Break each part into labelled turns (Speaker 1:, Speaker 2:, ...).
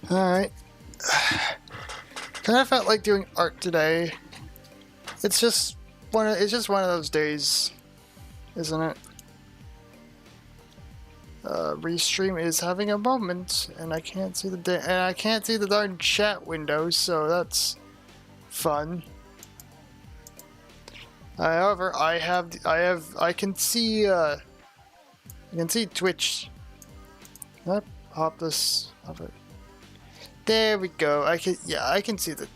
Speaker 1: Alright. Kind of felt like doing art today. It's just one of those days, isn't it? Restream is having a moment, and I can't see the darn chat window, so that's fun. However, I can see Twitch. Can I hop this over? There we go. I can see the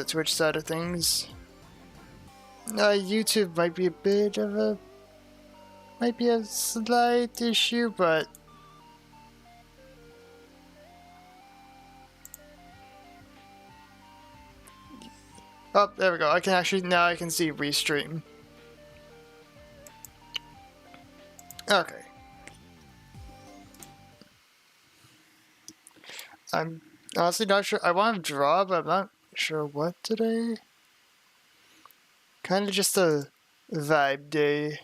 Speaker 1: Twitch side of things. YouTube might be a slight issue, but oh, there we go. I can see Restream. Okay. I'm honestly not sure. I want to draw, but I'm not sure what today. Kind of just a vibe day.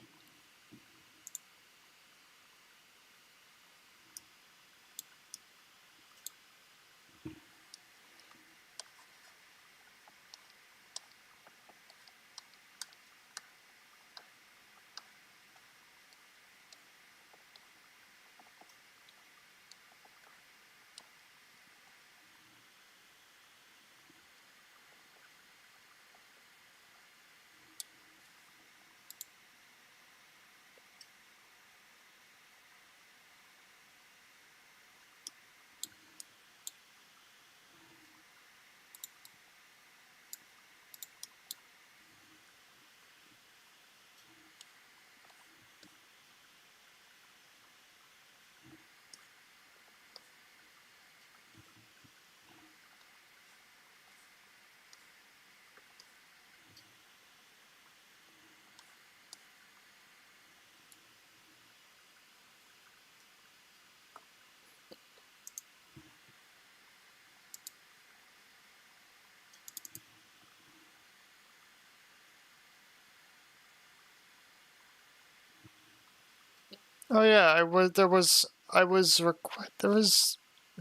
Speaker 1: Oh yeah,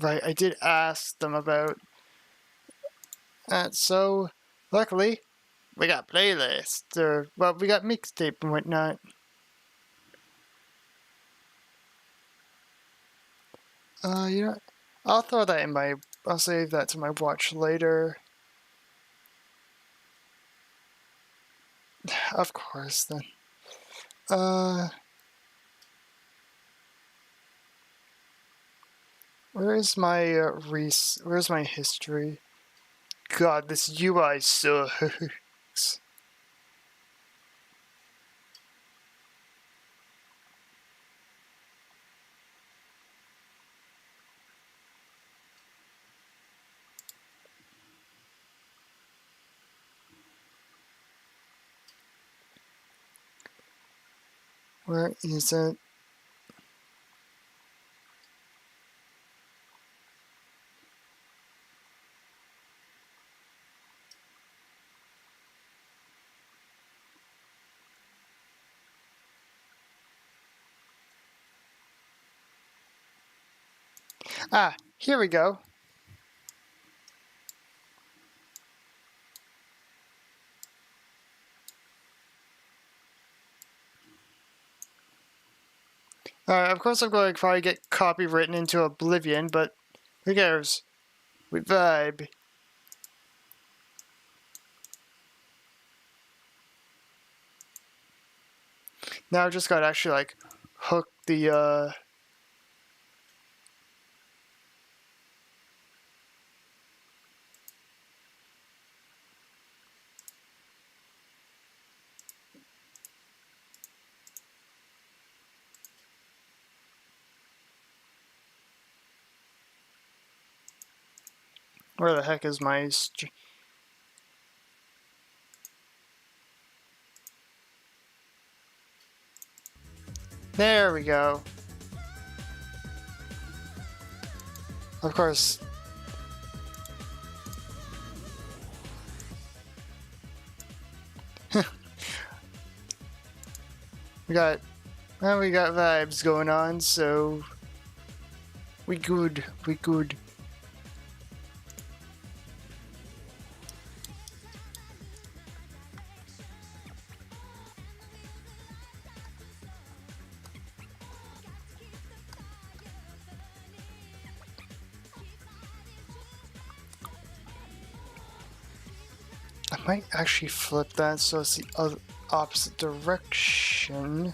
Speaker 1: right, I did ask them about that, so luckily we got playlists, we got mixtape and whatnot. You know, I'll throw that in I'll save that to my watch later. Of course, then. Where's my history? God, this UI sucks. Where is it? Ah, here we go. Of course I'm going to probably get copywritten into oblivion, but who cares? We vibe. Now I just gotta actually, like, hook the, where the heck is my... There we go. Of course. we got vibes going on, so we good. might actually flip that so it's the opposite direction.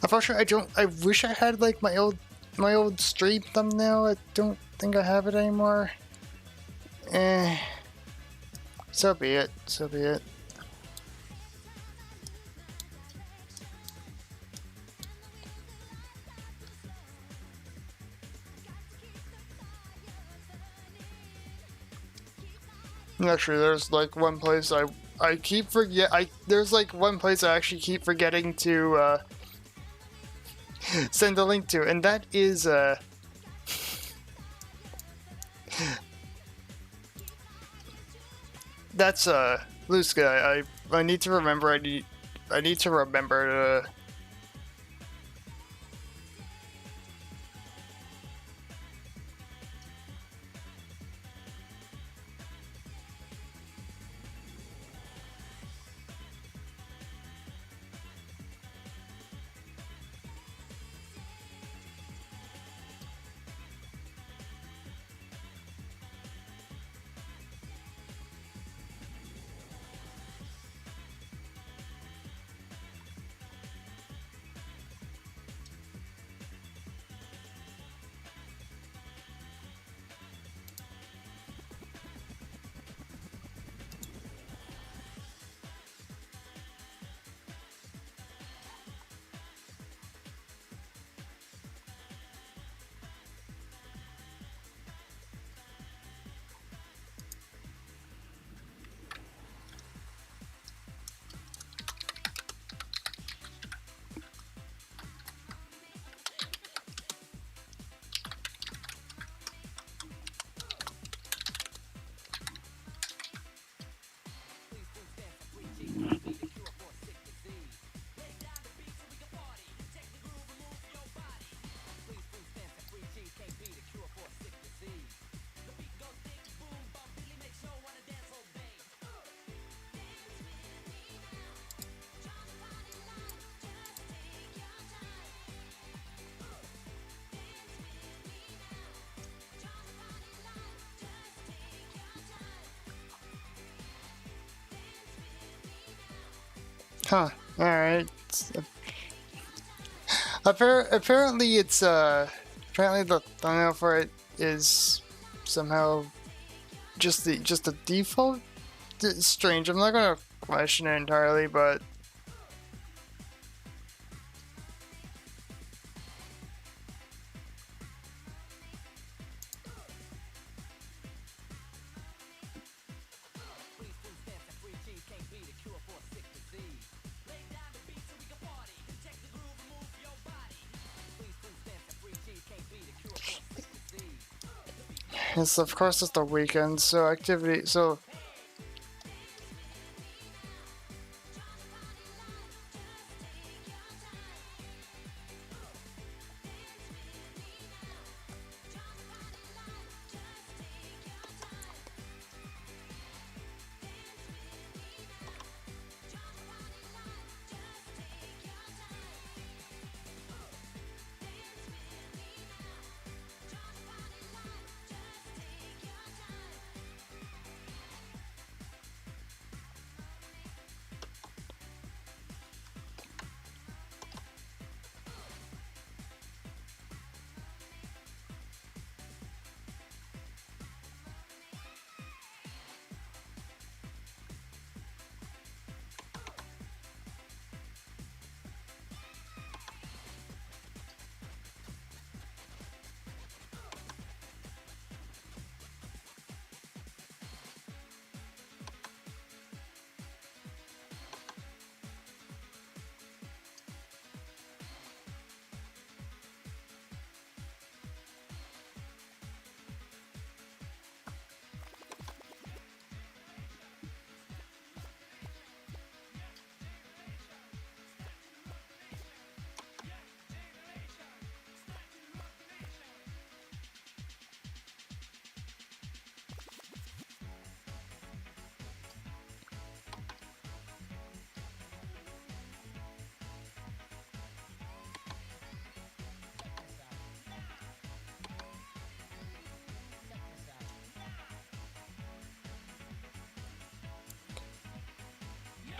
Speaker 1: Unfortunately, I don't. I wish I had like my old stream thumbnail. I don't think I have it anymore. Eh. So be it. So be it. Actually, there's like one place I keep there's like one place I actually keep forgetting to send a link to, and that is that's Blue Sky. I need to remember. I need to remember to. Huh. Alright. Apparently it's apparently the thumbnail for it is somehow just the default. It's strange. I'm not gonna question it entirely, but it's of course it's the weekend, so activity. So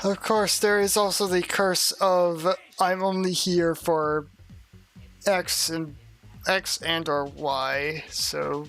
Speaker 1: of course there is also the curse of I'm only here for X and or Y. So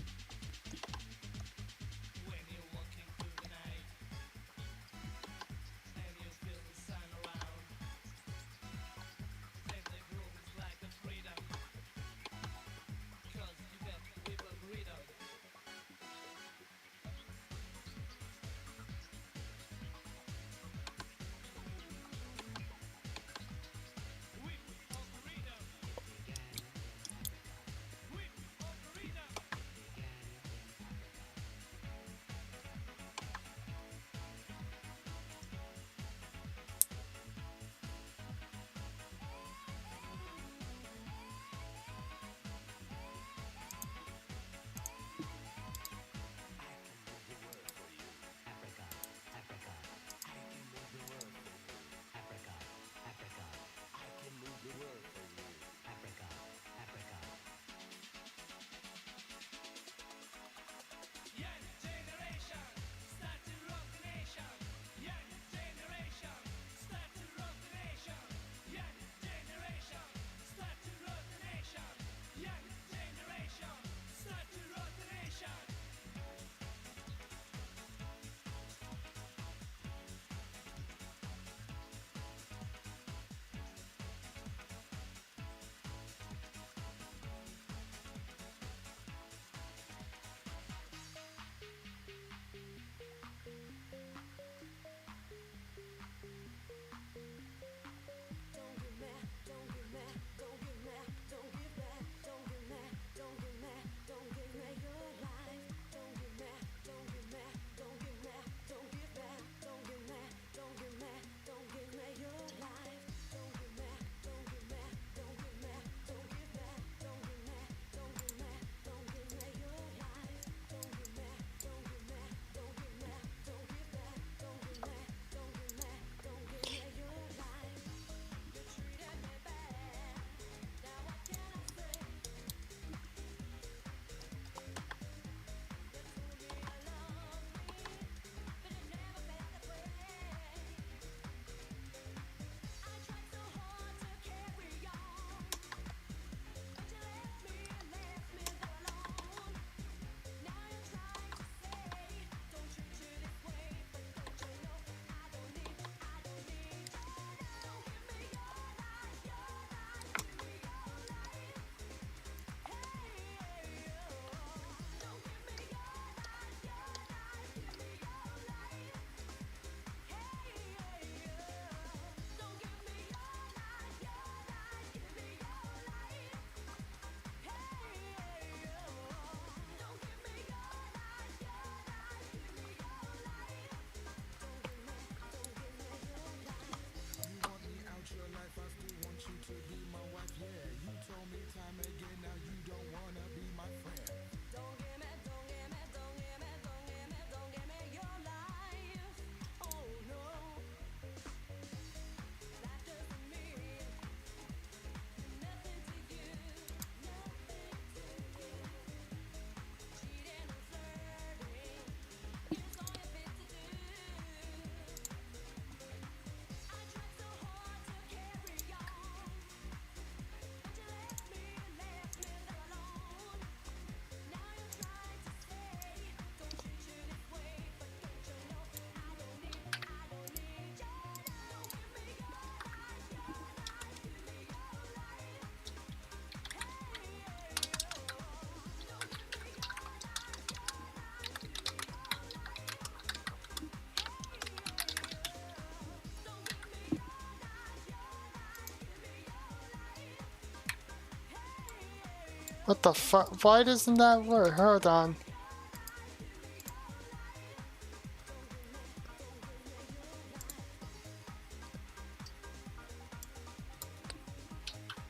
Speaker 1: What the fuck? Why doesn't that work? Hold on.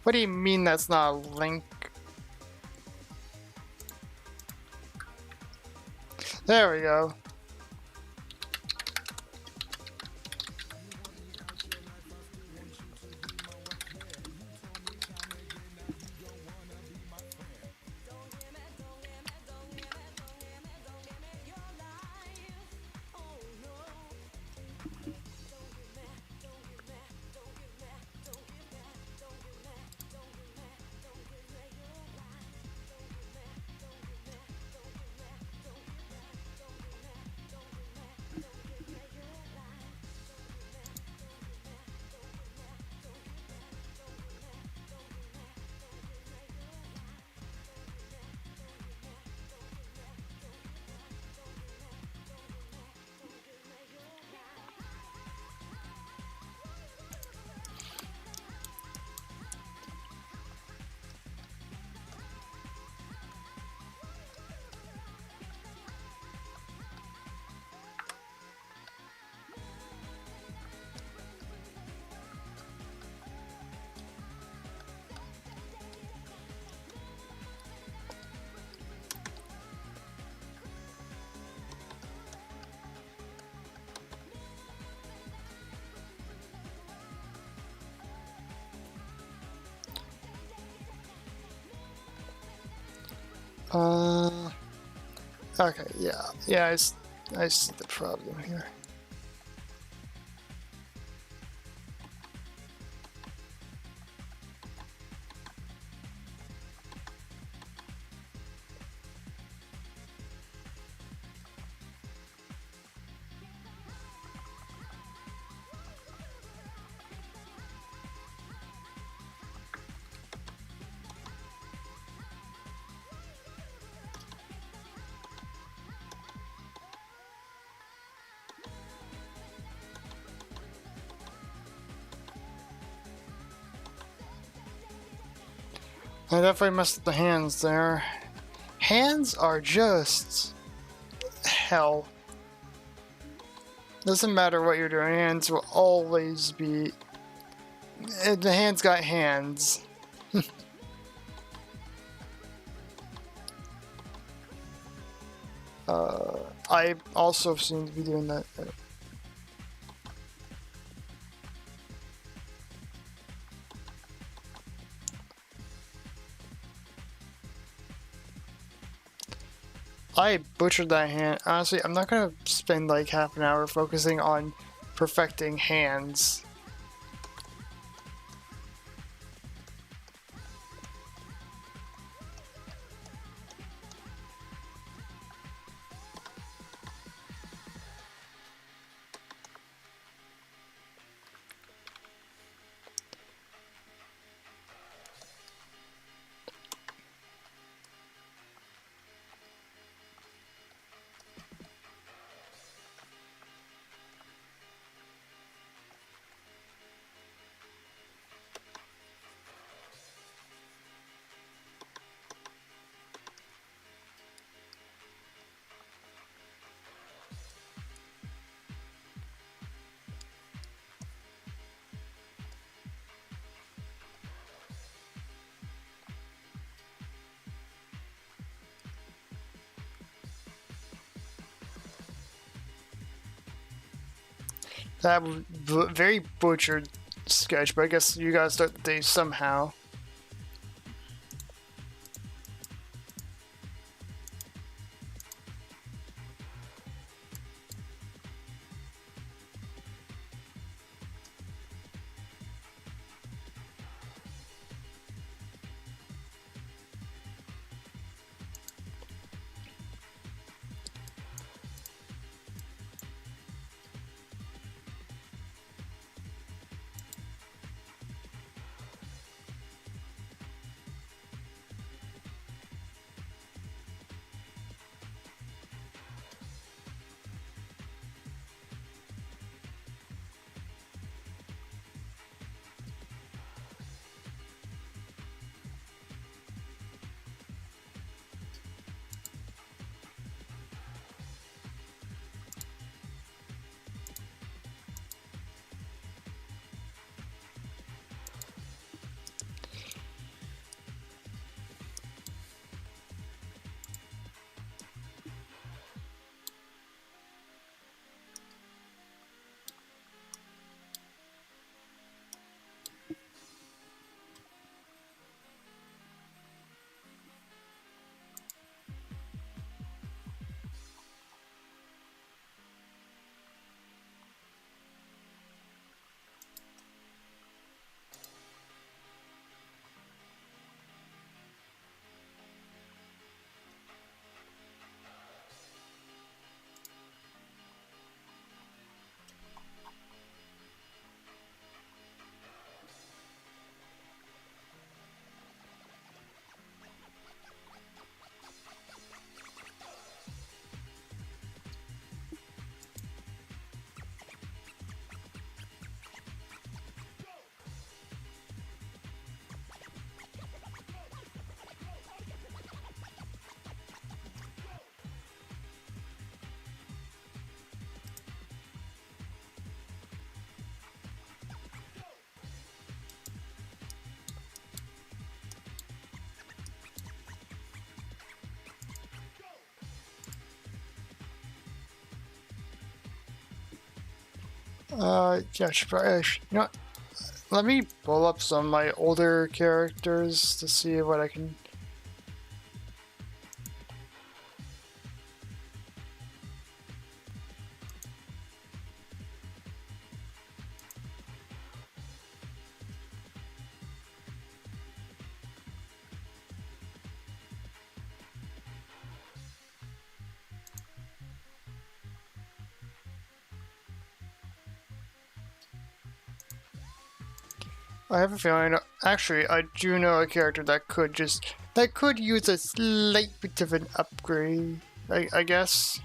Speaker 1: What do you mean that's not a link? There we go. Okay, yeah, I see the problem here. I definitely messed up the hands there. Hands are just hell. Doesn't matter what you're doing, hands will always be... The hands got hands. I also seem to be doing that. I butchered that hand. Honestly, I'm not gonna spend like half an hour focusing on perfecting hands. That was very butchered sketch, but I guess you gotta start the day somehow. Yeah, you know what? Let me pull up some of my older characters to see what I can. I have a feeling, actually, I do know a character that could use a slight bit of an upgrade, I guess.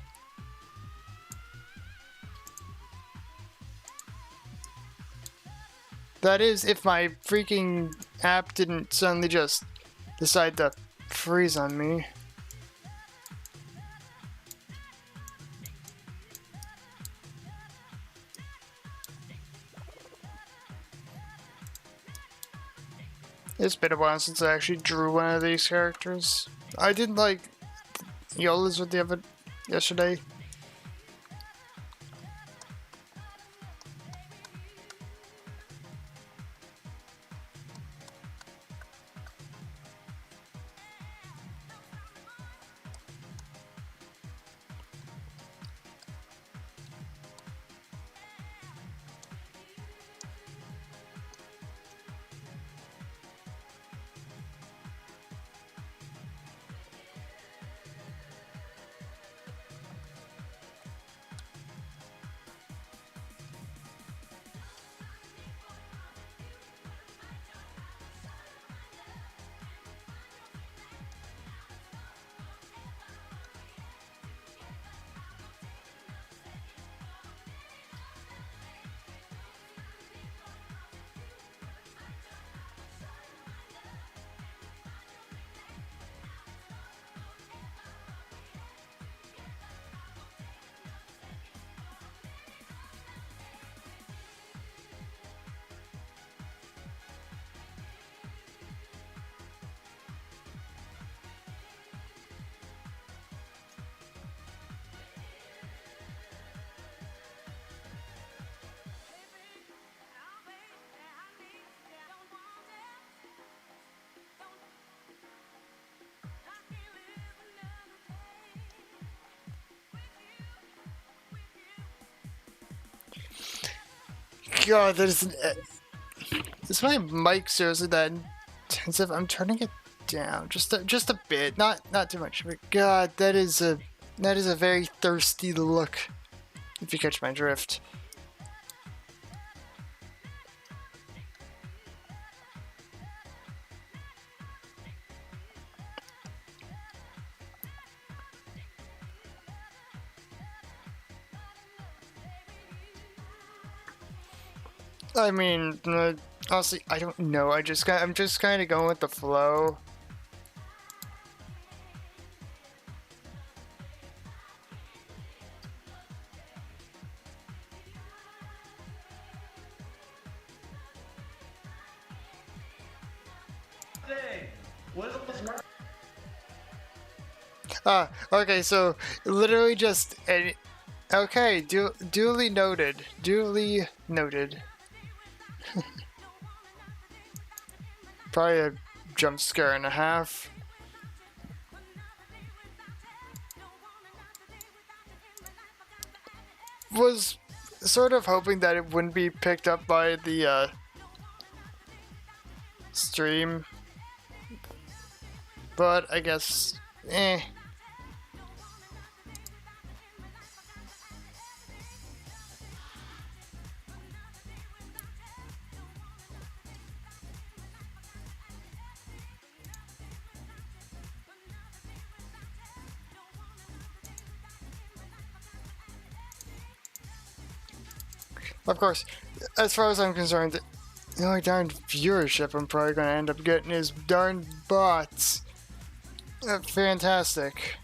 Speaker 1: That is, if my freaking app didn't suddenly just decide to freeze on me. It's been a while since I actually drew one of these characters. I didn't like Yola's with the other yesterday. God, is my mic seriously that intensive? I'm turning it down just a bit, not too much. But God, that is a very thirsty look. If you catch my drift. I mean, honestly, I don't know. I'm just kind of going with the flow. Okay, so literally just okay, duly noted. Duly noted. Probably a jump scare and a half. Was sort of hoping that it wouldn't be picked up by the stream, but I guess, eh. Of course, as far as I'm concerned, the only darn viewership I'm probably going to end up getting is darn bots. Fantastic.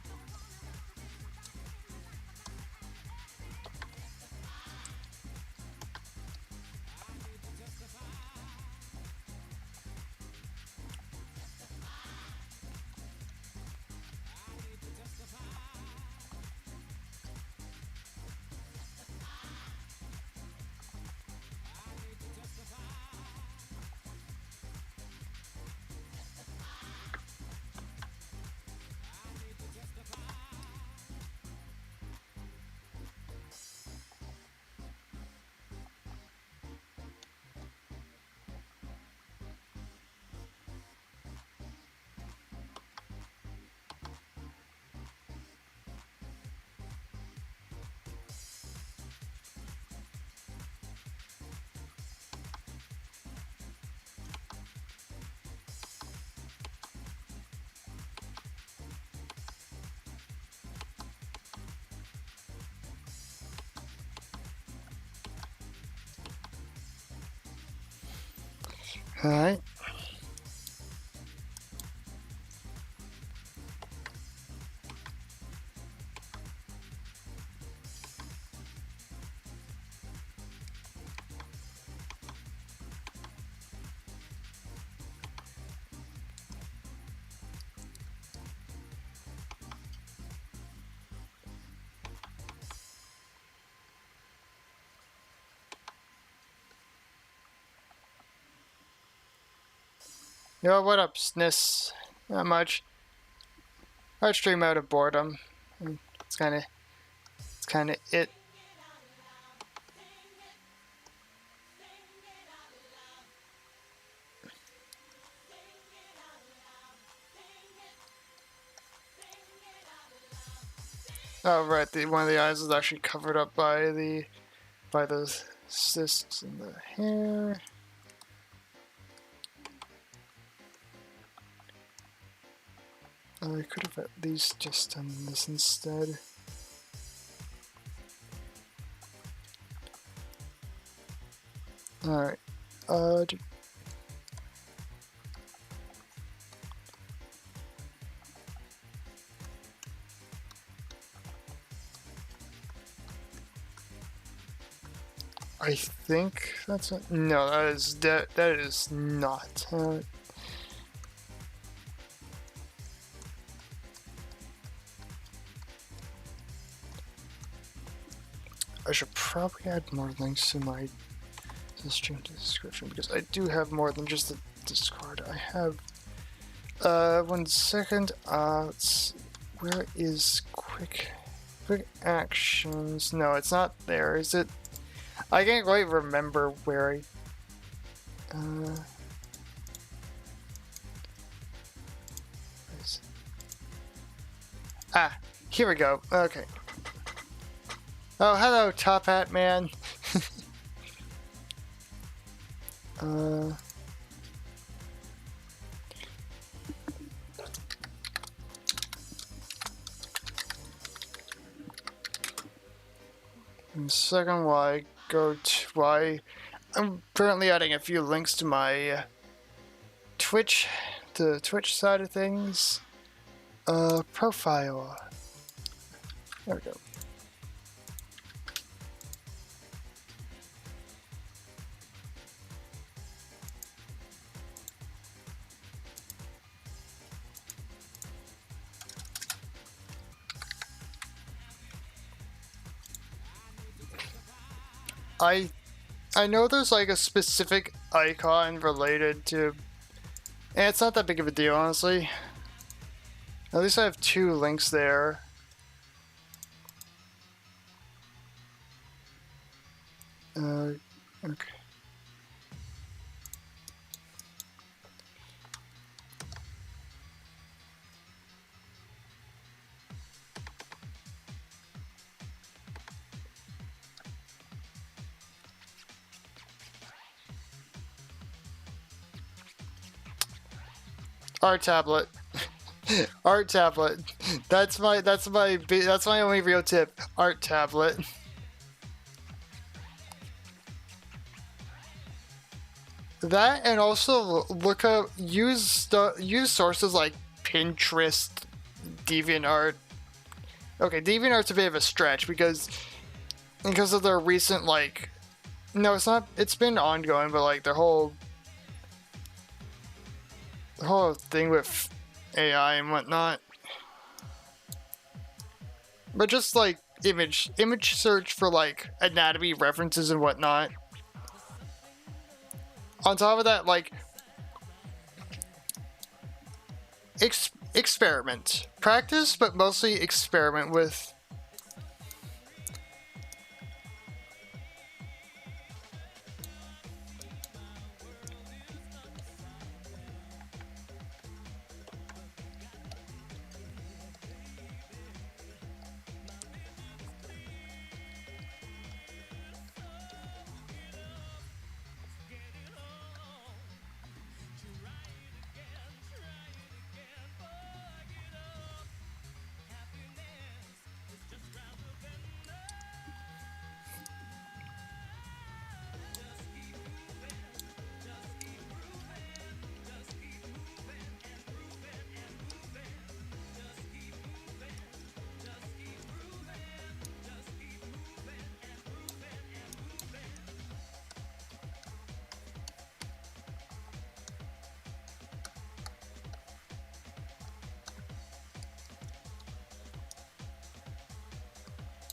Speaker 1: Alright. Yo, what up, Snis? Not much. I stream out of boredom. It's kind of it. Oh right, one of the eyes is actually covered up by the cysts in the hair. I could have at least just done this instead. Alright. I think that's it. No, that is not. I should probably add more links to my stream description because I do have more than just the Discord. I have 1 second. Where is quick actions? No, it's not there. Is it? I can't quite remember where I. Here we go. Okay. Oh, hello, Top Hat Man. Second, I'm currently adding a few links to my Twitch, the Twitch side of things. Profile. There we go. I know there's like a specific icon related to, and it's not that big of a deal, honestly. At least I have 2 links there. Okay. Art tablet. Art tablet. That's my only real tip. Art tablet. That, and also use sources like Pinterest, DeviantArt. Okay, DeviantArt's a bit of a stretch because of their recent no, it's not. It's been ongoing, but like the whole thing with AI and whatnot. But just like image search for like anatomy references and whatnot. On top of that, like experiment, practice, but mostly experiment with.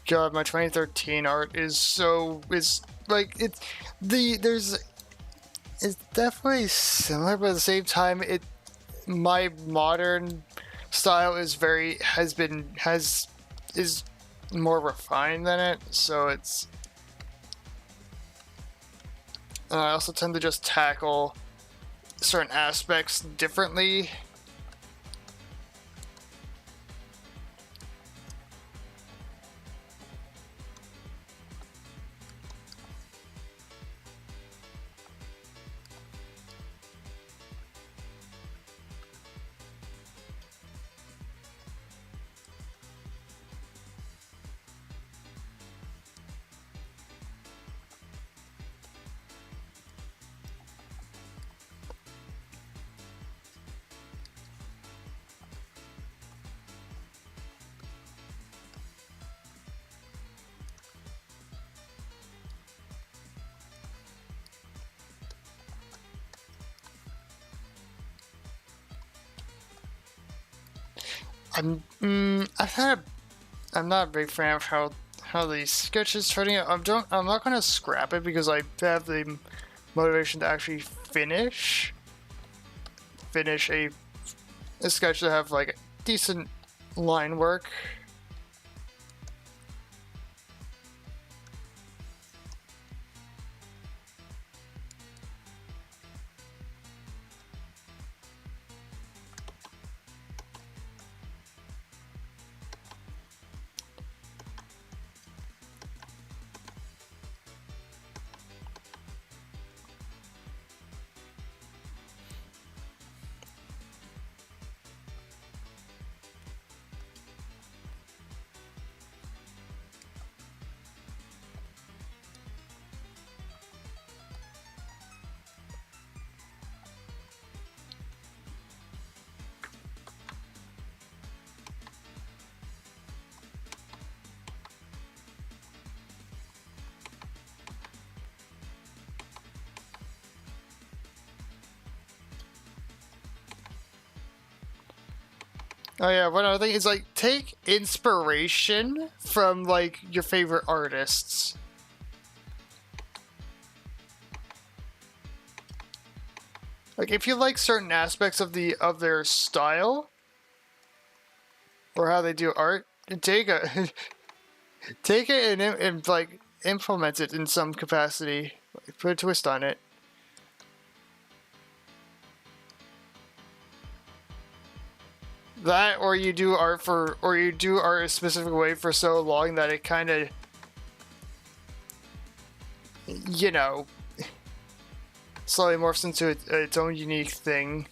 Speaker 1: God, my 2013 art is like it's definitely similar, but at the same time, my modern style is is more refined than it, so it's. And I also tend to just tackle certain aspects differently. I'm not a big fan of how the sketch is turning out. I'm not gonna scrap it because I have the motivation to actually finish a sketch to have like decent line work. Oh yeah, one other thing is like take inspiration from like your favorite artists. Like if you like certain aspects of their style or how they do art, take take it and like implement it in some capacity. Like, put a twist on it. That or you do art a specific way for so long that it kind of, you know, slowly morphs into its own unique thing.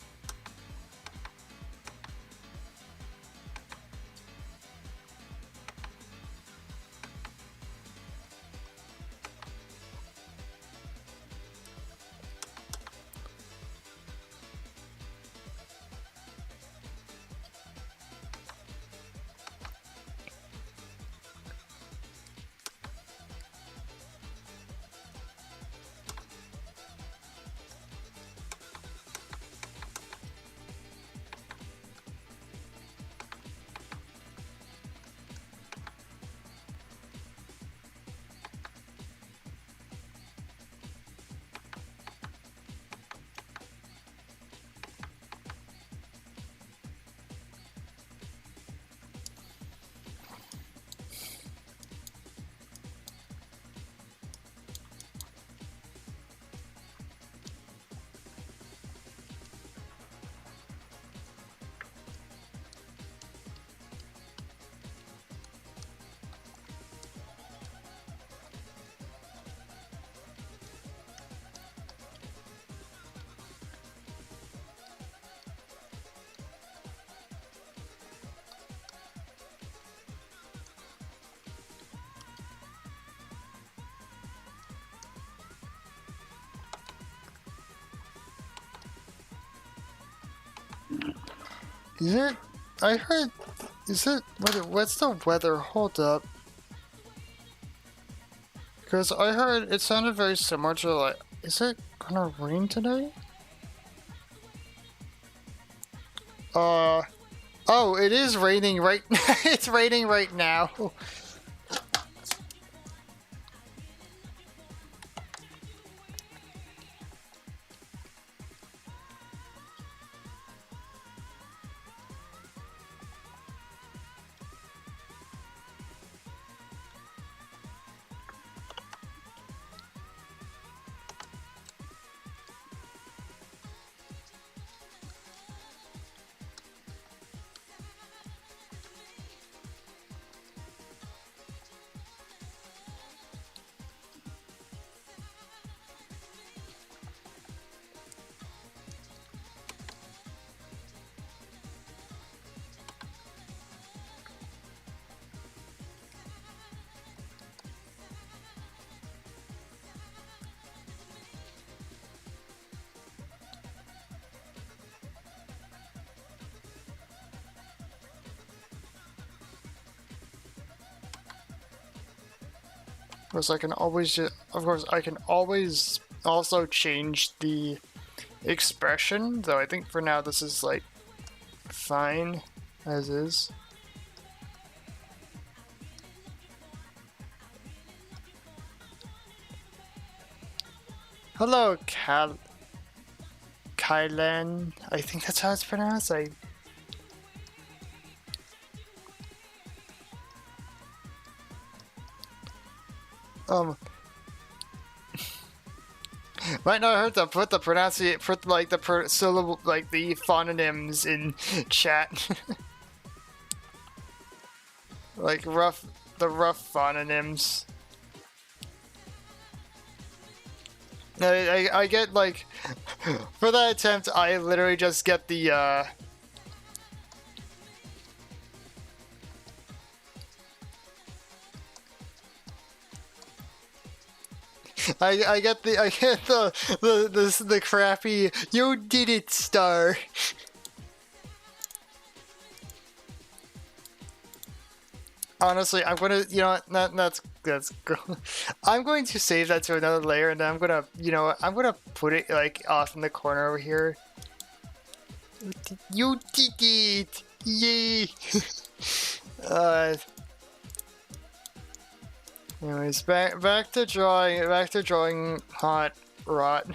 Speaker 1: Is it? I heard. Is it? What's the weather? Hold up. Because I heard it sounded very similar to like. Is it gonna rain today? Oh, it is raining right. It's raining right now. course, I can always just, of course, I can always also change the expression, though I think for now this is like fine as is. Hello, Kylan. I think that's how it's pronounced. Might not hurt to put the put like the syllable, like the phononyms in chat. Like the rough phononyms. I get like, for that attempt, I literally just get the I get the crappy "you did it" star. Honestly, I'm gonna, you know what, that's I'm going to save that to another layer, and then I'm gonna, you know, I'm gonna put it like off in the corner over here. You did it! Yay! Anyways, back to drawing hot rot.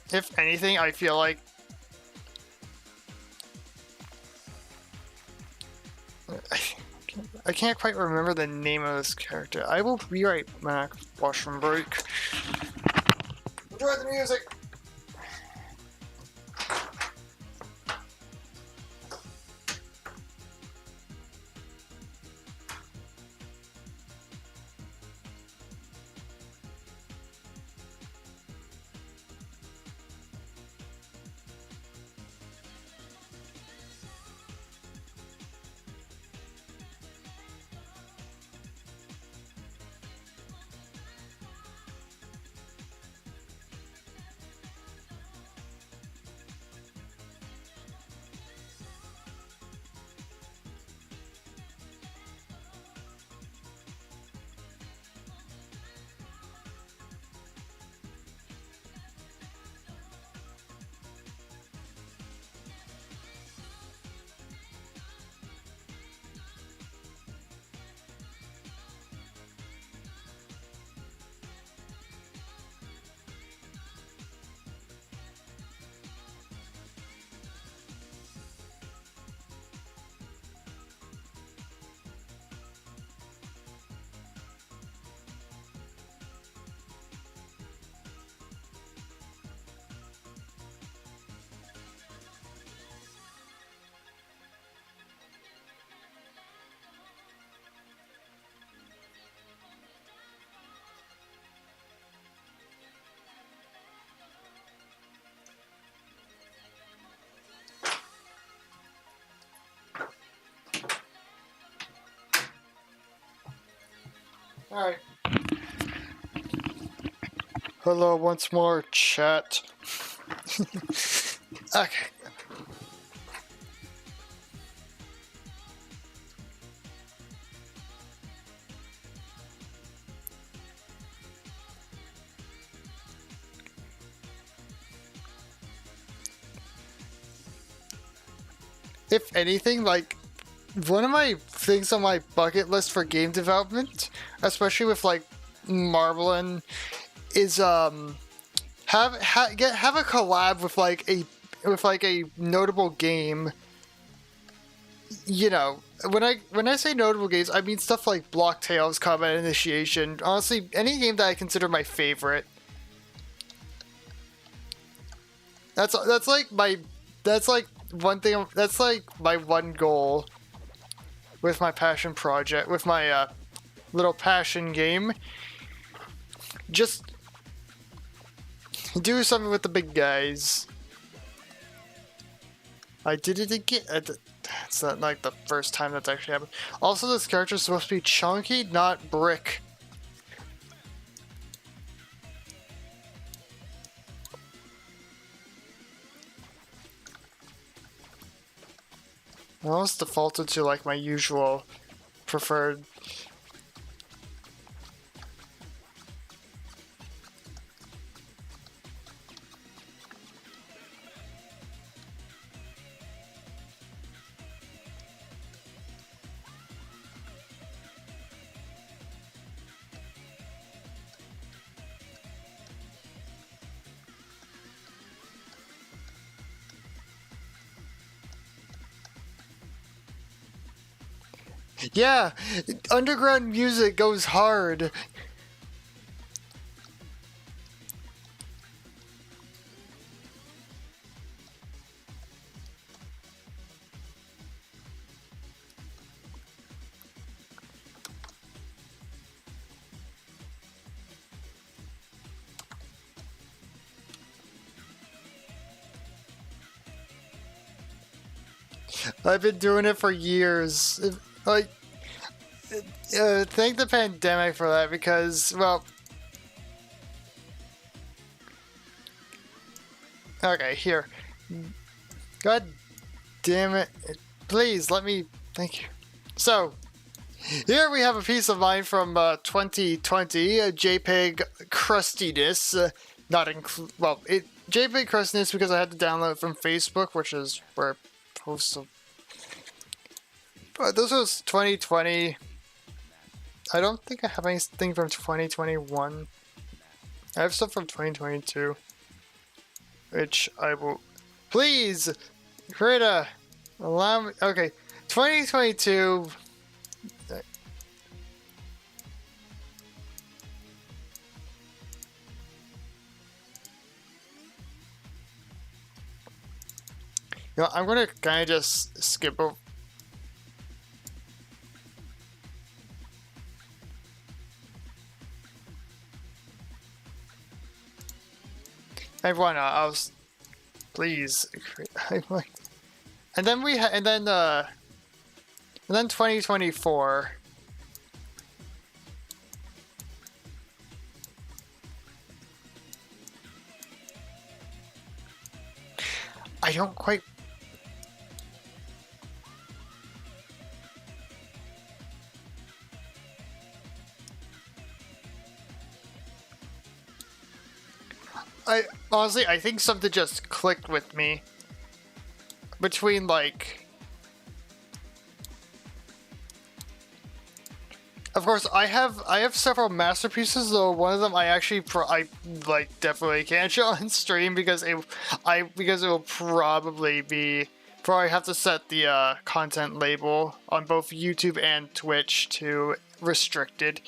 Speaker 1: If anything, I feel like I can't quite remember the name of this character. I will be right back. Washroom break. Enjoy the music! Alright. Hello once more, chat. Okay. If anything, like, one of my things on my bucket list for game development, especially with like Marbling, is have a collab with like a notable game. You know, when I say notable games, I mean stuff like Block Tales, Combat Initiation. Honestly, any game that I consider my favorite. That's like one thing. That's like my one goal with my passion project, with my little passion game. Just do something with the big guys. I did it again. It's not like the first time that's actually happened. Also, this character is supposed to be chunky, not brick. I almost defaulted to like my usual preferred. Yeah, underground music goes hard. I've been doing it for years. Like, thank the pandemic for that because, well, okay, here. God damn it. Please, let me, thank you. So, here we have a piece of mine from 2020, JPEG crustiness, not include, well, JPEG crustiness because I had to download it from Facebook, which is where I post. But this was 2020. I don't think I have anything from 2021. I have stuff from 2022, which I will, please, Krita, allow me, okay, 2022, you know, I'm gonna kind of just skip over. Everyone, I was, please, and then and then 2024. I don't quite. Honestly, I think something just clicked with me between like. Of course, I have several masterpieces, though one of them I actually I like definitely can't show on stream because it will probably have to set the content label on both YouTube and Twitch to restricted.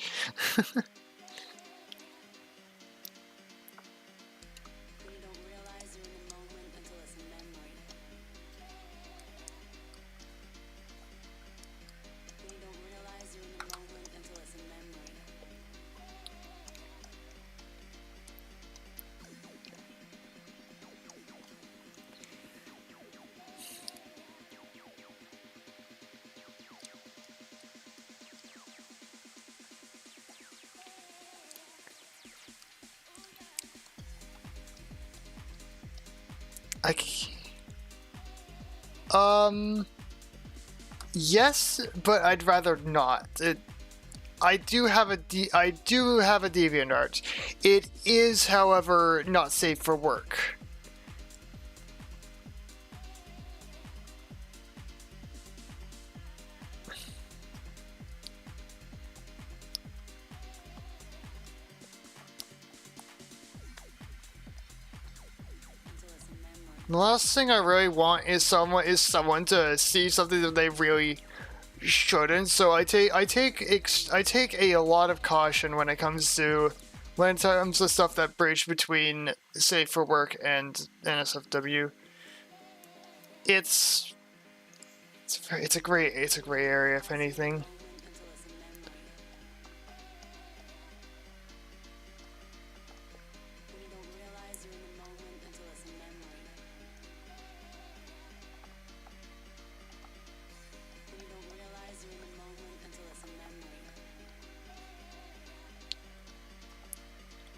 Speaker 1: Yes, but I'd rather not. I do have a DeviantArt. It is, however, not safe for work. The last thing I really want is someone to see something that they really shouldn't. So I take a lot of caution when it comes to stuff that bridge between safe for work and NSFW. It's a gray area, if anything.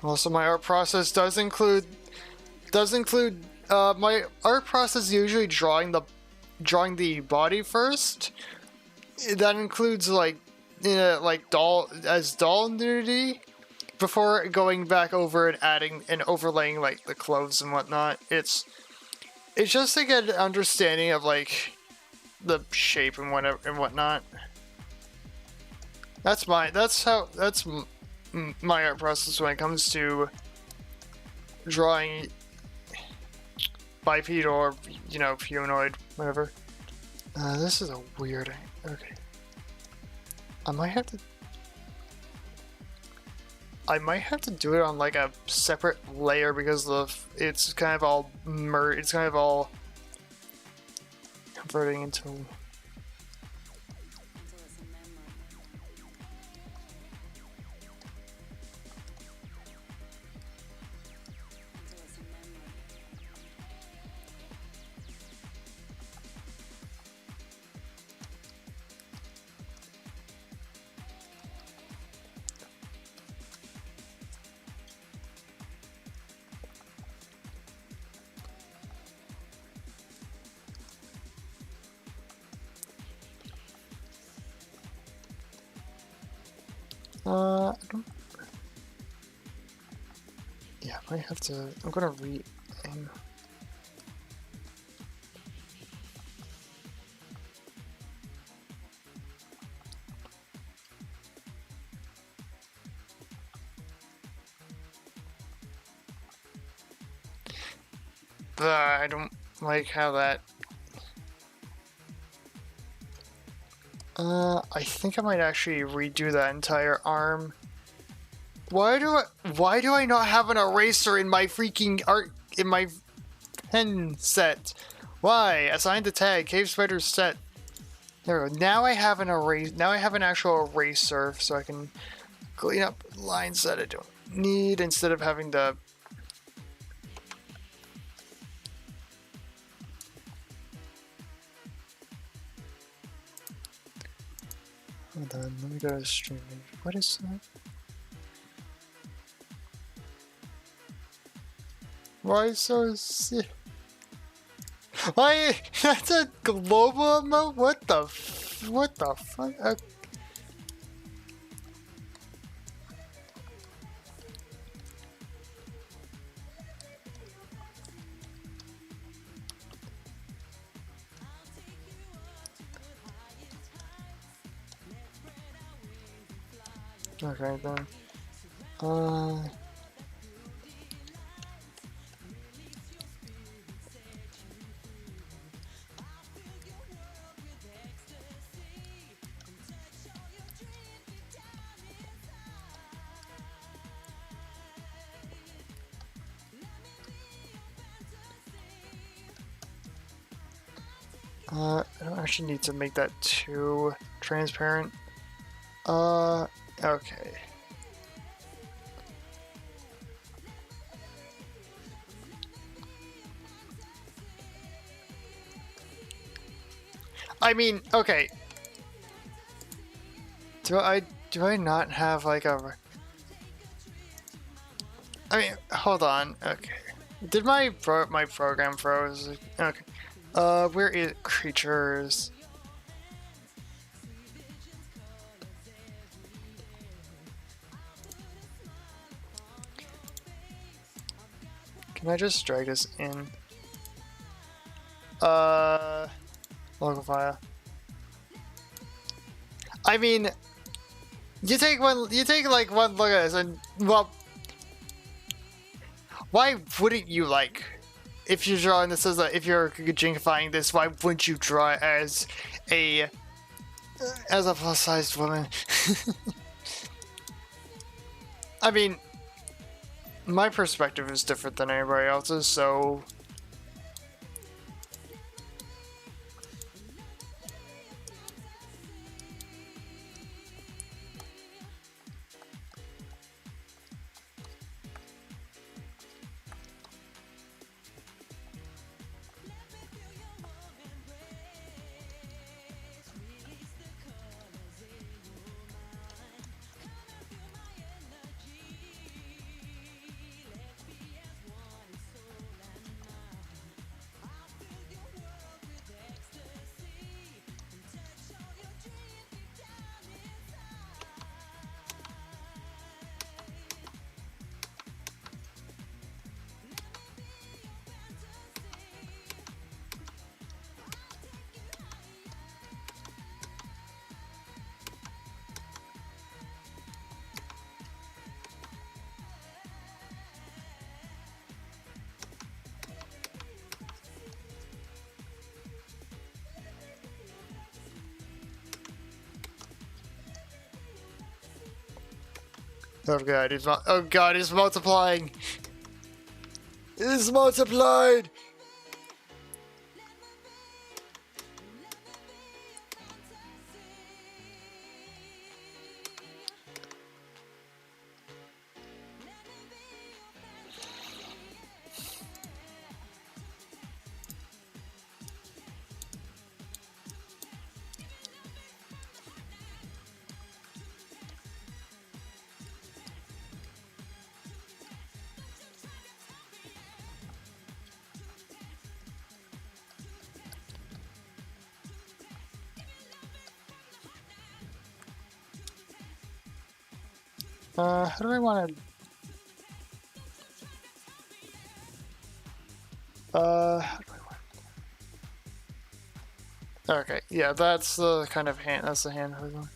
Speaker 1: Also, my art process does include my art process is usually drawing the body first. That includes like doll nudity before going back over and adding and overlaying like the clothes and whatnot. It's just to get an understanding of like the shape and whatever and whatnot. That's my art process when it comes to drawing bipedal or humanoid, whatever. This is a weird. Okay, I might have to do it on like a separate layer because it's kind of all converting into. I don't. Yeah, I might have to. I'm gonna re. I don't like how that. I think I might actually redo that entire arm. Why do I not have an eraser in my freaking in my pen set? Why? Assign the tag, Cave Spider set. There we go. Now I have an actual eraser so I can clean up lines that I don't need instead of having to. Hold on, let me go to stream. What is that? Why so sick? Why? That's a global emote? What the fuck? Okay then. I don't actually need to make that too transparent. Okay. I mean, okay. Do I not have like a? I mean, hold on. Okay. Did my program froze? Okay. Where is creatures? Can I just drag this in? Local file. I mean, you take like one look at this and, well, why wouldn't you like, if you're drawing this as if you're jinkifying this, why wouldn't you draw it as a plus-sized woman? I mean, my perspective is different than anybody else's, so. Oh god, oh god, it's multiplying. It's multiplied. How do I want to... how do I want... Okay, yeah, that's the kind of hand, that's the hand one.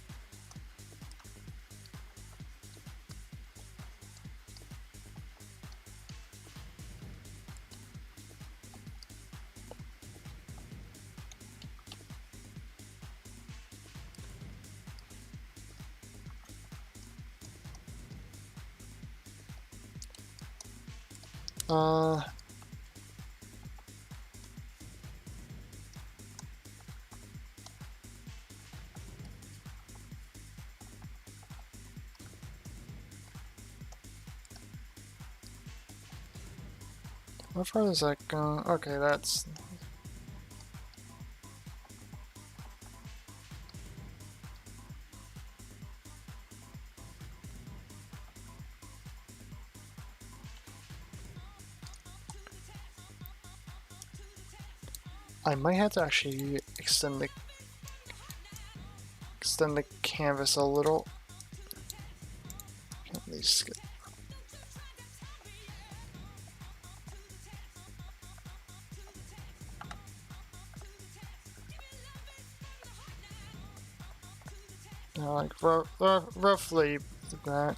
Speaker 1: How far is that going? Okay, that's... I might have to actually extend the canvas a little. At least get... like roughly that.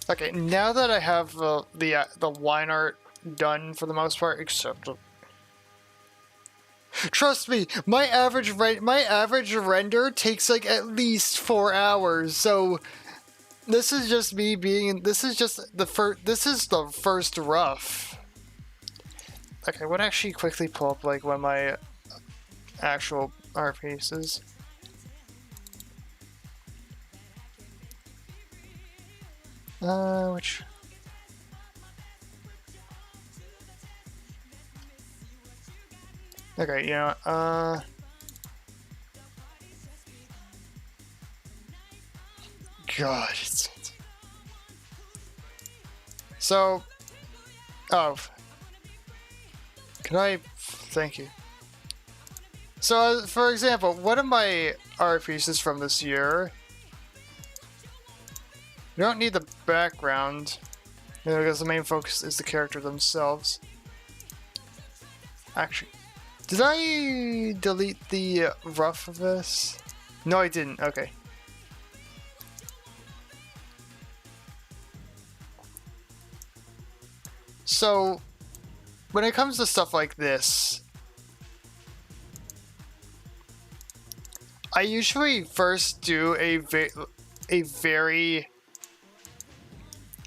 Speaker 1: Okay, now that I have the line art done for the most part, except trust me, my average render takes like at least 4 hours. So this is just me being. This is just the first. This is the first rough. Okay, I would actually quickly pull up like one of my actual art pieces. Which... Okay, you know, God, it's... So... Oh. Can I... Thank you. So, for example, one of my art pieces from this year... You don't need the background, you know, because the main focus is the character themselves. Actually, did I delete the rough of this? No, I didn't. Okay. So, when it comes to stuff like this, I usually first do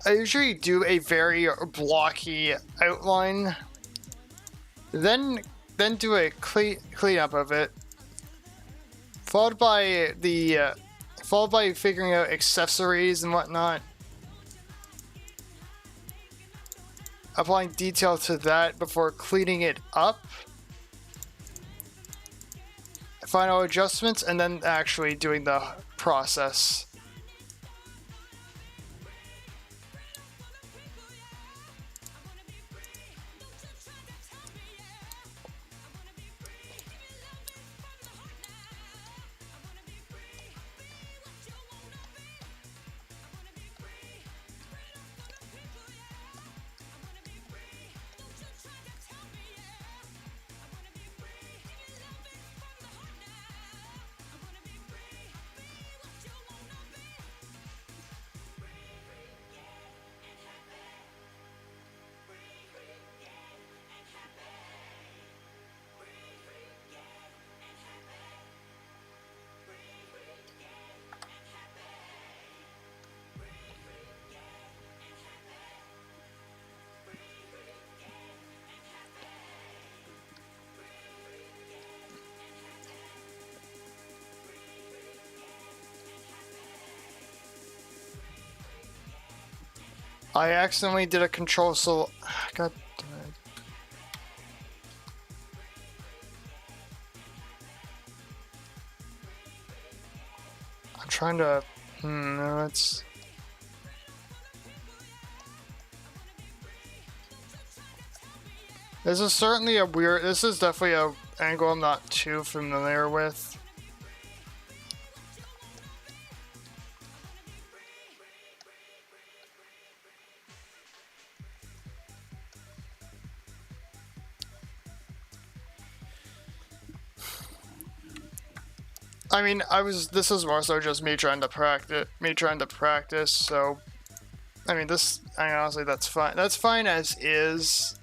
Speaker 1: I usually do a very blocky outline, then do a cleanup of it, followed by figuring out accessories and whatnot, applying detail to that before cleaning it up, final adjustments, and then actually doing the process. I accidentally did a control so God damn it. I'm trying to no, it's this is certainly a weird this is definitely a angle I'm not too familiar with. I mean, this is more so just me trying to practice, so I mean honestly that's fine. That's fine as is.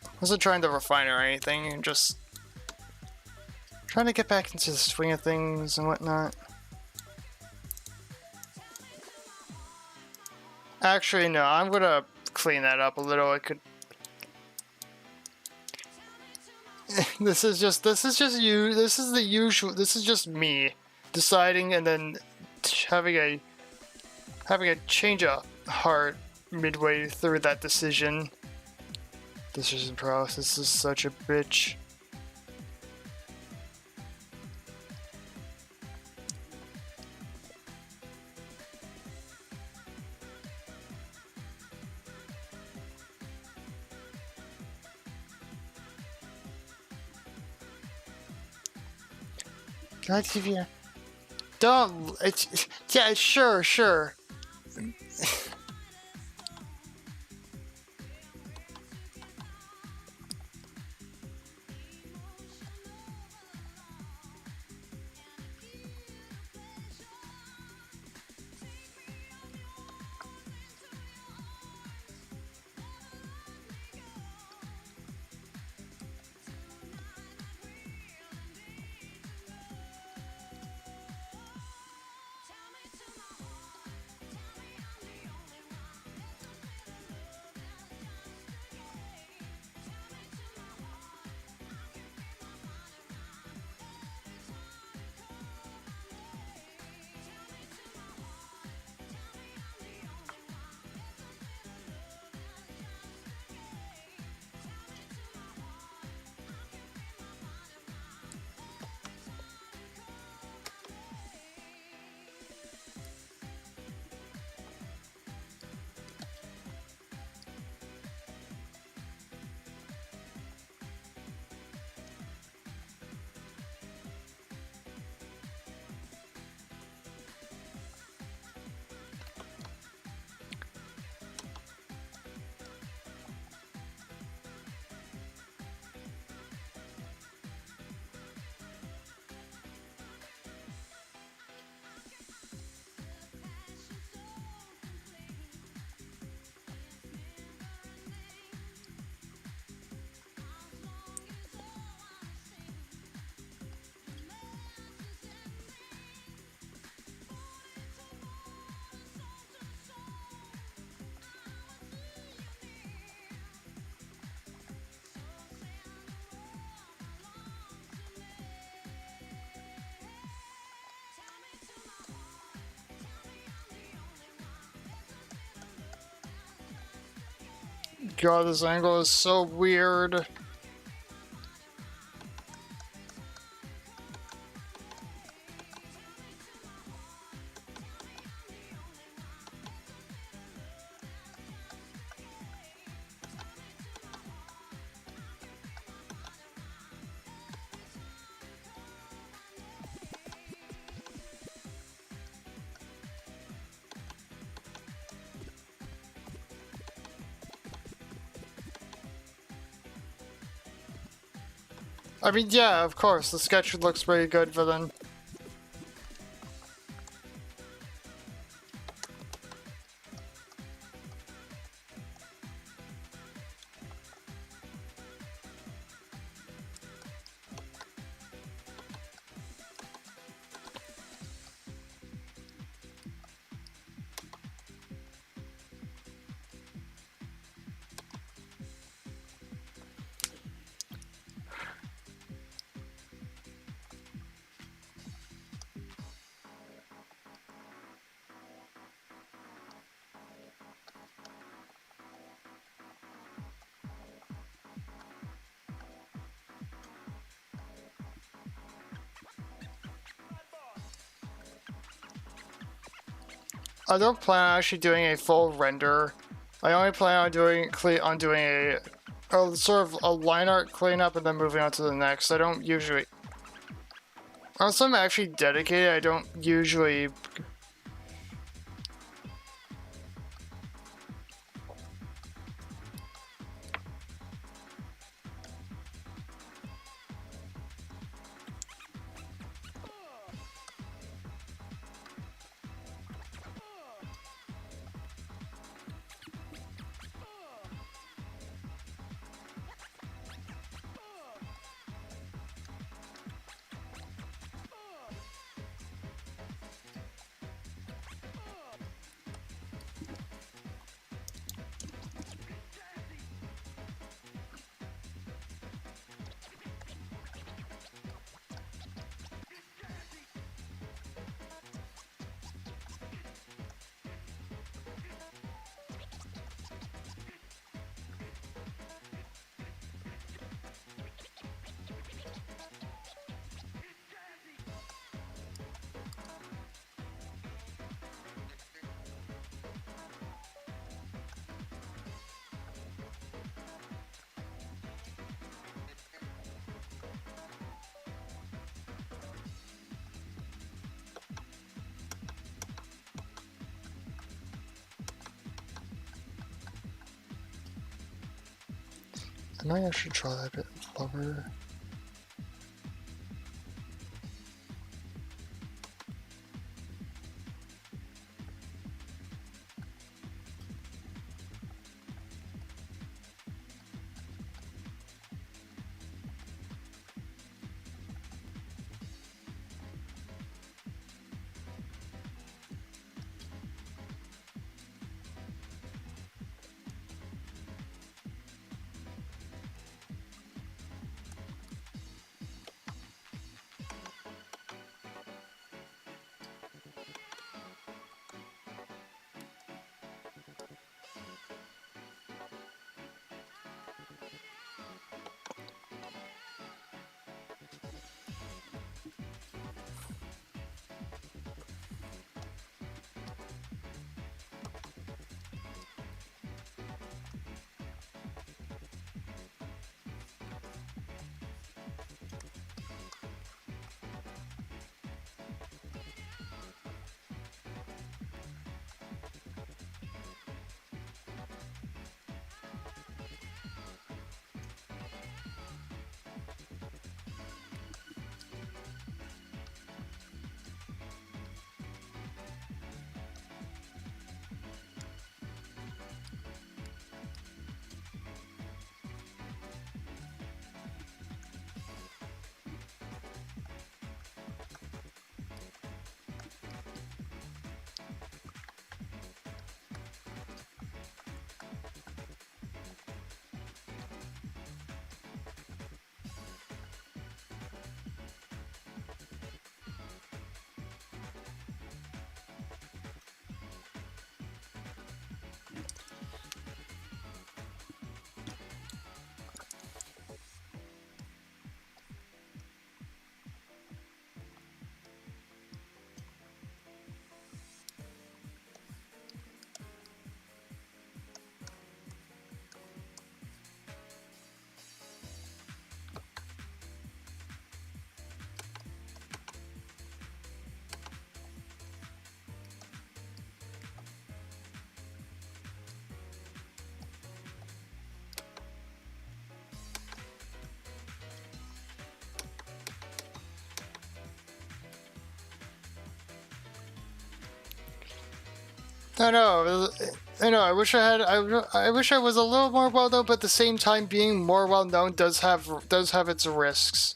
Speaker 1: I wasn't trying to refine or anything, and just trying to get back into the swing of things and whatnot. Actually, no, I'm gonna clean that up a little. I could. This is just you. This is the usual. This is just me deciding and then having a change of heart midway through that decision. Decision process is such a bitch. God, TV. Don't. It's yeah. Sure. God, this angle is so weird. I mean, yeah, of course, the sketch looks pretty good for them. I don't plan on actually doing a full render. I only plan on doing a sort of a line art cleanup and then moving on to the next. I don't usually, unless I'm actually dedicated, I don't usually. I might actually draw that a bit lower. I know. I know. I wish I had. I wish I was a little more well known, but at the same time, being more well known does have its risks.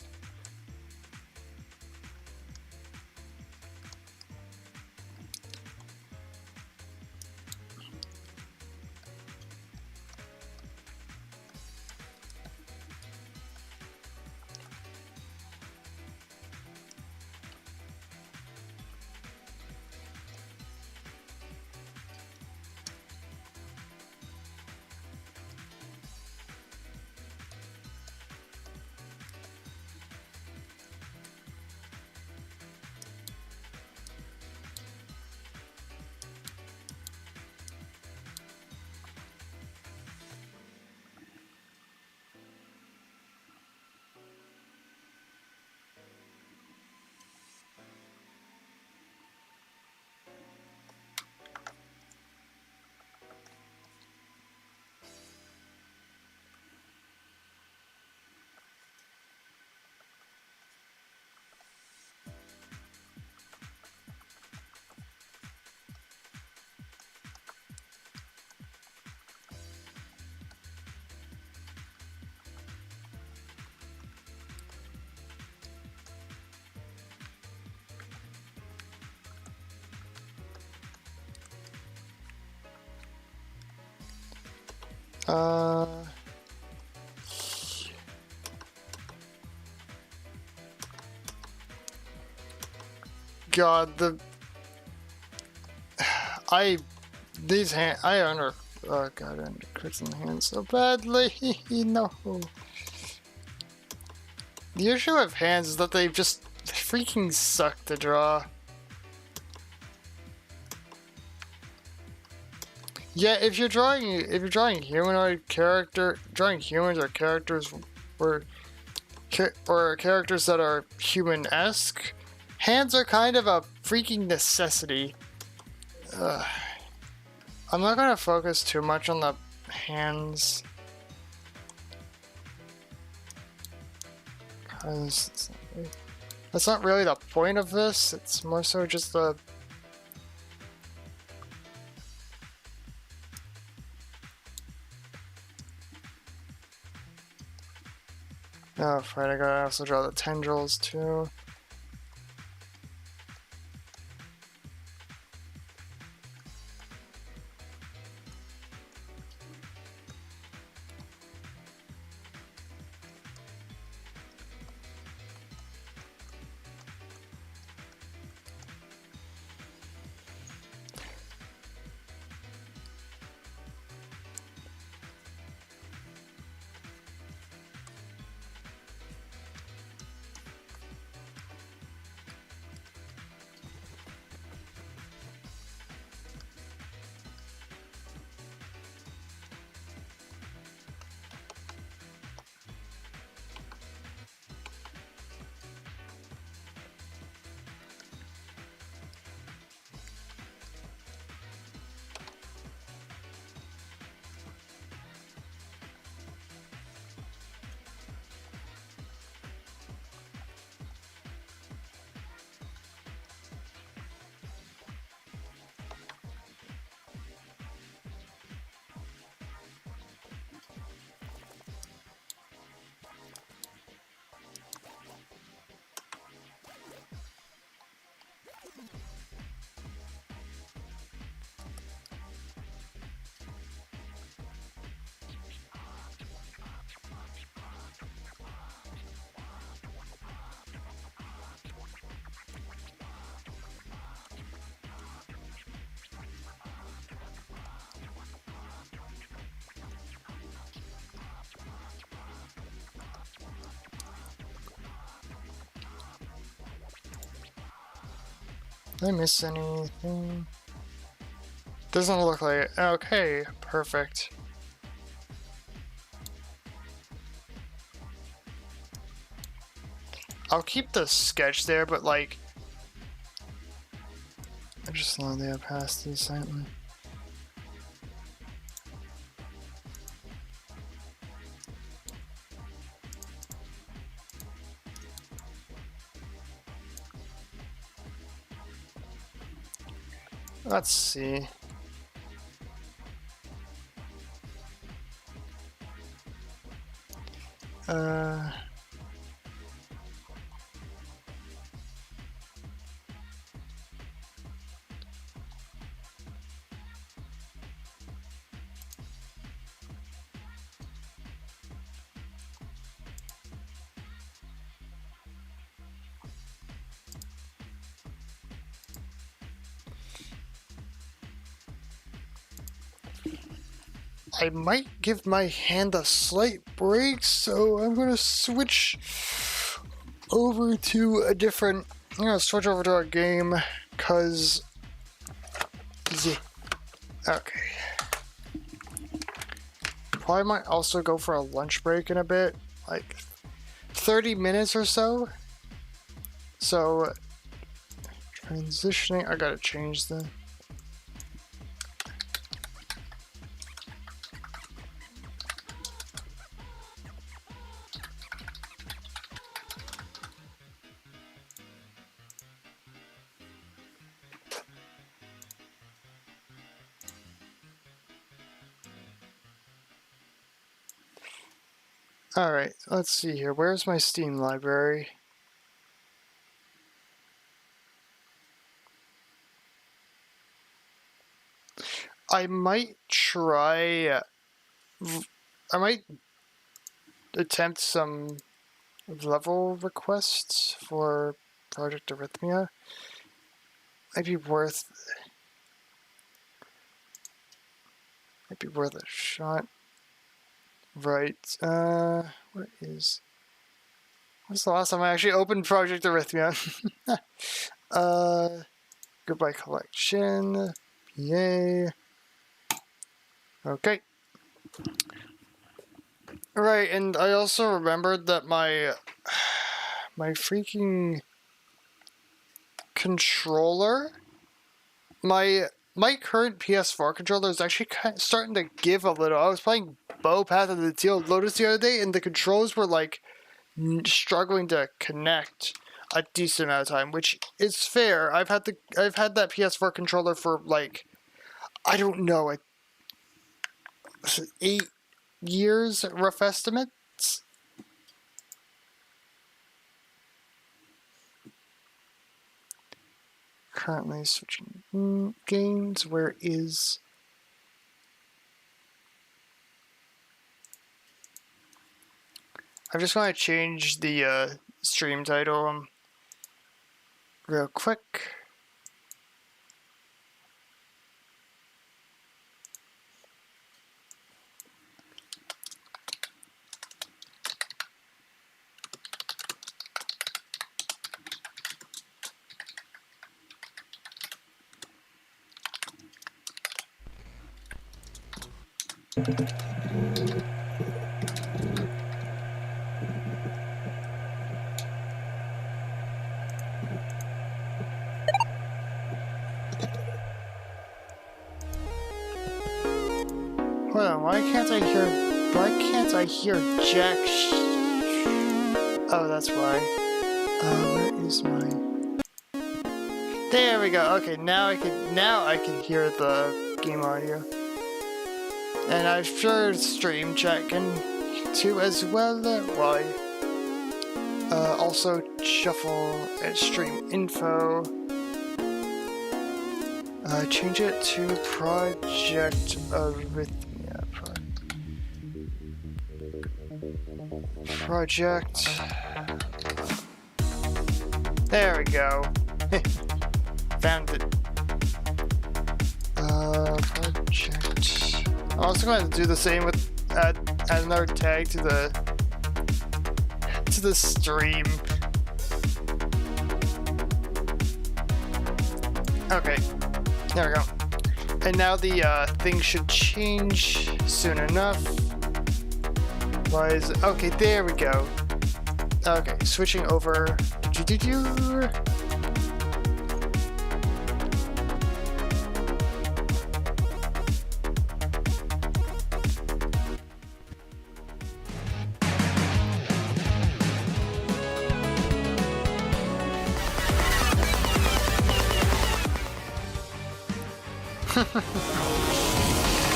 Speaker 1: Uh, God, these I oh God, I undercooked my hands so badly. No. The issue with hands is that they just freaking suck to draw. Yeah, if you're drawing humanoid drawing humans or characters or characters that are human-esque, hands are kind of a freaking necessity. Ugh. I'm not gonna focus too much on the hands, because that's not really the point of this. It's more so just the... Oh, right, I gotta also draw the tendrils too. Did I miss anything? Doesn't look like it. Okay, perfect. I'll keep the sketch there, but like... I just slowly opacity slightly. Let's see. I might give my hand a slight break, so I'm gonna switch over to a different... I'm gonna switch over to a game, cause... Yeah. Okay. Probably might also go for a lunch break in a bit, like 30 minutes or so. So, transitioning, I gotta change the... Alright, let's see here. Where's my Steam library? I might try I might attempt some level requests for Project Arrhythmia. Might be worth a shot. Right. What's the last time I actually opened Project Arrhythmia? Goodbye collection. Yay. Okay. Right, and I also remembered that my freaking controller, my current PS4 controller is actually starting to give a little. I was playing Bow Path of the Teal Lotus the other day, and the controls were like struggling to connect a decent amount of time, which is fair. I've had that PS4 controller for like, I don't know, 8 years, rough estimates. Currently switching games. Where is... I'm just going to change the stream title real quick. Hold on, why can't I hear Jack Oh, that's why. Where is my... There we go. Okay, now I can hear the game audio. And I'm sure stream chat can too as well. Why? Also shuffle and stream info. Change it to Project Arrhythmia. Project. There we go. Found it. Project. I'm also going to do the same with add another tag to the stream. Okay. There we go. And now the thing should change soon enough. Why is it? Okay, there we go. Okay, switching over.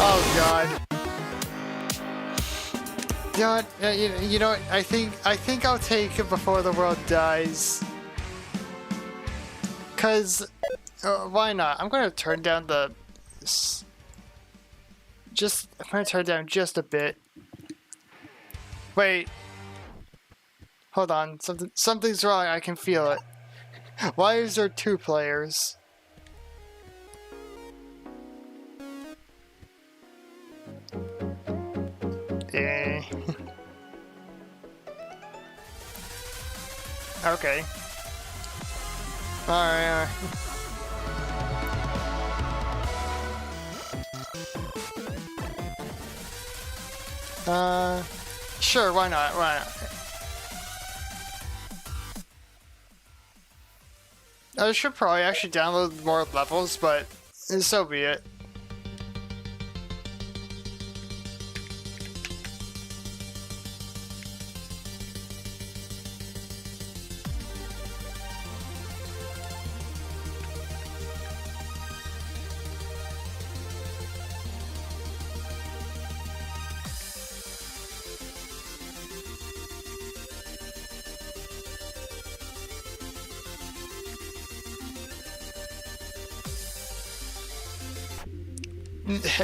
Speaker 1: Oh God. You know what? I think I'll take it before the world dies. Cause why not? I'm gonna turn down the I'm gonna turn down just a bit. Wait. Hold on. Something's wrong. I can feel it. Why is there 2 players? Eh. Okay. Alright. Sure, why not? Why not? I should probably actually download more levels, but so be it.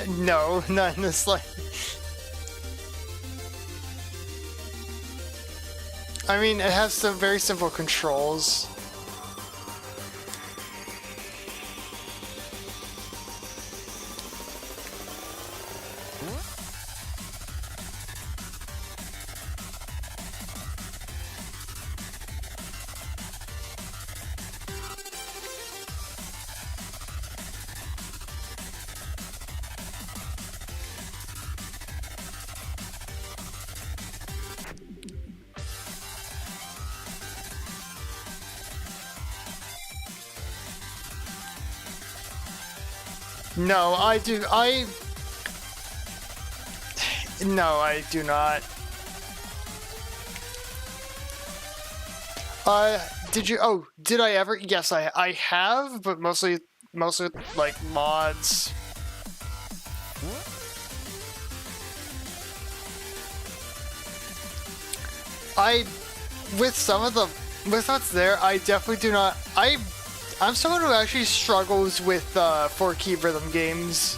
Speaker 1: No, not in the slightest. I mean, it has some very simple controls. No, No, I do not. Did I ever? Yes, I have, but mostly like mods. With what's there, I definitely do not. I'm someone who actually struggles with 4-key rhythm games.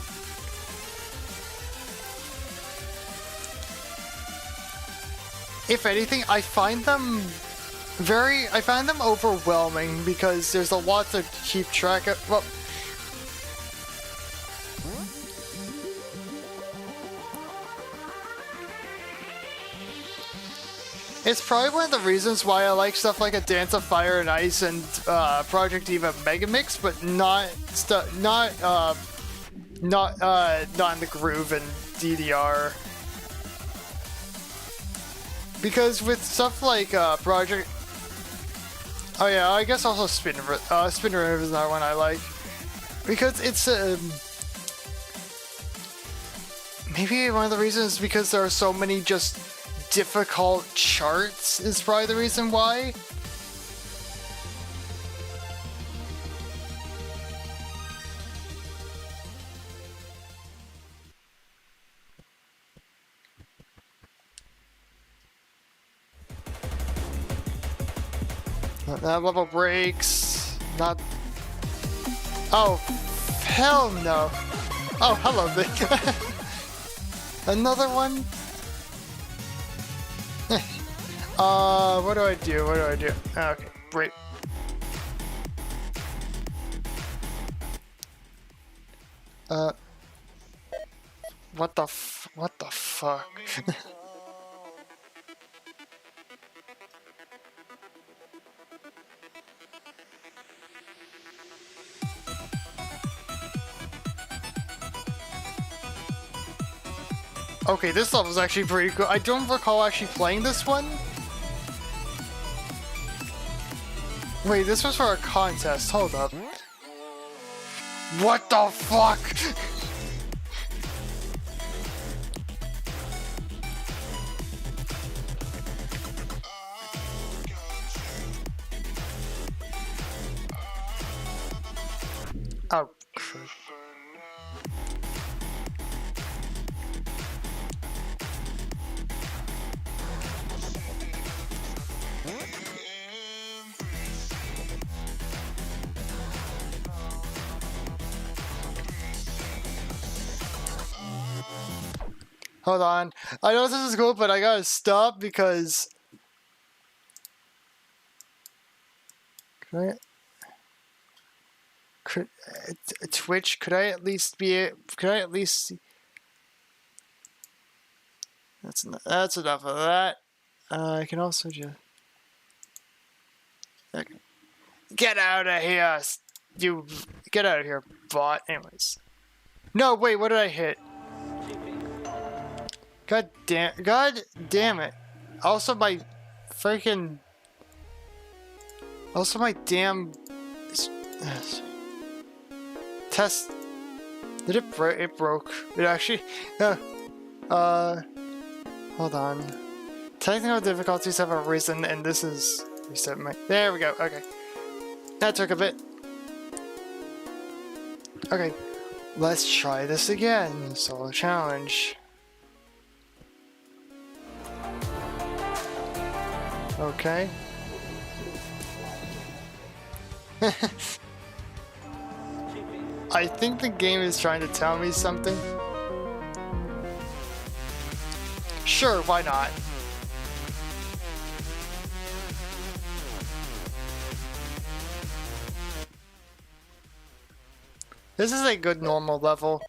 Speaker 1: If anything, I find them overwhelming because there's a lot to keep track of. Well, it's probably one of the reasons why I like stuff like A Dance of Fire and Ice and Project Eva Megamix, but not in the Groove and DDR. Because with stuff like Project... Oh yeah, I guess also Spin River is another one I like. Because it's... maybe one of the reasons is because there are so many just difficult charts is probably the reason why. That level breaks. Not. Oh, hell no. Oh, hello, Vic. Another one? What do I do? Okay, wait. What the fuck? Okay, this level's actually pretty cool. I don't recall actually playing this one. Wait, this was for a contest. Hold up. What the fuck? Oh, crap. Hold on. I know this is cool, but I gotta stop because... Twitch, could I at least see... That's enough of that. I can also just... Okay. Get out of here! You... Get out of here, bot. Anyways. No, wait, what did I hit? God damn it. Also my freaking... Also my damn... Test... Did it break? It broke. It actually... Hold on. Technical difficulties have arisen and this is... Reset my... There we go, okay. That took a bit. Okay. Let's try this again. Solo challenge. Okay. I think the game is trying to tell me something. Sure, why not? This is a good normal level.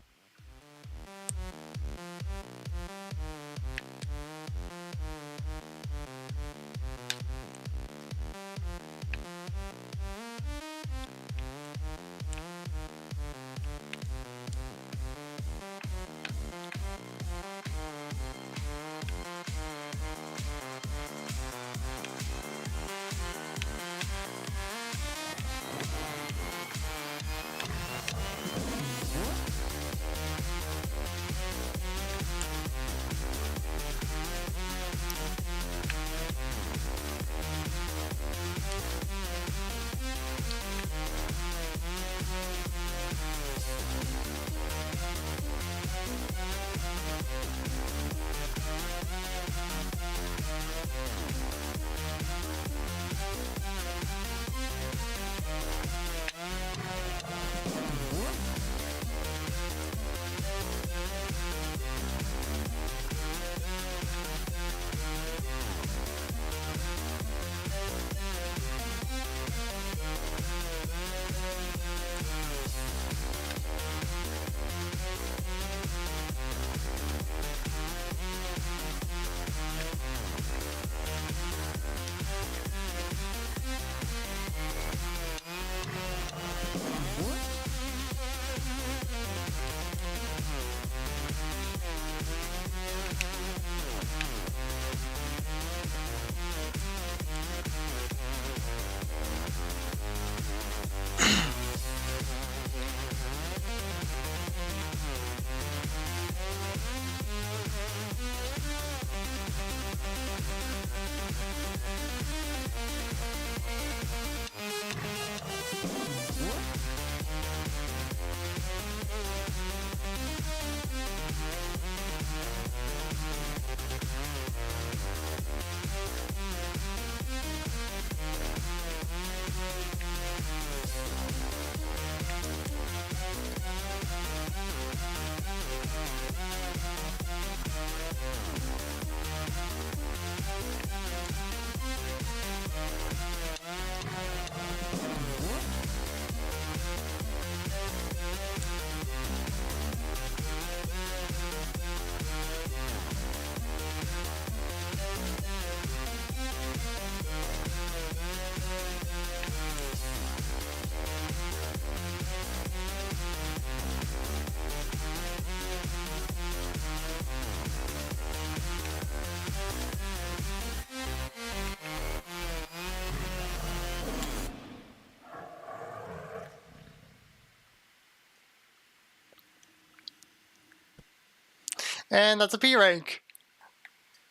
Speaker 1: And that's a P rank.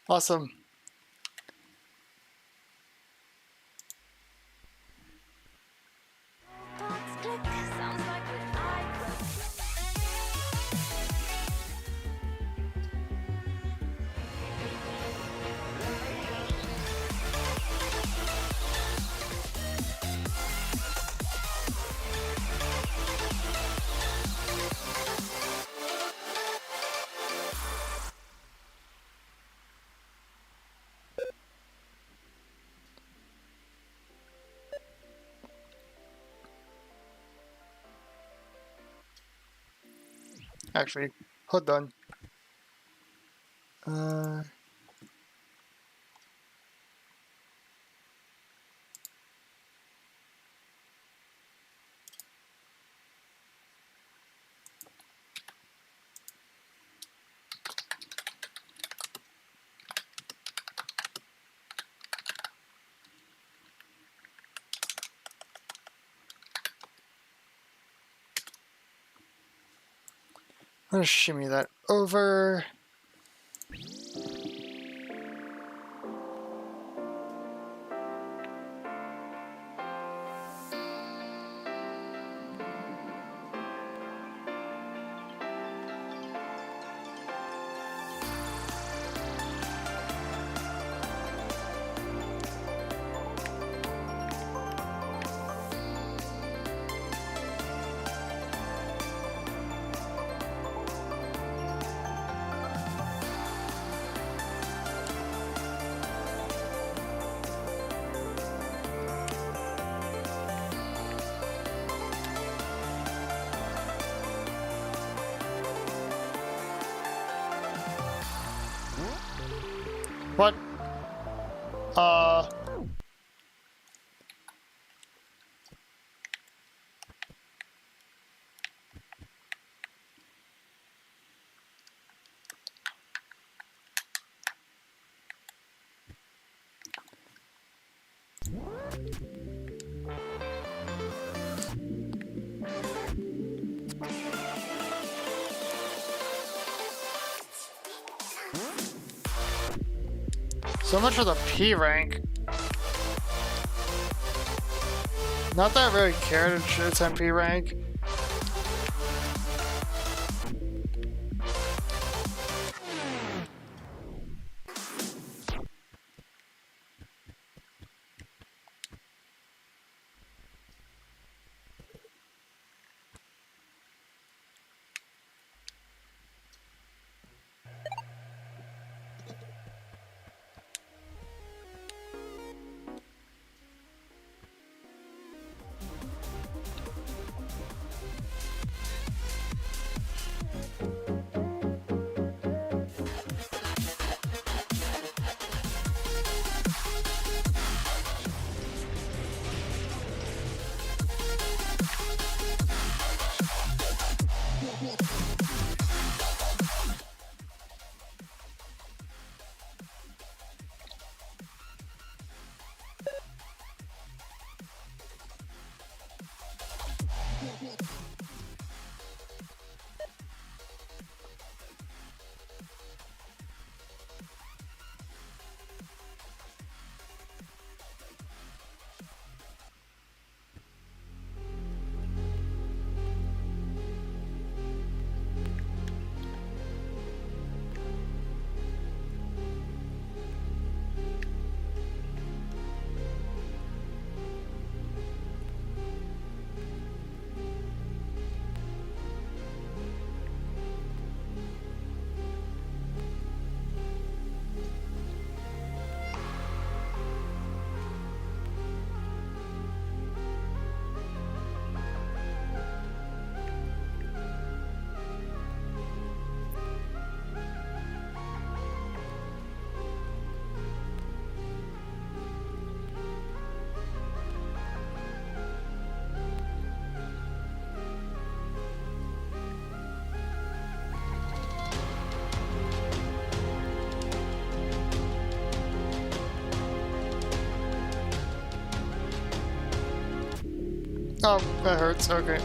Speaker 1: Awesome. Actually, hold on. Let's shimmy that over. What? So much for the P rank. Not that I really cared if it's MP rank. Oh, that hurts. Okay.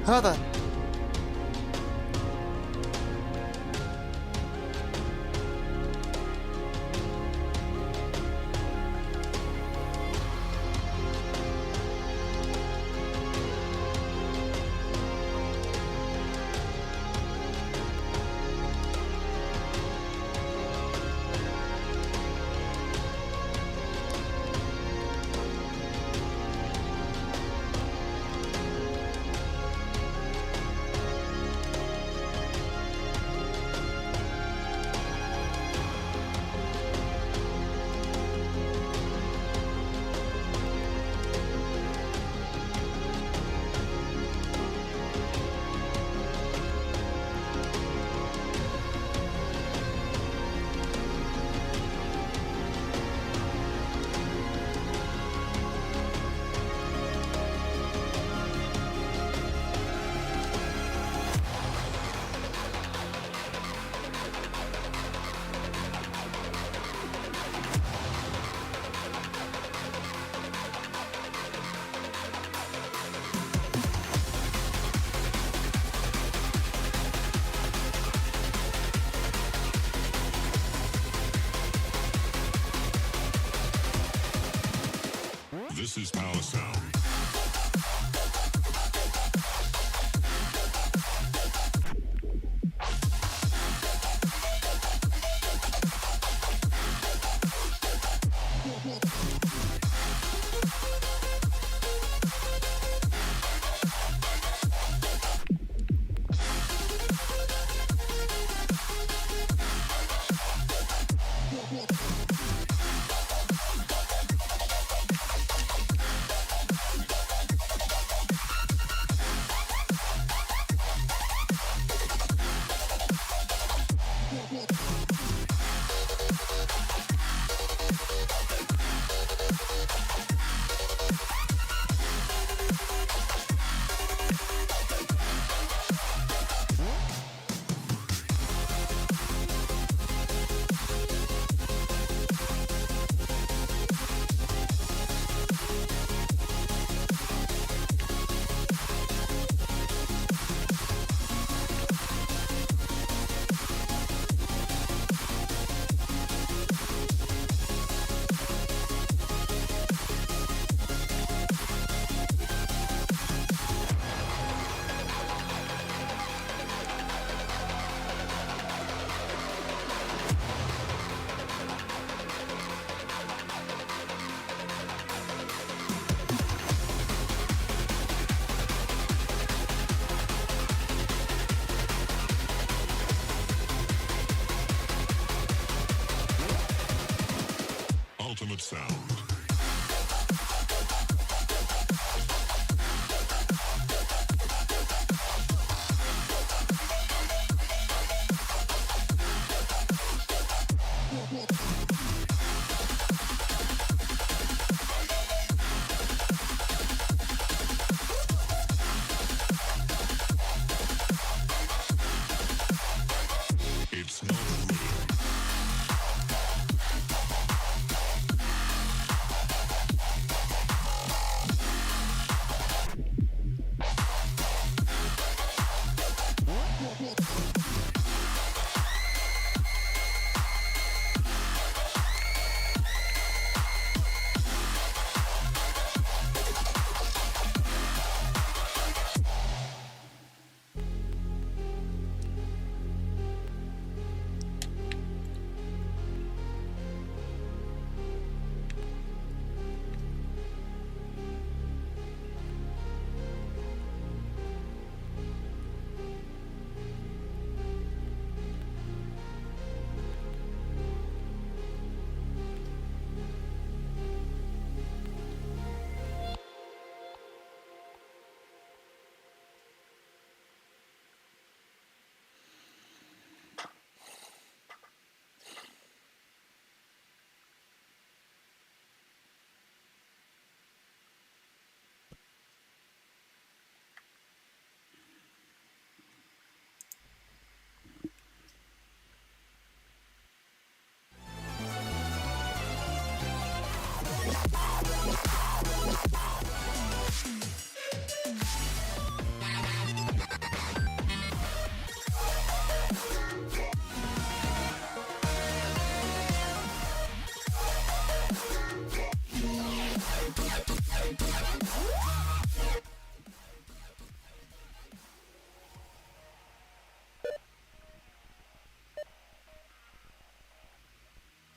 Speaker 1: Hold on.
Speaker 2: This is Power Sound. sound. It's not a rhythm.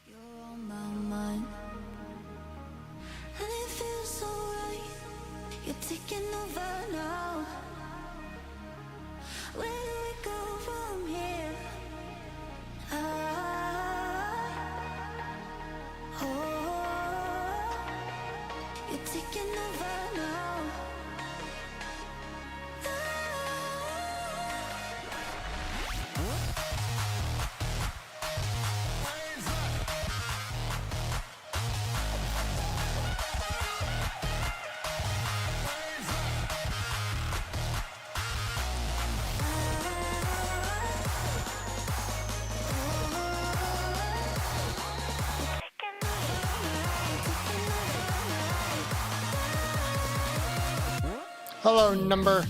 Speaker 3: You're on my mind, and it feels so right. You're taking over now. Where do we go from here? Oh, you're taking over now.
Speaker 1: Hello, number.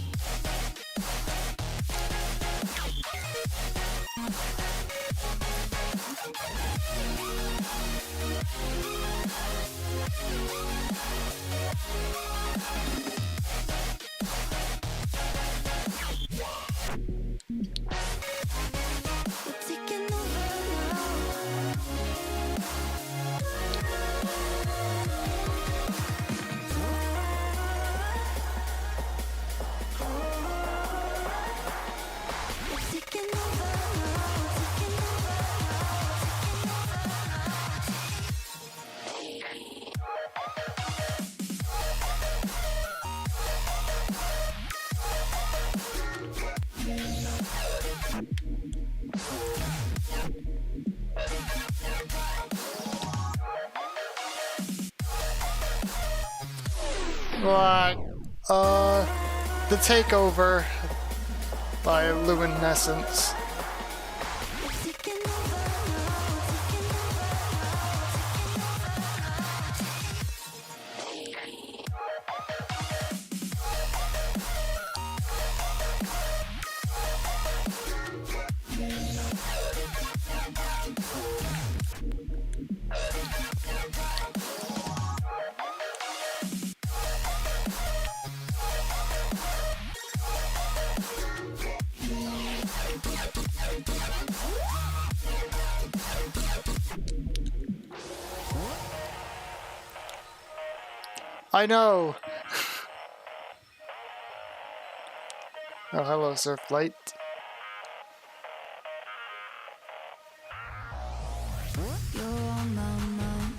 Speaker 3: Taking over
Speaker 1: What? The Takeover by Luminescence. I know. Oh, hello, Surflight.
Speaker 3: You're on my mind,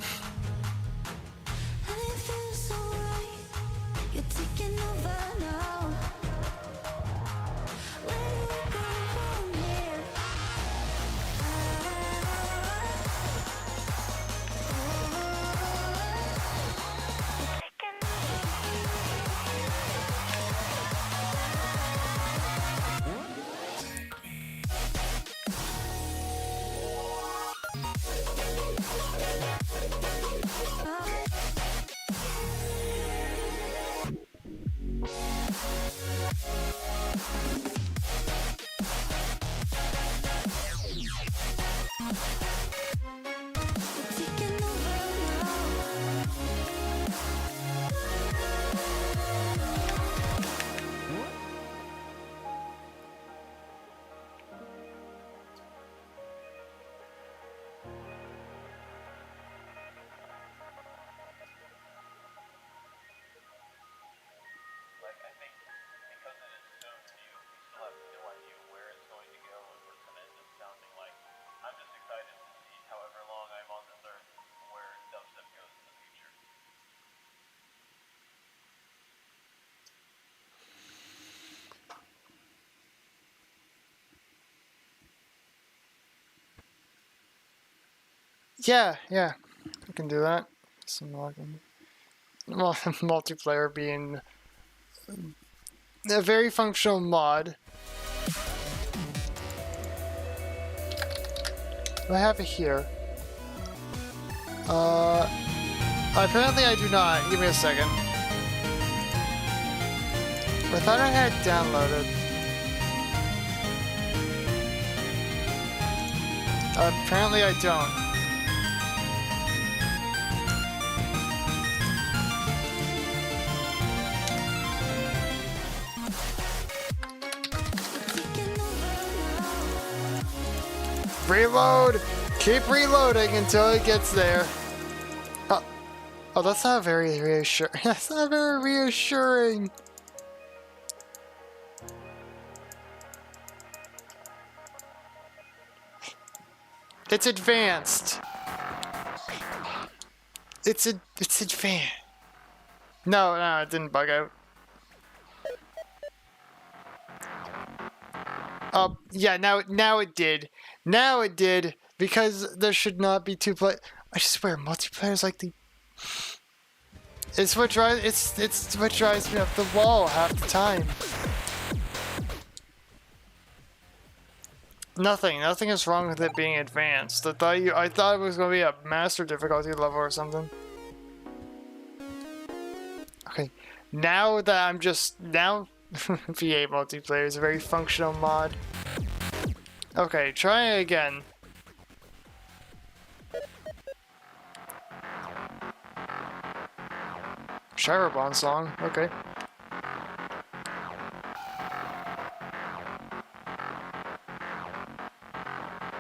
Speaker 1: Yeah, I can do that. Some login. Well, multiplayer being a very functional mod. I have it here. Apparently I do not. Give me a second. I thought I had downloaded. Apparently I don't. Reload! Keep reloading until it gets there. Oh, that's not very reassuring. That's not very reassuring. It's advanced. It's advanced. No, it didn't bug out. Yeah, now it did. Now it did, because there should not be two play. I swear, multiplayer is like the. It's what drives. It's what drives me up the wall half the time. Nothing is wrong with it being advanced. I thought it was gonna be a master difficulty level or something. Okay, now that I'm just now. VA multiplayer is a very functional mod. Okay, try it again. Shirobon song, okay.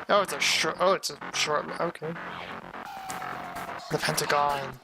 Speaker 1: Oh, it's a short, okay. The Pentagon.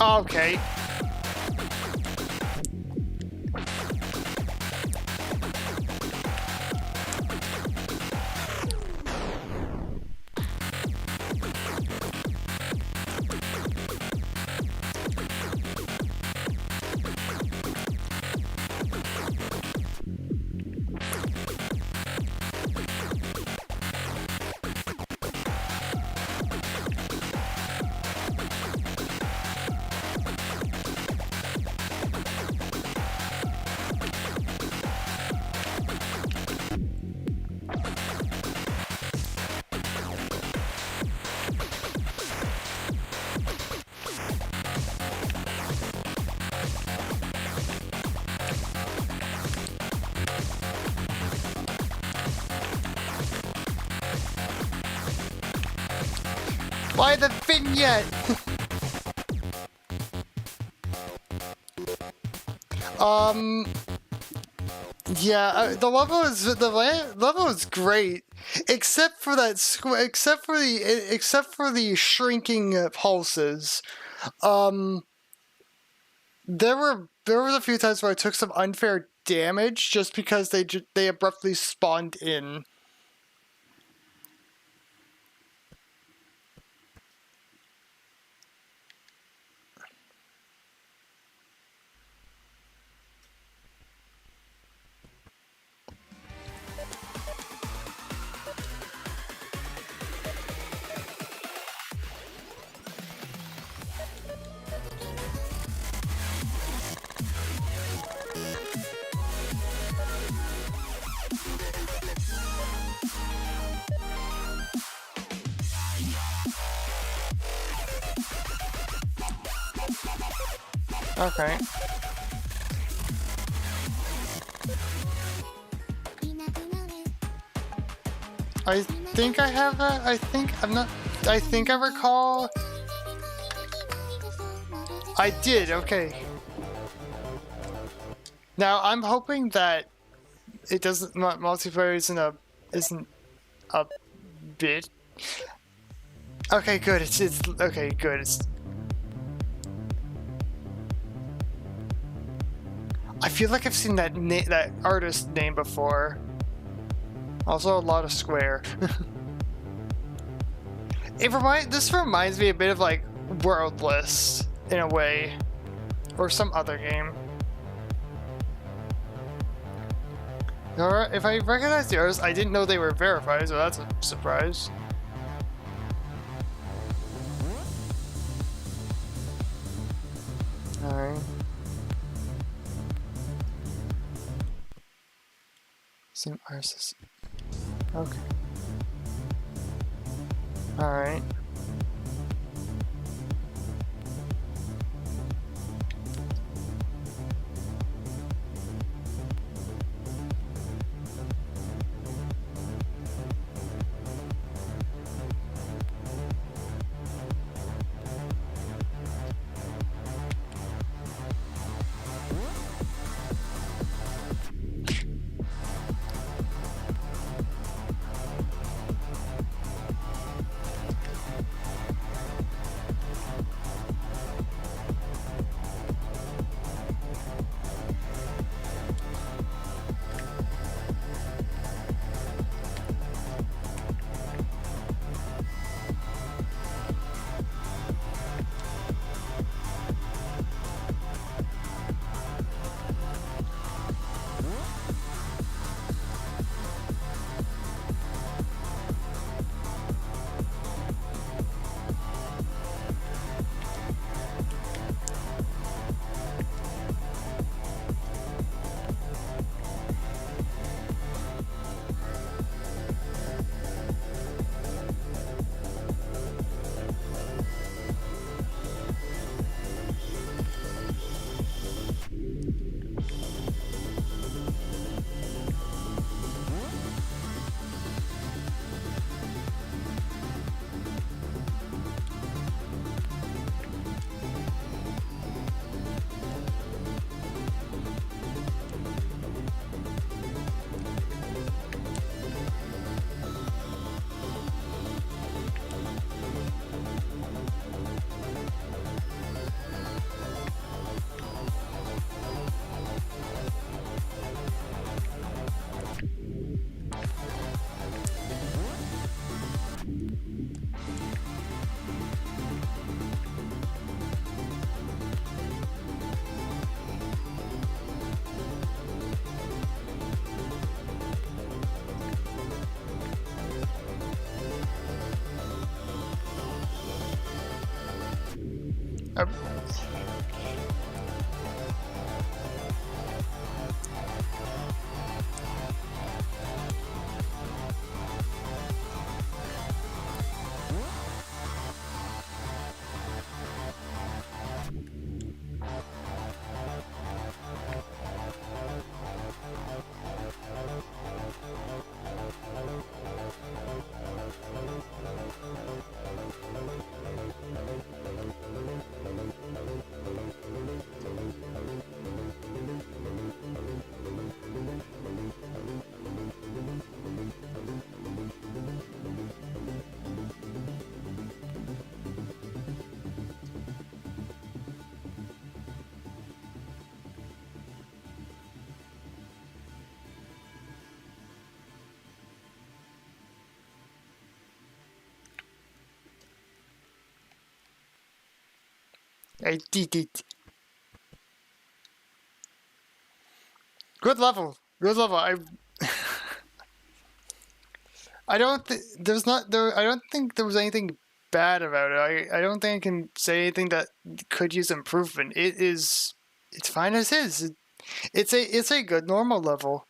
Speaker 1: Okay. Why the vignette? Yeah, the level is great, except for that except for the shrinking pulses. There was a few times where I took some unfair damage just because they abruptly spawned in. Okay. I think I have a. I think I'm not. I think I recall. I did. Okay. Now I'm hoping that it doesn't. Multiplayer isn't a bit. Okay, good. It's okay, good. I feel like I've seen that artist name before. Also, a lot of square. This reminds me a bit of like Worldless in a way, or some other game. Alright, if I recognize the artists, I didn't know they were verified, so that's a surprise. Alright. Same artists. Okay. Alright. I did it. Good level. Good level. I don't think there's not there. I don't think there was anything bad about it. I don't think I can say anything that could use improvement. It's fine as is. It's a good normal level.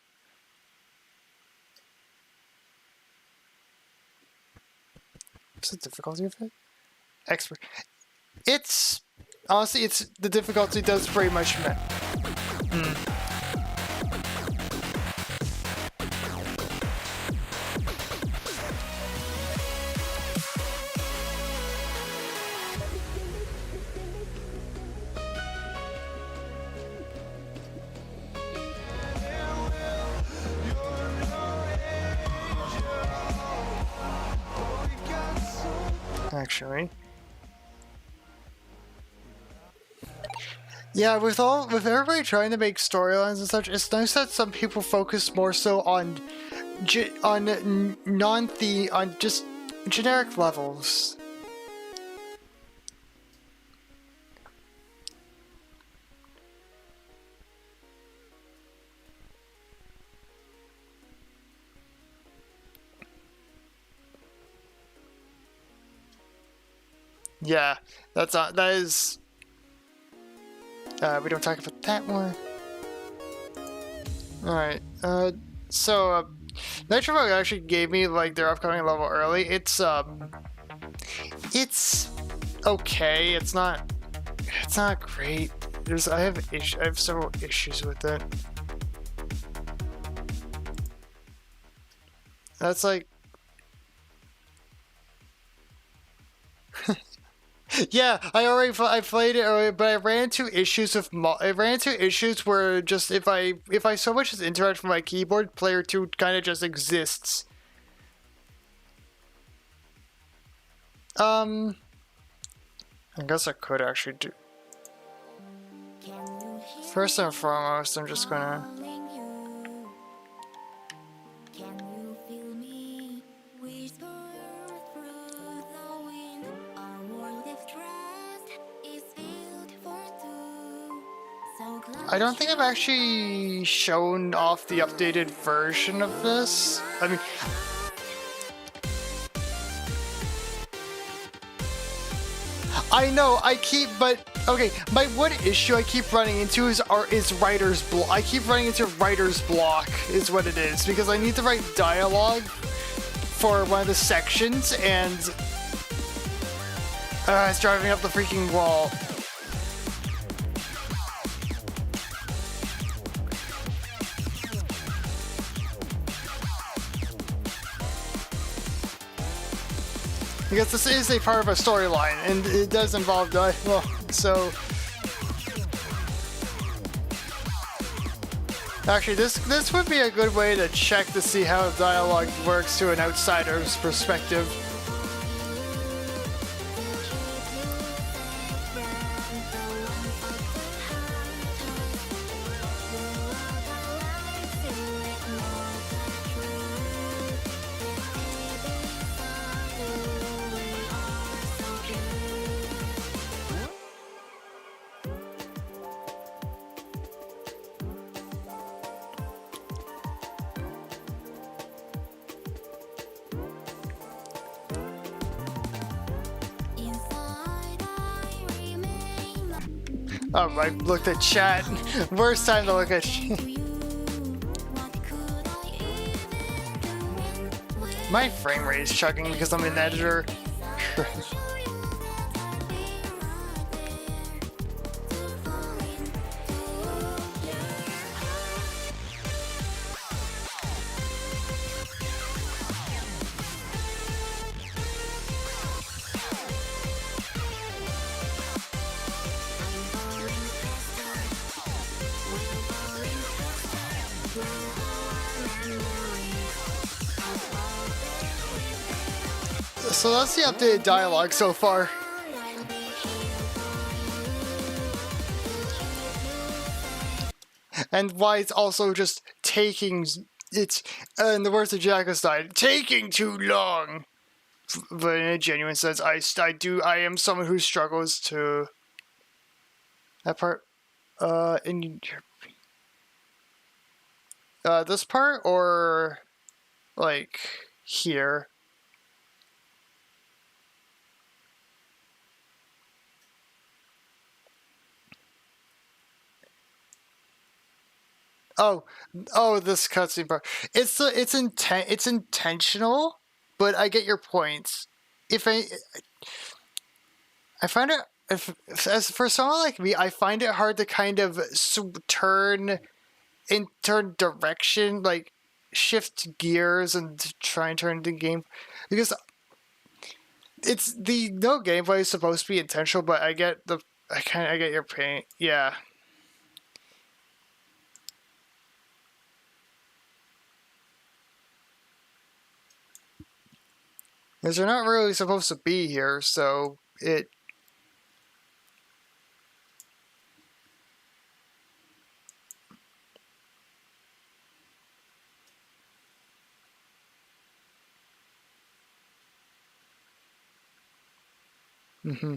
Speaker 1: What's the difficulty of it? Expert. It's honestly, it's the difficulty does pretty much match. actually. Yeah, with everybody trying to make storylines and such, it's nice that some people focus more so on on just generic levels. Yeah, that is. We don't talk about that one. All right. So Nitro actually gave me like their upcoming level early. It's okay. It's not great. I have several issues with it. That's like. Yeah, I played it earlier, but I ran into issues where just if I so much as interact with my keyboard, player 2 kind of just exists. I guess I could actually do. First and foremost, I'm just gonna. I don't think I've actually shown off the updated version of this. I mean, I know but okay. My one issue I keep running into is writer's block. I keep running into writer's block is what it is because I need to write dialogue for one of the sections and it's driving up the freaking wall. Because this is a part of a storyline, and it does involve dialogue, so... Actually, this would be a good way to check to see how dialogue works to an outsider's perspective. Oh, I looked at chat. Worst time to look at My frame rate is chugging because I'm an editor. So that's the updated dialogue so far. And why it's also just taking, it's, in the words of Jackostein, taking too long. But in a genuine sense, I am someone who struggles to, that part, in, this part, or, like, here? Oh, this cutscene part. It's intentional, but I get your points. If I find it, as for someone like me, I find it hard to kind of turn direction, like shift gears and try and turn the game, because it's the no gameplay is supposed to be intentional, but I get your pain. Yeah. Because they're not really supposed to be here, so it... Mm-hmm.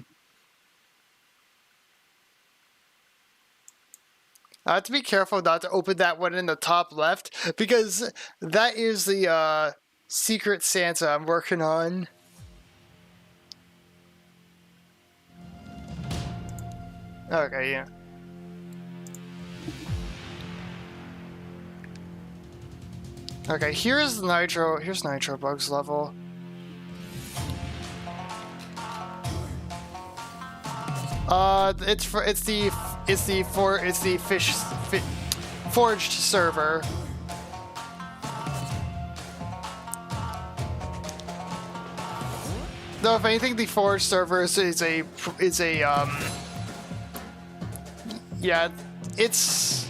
Speaker 1: I have to be careful not to open that one in the top left, because that is the Secret Santa I'm working on. Okay, yeah. Okay, here's Nitro Bug's level. It's the forged server. Though if anything, the forged server is a yeah, it's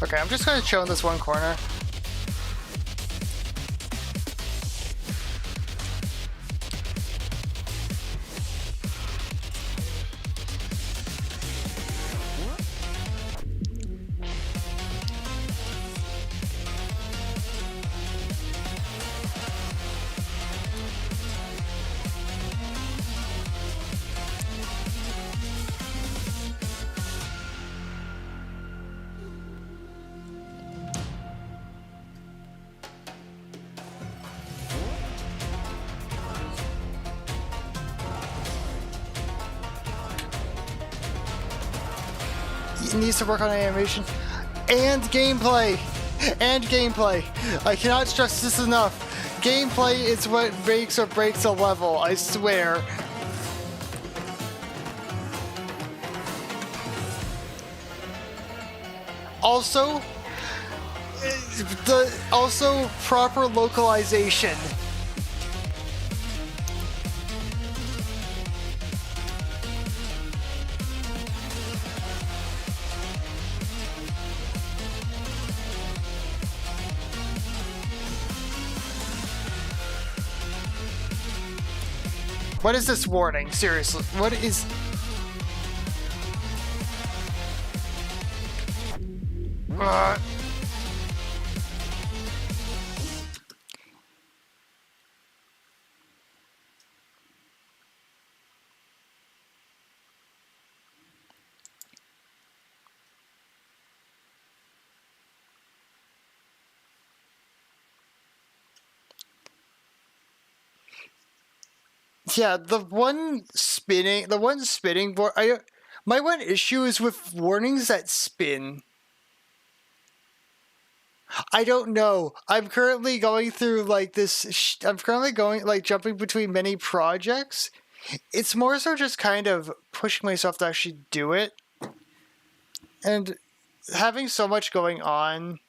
Speaker 1: okay. I'm just gonna chill in this one corner. It needs to work on animation and gameplay. I cannot stress this enough. Gameplay is what makes or breaks a level, I swear. Also, proper localization. What is this warning? Seriously, what is... Yeah, the one spinning board. My one issue is with warnings that spin. I don't know. I'm currently going through like this. I'm currently going like jumping between many projects. It's more so just kind of pushing myself to actually do it, and having so much going on.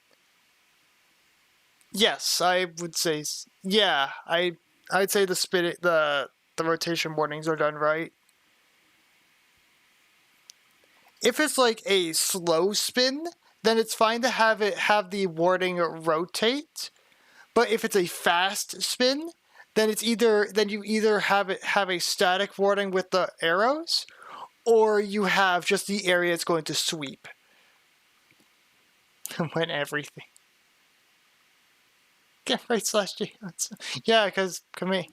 Speaker 1: Yes, I would say. Yeah, I'd say the rotation warnings are done right. If it's like a slow spin, then it's fine to have the warning rotate. But if it's a fast spin, then you either have a static warning with the arrows, or you have just the area it's going to sweep. When everything. Get right slash G. Yeah, because come here.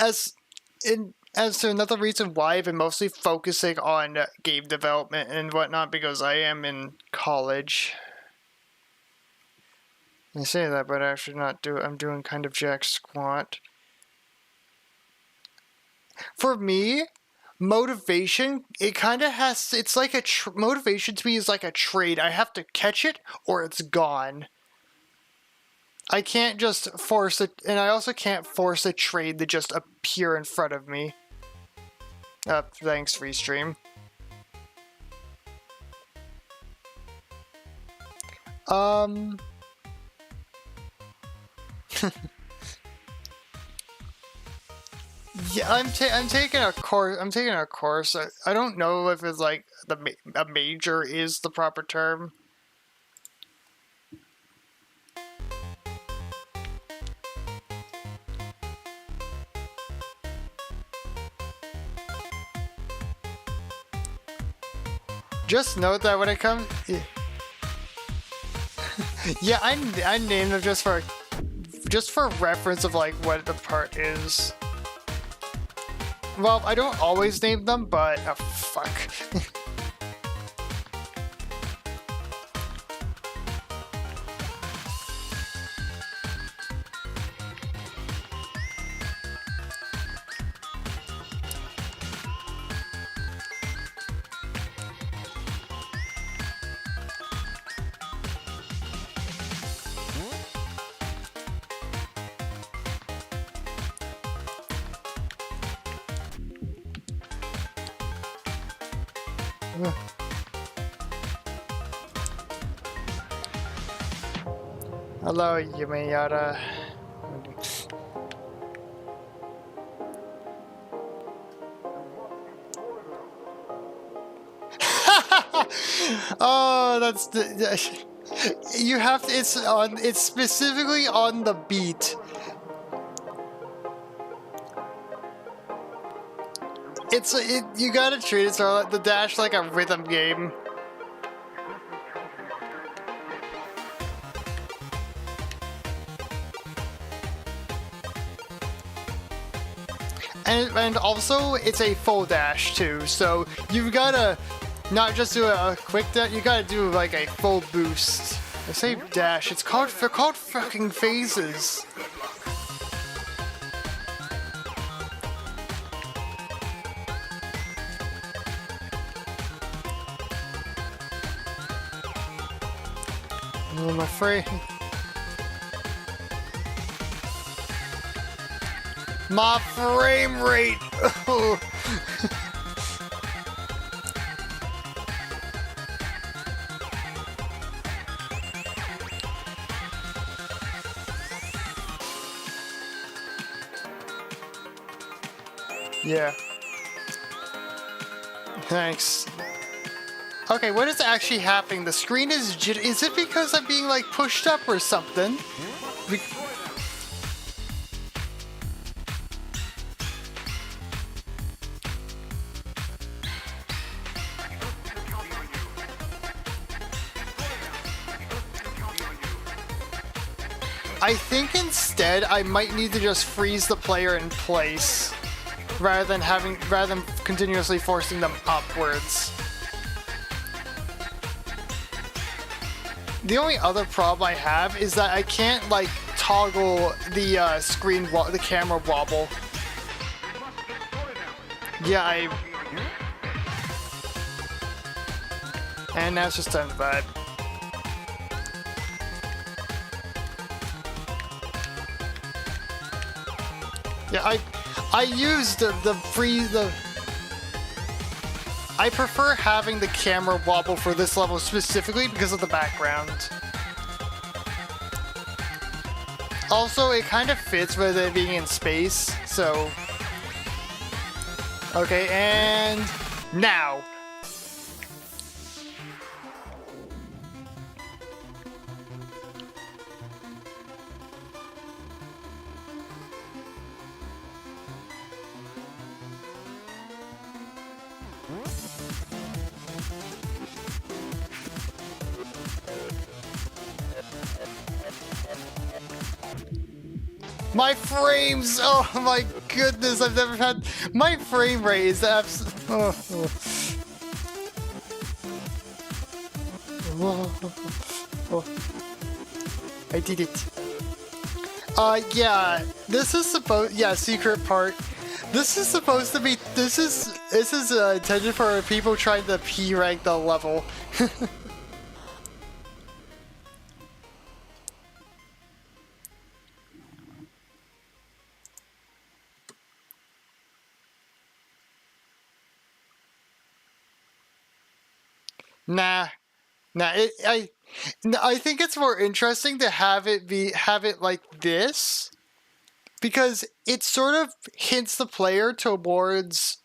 Speaker 1: As to another reason why I've been mostly focusing on game development and whatnot, because I am in college. I say that, but I actually I'm doing kind of jack squat. For me, motivation, it kind of has, it's like motivation to me is like a trade. I have to catch it or it's gone. I can't just force it, and I also can't force a trade to just appear in front of me. Thanks, Restream. Yeah, I'm taking a course. I'm taking a course. I don't know if it's like a major is the proper term. Just note that when it comes, yeah, I named them just for reference of like what the part is. Well, I don't always name them, but oh, fuck. Hello, Yumayara. Oh, that's the. You have to. It's specifically on the beat. You gotta treat it so the dash like a rhythm game. And also, it's a full dash too, so you've gotta not just do a quick dash, you gotta do like a full boost. I say dash, they're called fucking phases. Oh, I'm afraid. My frame rate! Yeah. Thanks. Okay, what is actually happening? The screen is is it because I'm being like pushed up or something? I think instead I might need to just freeze the player in place rather than continuously forcing them upwards. The only other problem I have is that I can't like toggle the the camera wobble. Yeah, and now it's just done bad. Yeah, I used the I prefer having the camera wobble for this level specifically because of the background. Also, it kind of fits with it being in space, so... Okay, and... now! My frames! Oh my goodness, I've never had... My frame rate is oh. I did it. Yeah, this is supposed... Yeah, secret part. This is supposed to be... This is intended for people trying to P-rank the level. Nah, I think it's more interesting to have it like this, because it sort of hints the player towards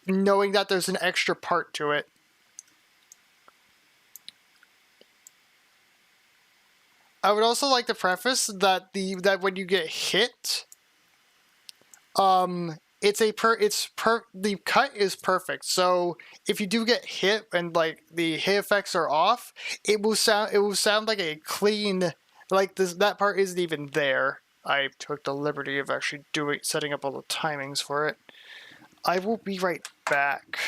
Speaker 1: knowing that there's an extra part to it. I would also like to preface that that when you get hit, the cut is perfect. So if you do get hit and like the hit effects are off, it will sound like a clean, like that part isn't even there. I took the liberty of actually setting up all the timings for it. I will be right back.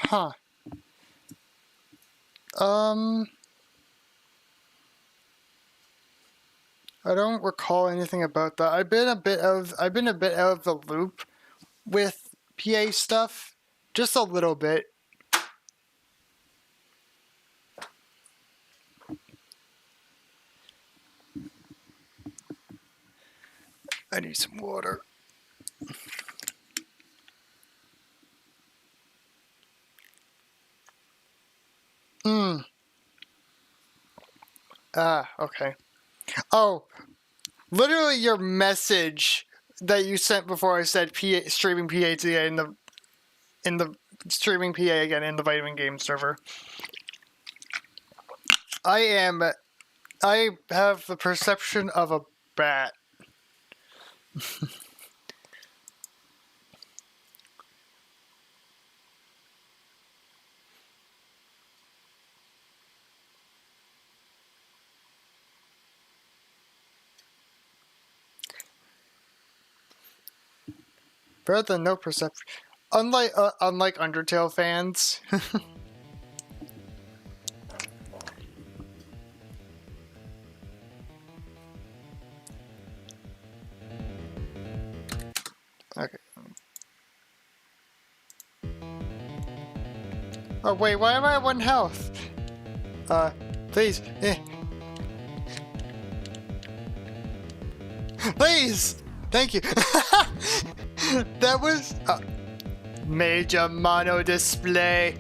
Speaker 1: Huh. I don't recall anything about that. I've been a bit out of the loop with PA stuff, just a little bit. I need some water. Okay. Oh, literally your message that you sent before I said streaming PATA in the streaming PA again in the Vitamin Game server. I have the perception of a bat. Better than no perception. Unlike Undertale fans. Okay. Oh wait, why am I at 1 health? Please. Please! Thank you. That was major mono display.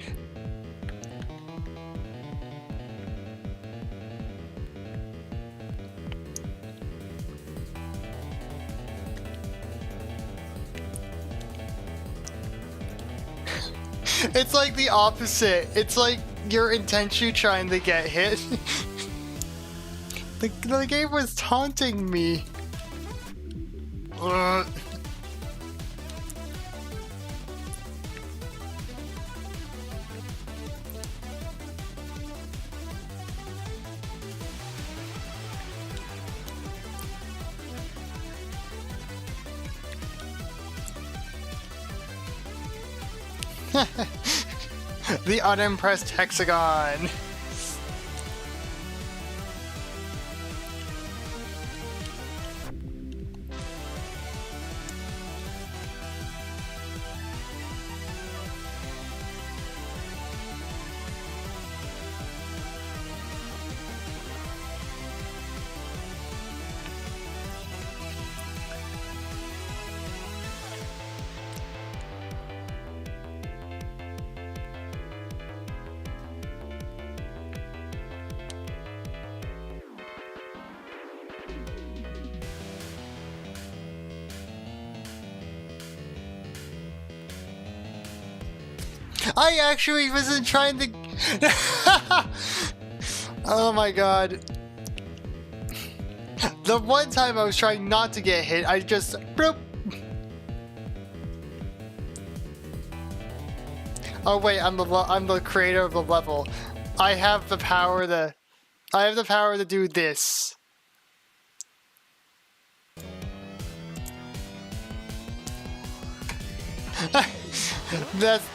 Speaker 1: It's like the opposite. It's like you're intentionally trying to get hit. The game was taunting me. The unimpressed hexagon. I actually wasn't trying to. Oh my god. The one time I was trying not to get hit, I just. Bloop. Oh wait, I'm the creator of the level. I have the power to do this. That's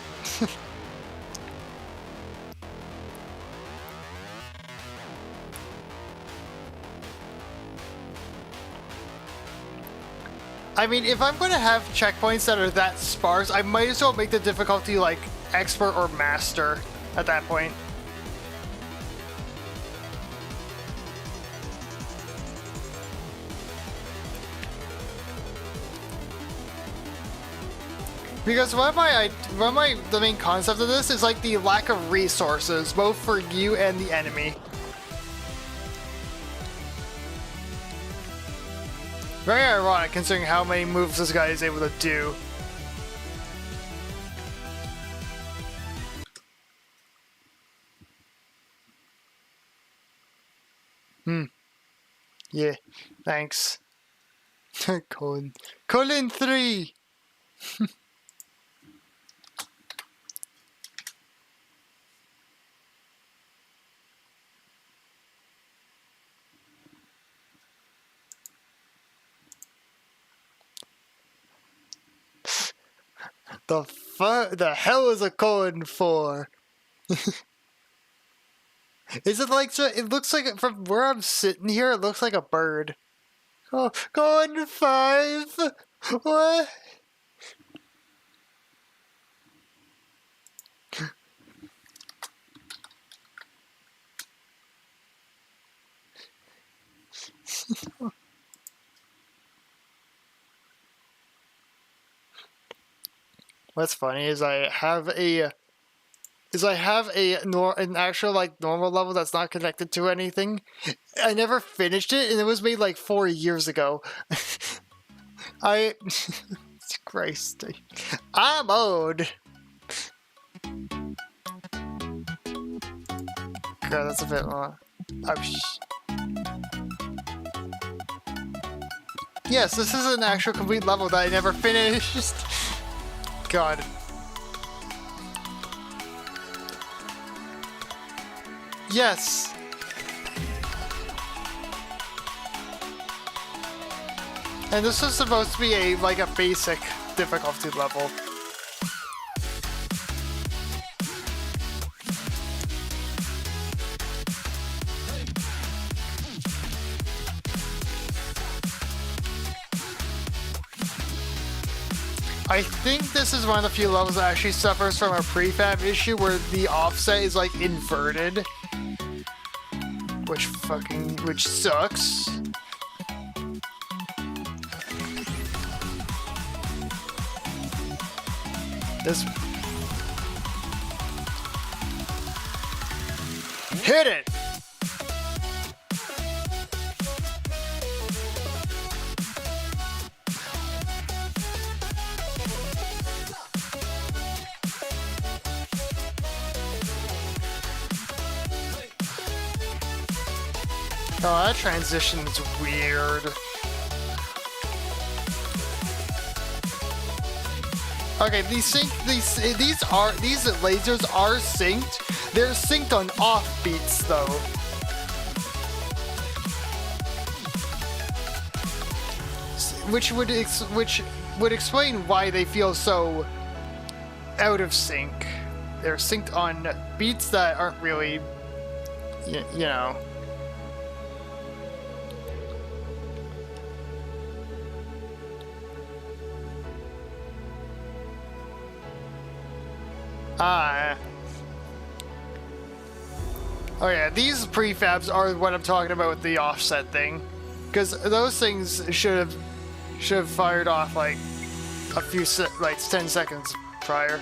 Speaker 1: I mean, if I'm going to have checkpoints that are that sparse, I might as well make the difficulty like expert or master at that point. Because the main concept of this is like the lack of resources, both for you and the enemy. Very ironic considering how many moves this guy is able to do. Yeah, thanks. Colin 3! The hell is a colon for? Is it like, it looks like, from where I'm sitting here, it looks like a bird. Oh, colon 5? What? What's funny is I have an actual like normal level that's not connected to anything. I never finished it, and it was made like 4 years ago. Christ, I'm old. God, that's a bit long. Yes, this is an actual complete level that I never finished. God. Yes. And this is supposed to be a basic difficulty level. I think this is one of the few levels that actually suffers from a prefab issue where the offset is like inverted. Which sucks. This. Hit it! Oh, that transition is weird. Okay, these lasers are synced. They're synced on off beats though. Which would explain why they feel so out of sync. They're synced on beats that aren't really, you know. Oh yeah, these prefabs are what I'm talking about with the offset thing, because those things should have fired off like a few 10 seconds prior.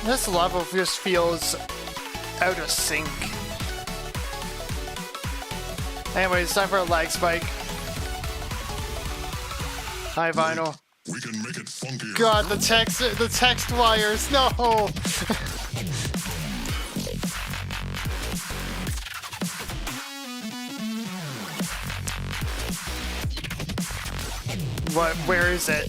Speaker 1: This level just feels out of sync. Anyways, it's time for a lag spike. Hi, Vinyl.
Speaker 2: We can make it funkier.
Speaker 1: God, the text wires, no! What, where is it?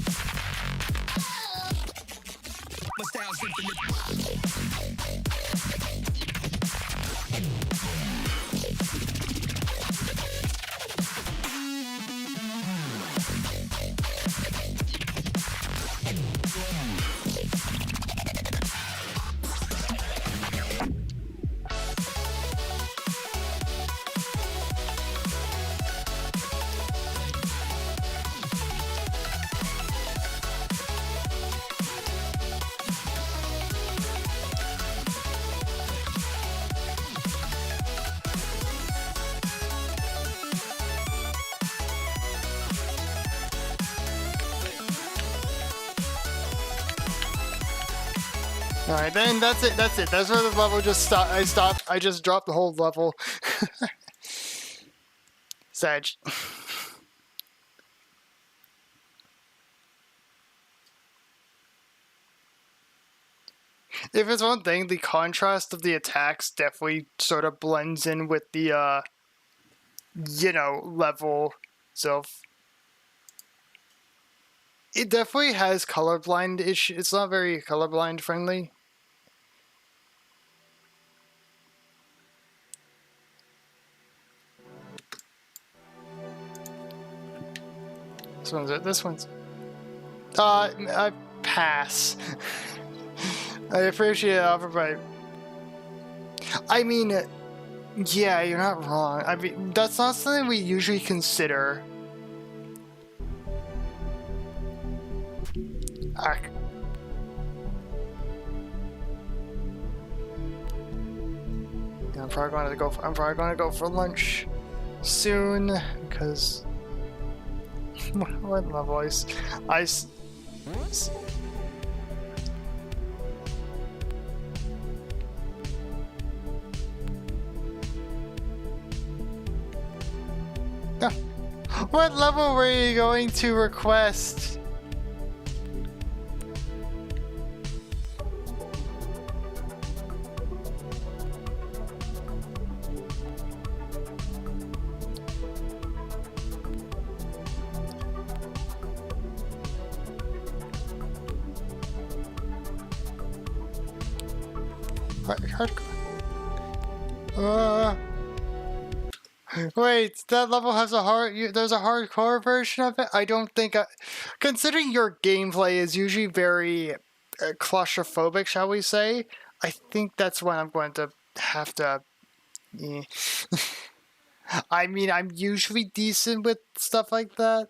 Speaker 1: Alright, then that's it. That's where the level just stopped. I just dropped the whole level. Sag. If it's one thing, the contrast of the attacks definitely sort of blends in with the, you know, level itself. It definitely has colorblind issues. It's not very colorblind friendly. This one's it. This one's. I pass. I appreciate the offer, but I mean, yeah, you're not wrong. I mean, that's not something we usually consider. I'm probably going to go for lunch soon because what my voice. What level were you going to request? Wait, that level has there's a hardcore version of it? I don't think considering your gameplay is usually very claustrophobic, shall we say, I think that's when I'm going to have to... Yeah. I mean, I'm usually decent with stuff like that.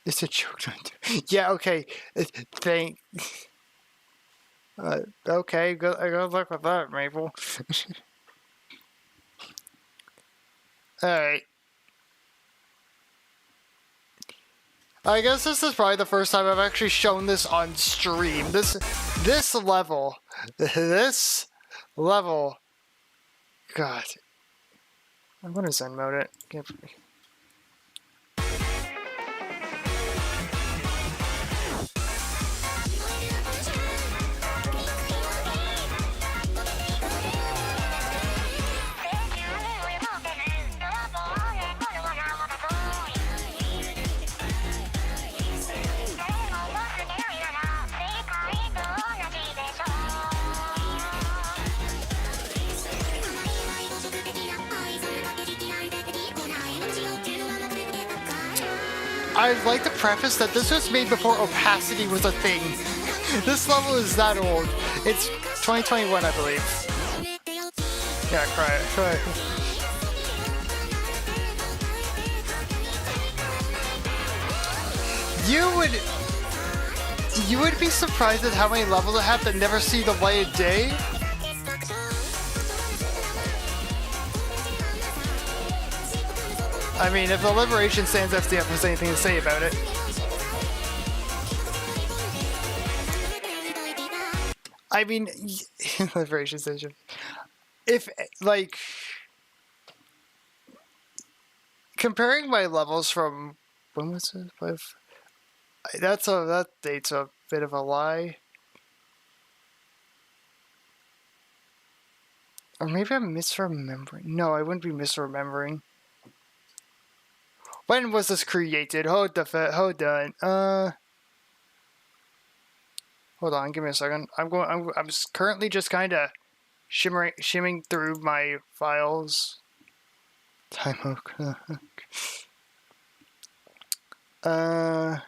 Speaker 1: It's a joke. Yeah, okay. Okay, good luck with that, Maple. Alright. I guess this is probably the first time I've actually shown this on stream. This level. This level. God. I'm gonna Zen mode it. I'd like to preface that this was made before opacity was a thing. This level is that old. It's 2021, I believe. Yeah, cry. You would be surprised at how many levels I have that never see the light of day. I mean, if the Liberation Sands FCF has anything to say about it. I mean, liberation station. If like comparing my levels from when was it? That date's a bit of a lie. Or maybe I'm misremembering. No, I wouldn't be misremembering. When was this created? Hold on. Hold on. Give me a second. I'm currently just kind of shimming through my files. Time hook. Yeah,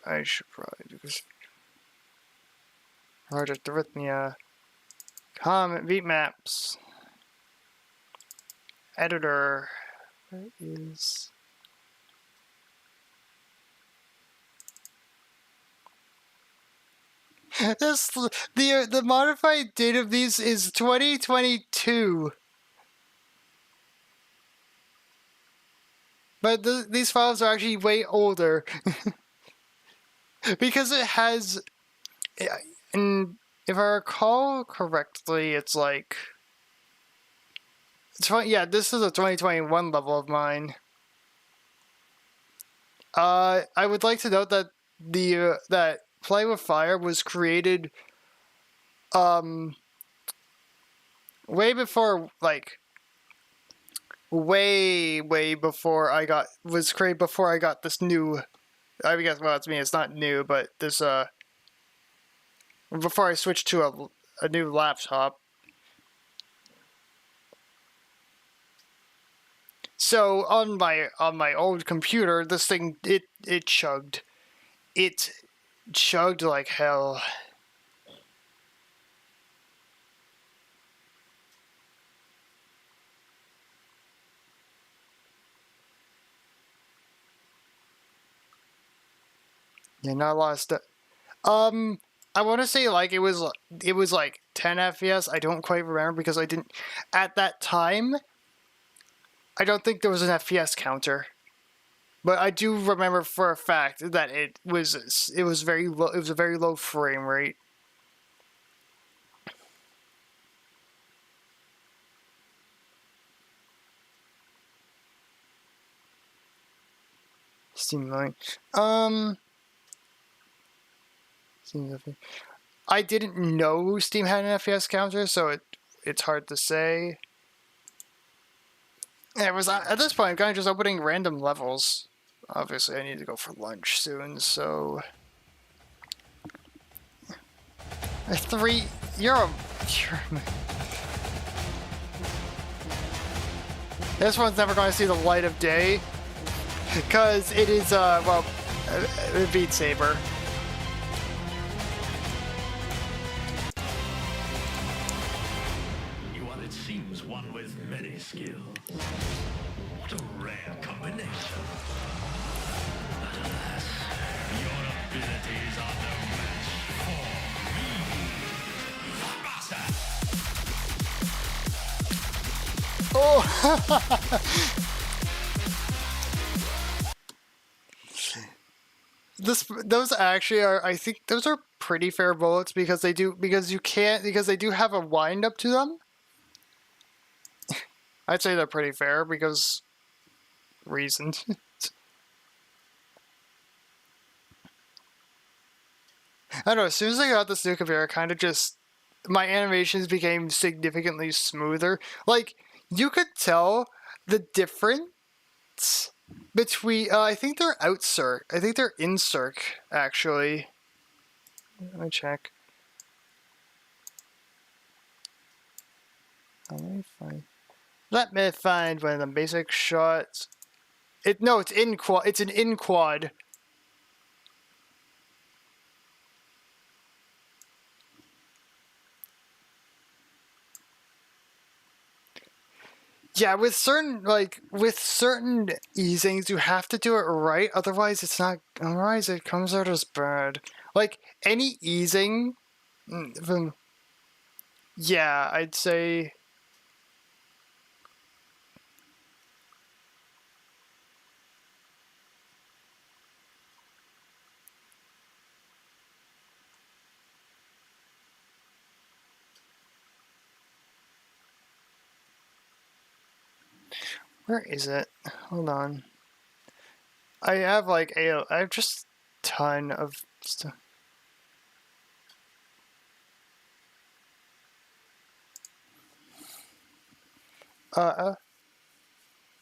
Speaker 1: I should probably do this. Project Arrhythmia. Comment beat maps. Editor. Where is? This the modified date of these is 2022. But these files are actually way older. Because it has, and if I recall correctly, it's like, yeah, this is a 2021 level of mine. I would like to note that that Play with Fire was created, way before, like, way before was created before I got this new. I guess, well, it's me. It's not new, but this before I switched to a new laptop. So on my old computer, this thing it chugged. It chugged like hell. Yeah, not a lot of stuff. I want to say like it was like 10 FPS. I don't quite remember because I didn't at that time. I don't think there was an FPS counter, but I do remember for a fact that it was very low. It was a very low frame rate. Steam Line. I didn't know Steam had an FPS counter, so it's hard to say. Yeah, it was at this point I'm kind of just opening random levels. Obviously, I need to go for lunch soon, so 3. This one's never going to see the light of day because it is Beat Saber.
Speaker 2: You are, it seems, one with many skills. What a rare combination. But alas, your abilities are no match for me. Master!
Speaker 1: Oh! Those actually are. I think those are pretty fair bullets because they do they do have a wind up to them. I'd say they're pretty fair because reasons. I don't know. As soon as I got this new computer, kind of just my animations became significantly smoother. Like you could tell the difference between. I think they're out circ. I think they're in circ actually. Let me check. Let me find one of the basic shots. It's in quad. It's an in quad. Yeah, with certain easings, you have to do it right. Otherwise, it's not. Otherwise, it comes out as bad. Like any easing, yeah, I'd say. Where is it? Hold on. I have like I have just a ton of stuff.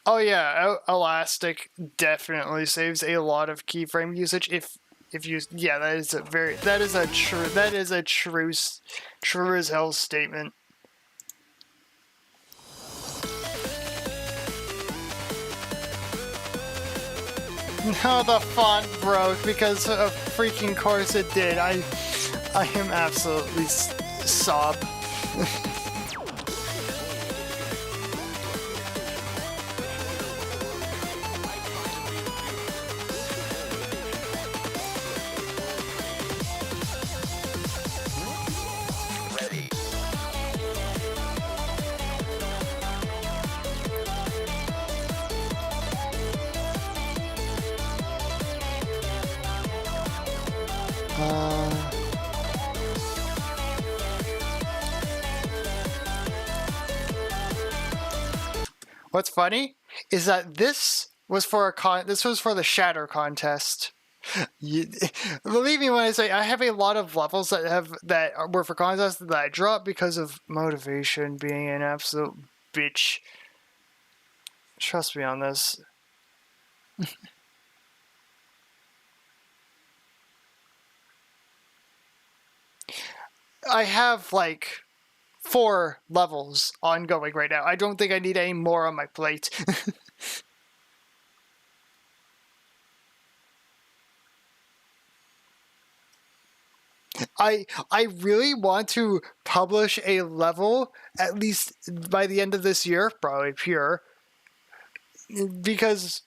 Speaker 1: Oh yeah, Elastic definitely saves a lot of keyframe usage if you yeah, that is a true as hell statement. No, the font broke because of freaking course it did. I am absolutely sob. What's funny is that this was for the shatter contest. Believe me when I say I have a lot of levels that were for contests that I dropped because of motivation being an absolute bitch. Trust me on this. I have like 4 levels ongoing right now. I don't think I need any more on my plate. I really want to publish a level at least by the end of this year, probably pure, because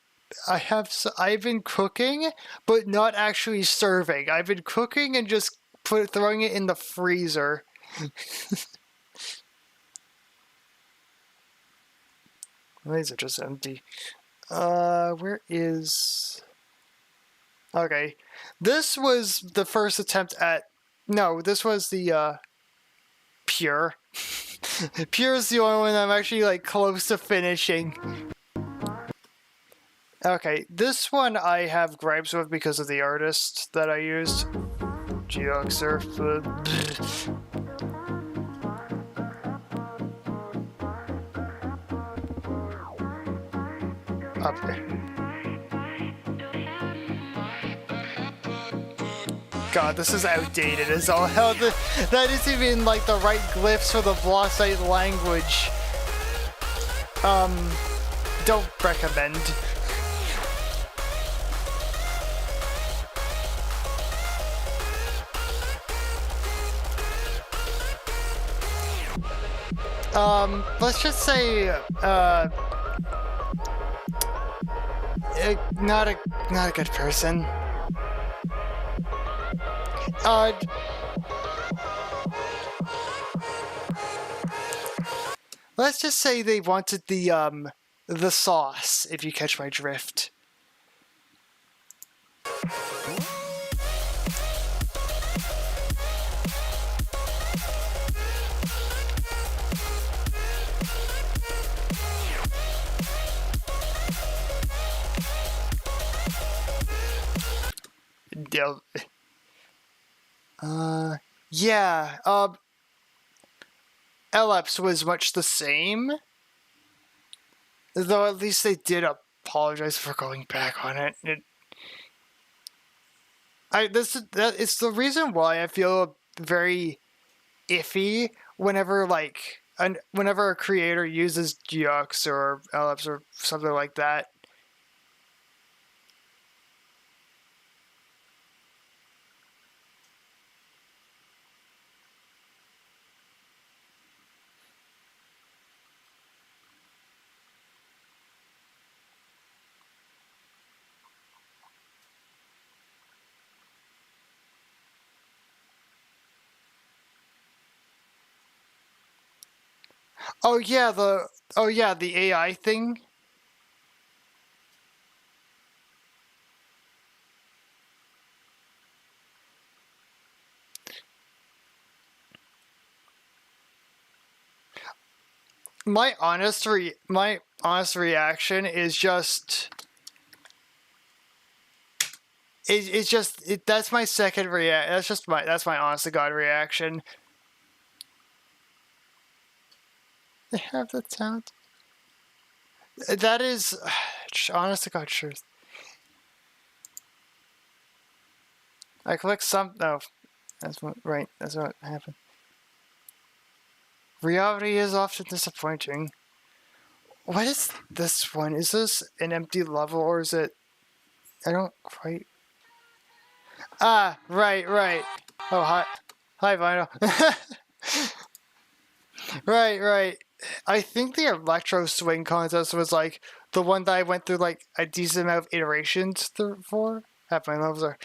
Speaker 1: I've been cooking but not actually serving. I've been cooking and just throwing it in the freezer. These are just empty. Where is... Okay. This was the first attempt at... No, this was the, Pure. Pure is the only one I'm actually, like, close to finishing. Okay, this one I have gripes with because of the artist that I used. Geoxer. Up there. God, this is outdated as all hell. That isn't even like the right glyphs for the Blossite language. Don't recommend. Let's just say, not a good person. Let's just say they wanted the sauce, if you catch my drift. Yeah, Ellipse was much the same. Though at least they did apologize for going back on it. It's the reason why I feel very iffy whenever whenever a creator uses Geox or Ellipse or something like that. Oh yeah, the AI thing. my honest reaction is just that's my second react. That's my honest to God reaction. They have the talent. That is honest to God truth. I click some. No, that's what happened. Reality is often disappointing. What is this one? Is this an empty level or is it? I don't quite. Ah, right. Oh, hi, Vinyl. Right. I think the Electro Swing contest was like the one that I went through like a decent amount of iterations for. Half my levels are.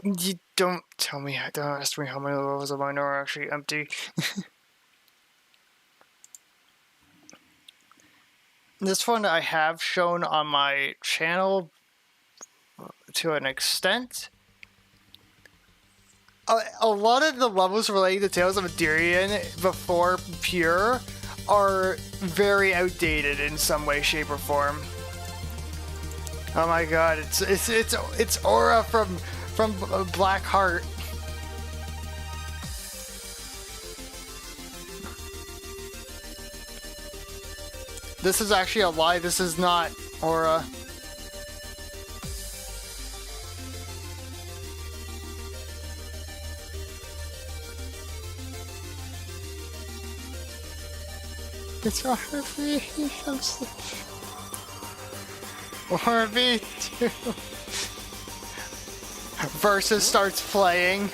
Speaker 1: You don't tell me. Don't ask me how many levels of mine are actually empty. This one I have shown on my channel to an extent. A lot of the levels relating to Tales of Adirian before Pure are very outdated in some way, shape, or form. Oh my god, it's Aura from Black Heart. This is actually a lie. This is not Aura. It's RV. RV2. Versus starts playing.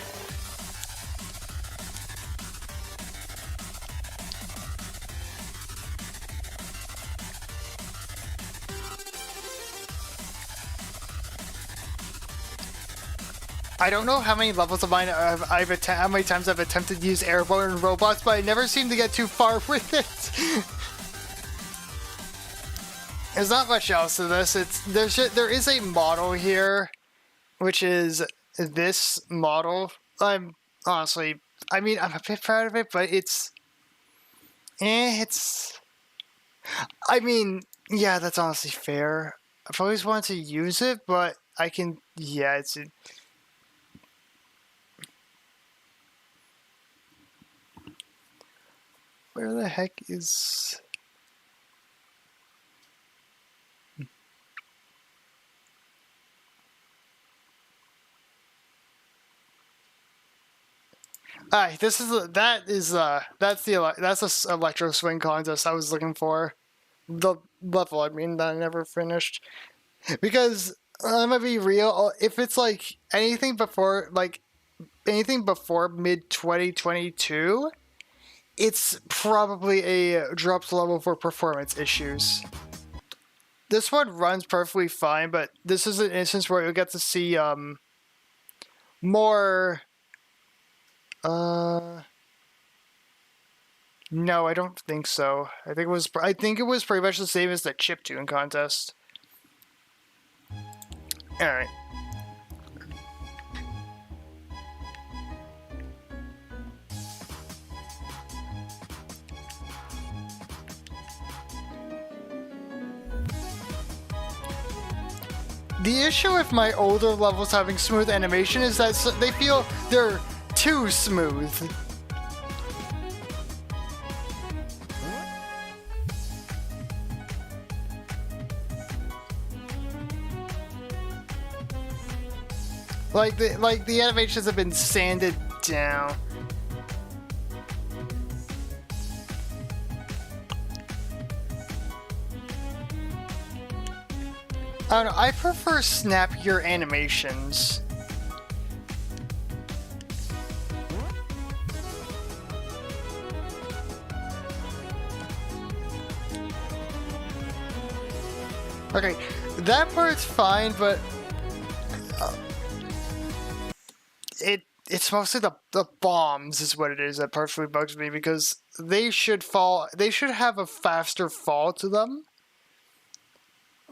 Speaker 1: I don't know how many levels of mine how many times I've attempted to use airborne robots, but I never seem to get too far with it. There's not much else to this. There is a model here, which is this model. I'm honestly, I mean, I'm a bit proud of it, but I mean, yeah, that's honestly fair. I've always wanted to use it, but I can, yeah, where the heck is... Alright, that's the Electro Swing contest I was looking for. The level, I mean, that I never finished. Because I'm gonna be real, if it's like anything before mid 2022, it's probably a dropped level for performance issues. This one runs perfectly fine, but this is an instance where you'll get to see more. No, I don't think so. I think it was pretty much the same as the chiptune contest. All right. The issue with my older levels having smooth animation is that they feel they're too smooth. Like the animations have been sanded down. I don't know, I prefer snappier animations. Okay, that part's fine, but it's mostly the bombs is what it is that partially bugs me, because they should have a faster fall to them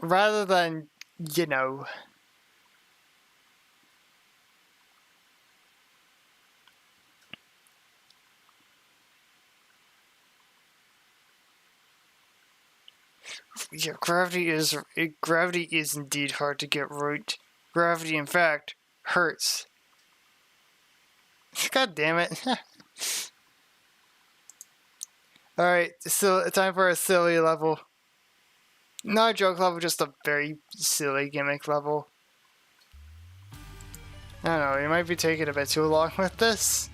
Speaker 1: rather than, you know. Yeah, gravity is indeed hard to get right. Gravity, in fact, hurts. God damn it. Alright, so time for a silly level. Not a joke level, just a very silly gimmick level. I don't know, you might be taking a bit too long with this.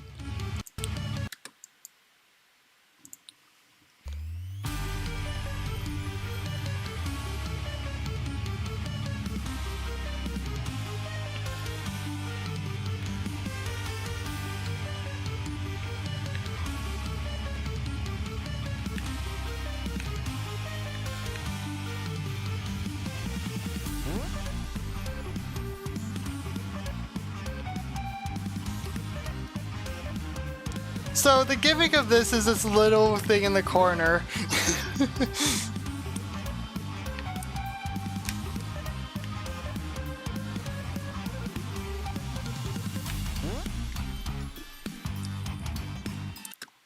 Speaker 1: So the gimmick of this is this little thing in the corner.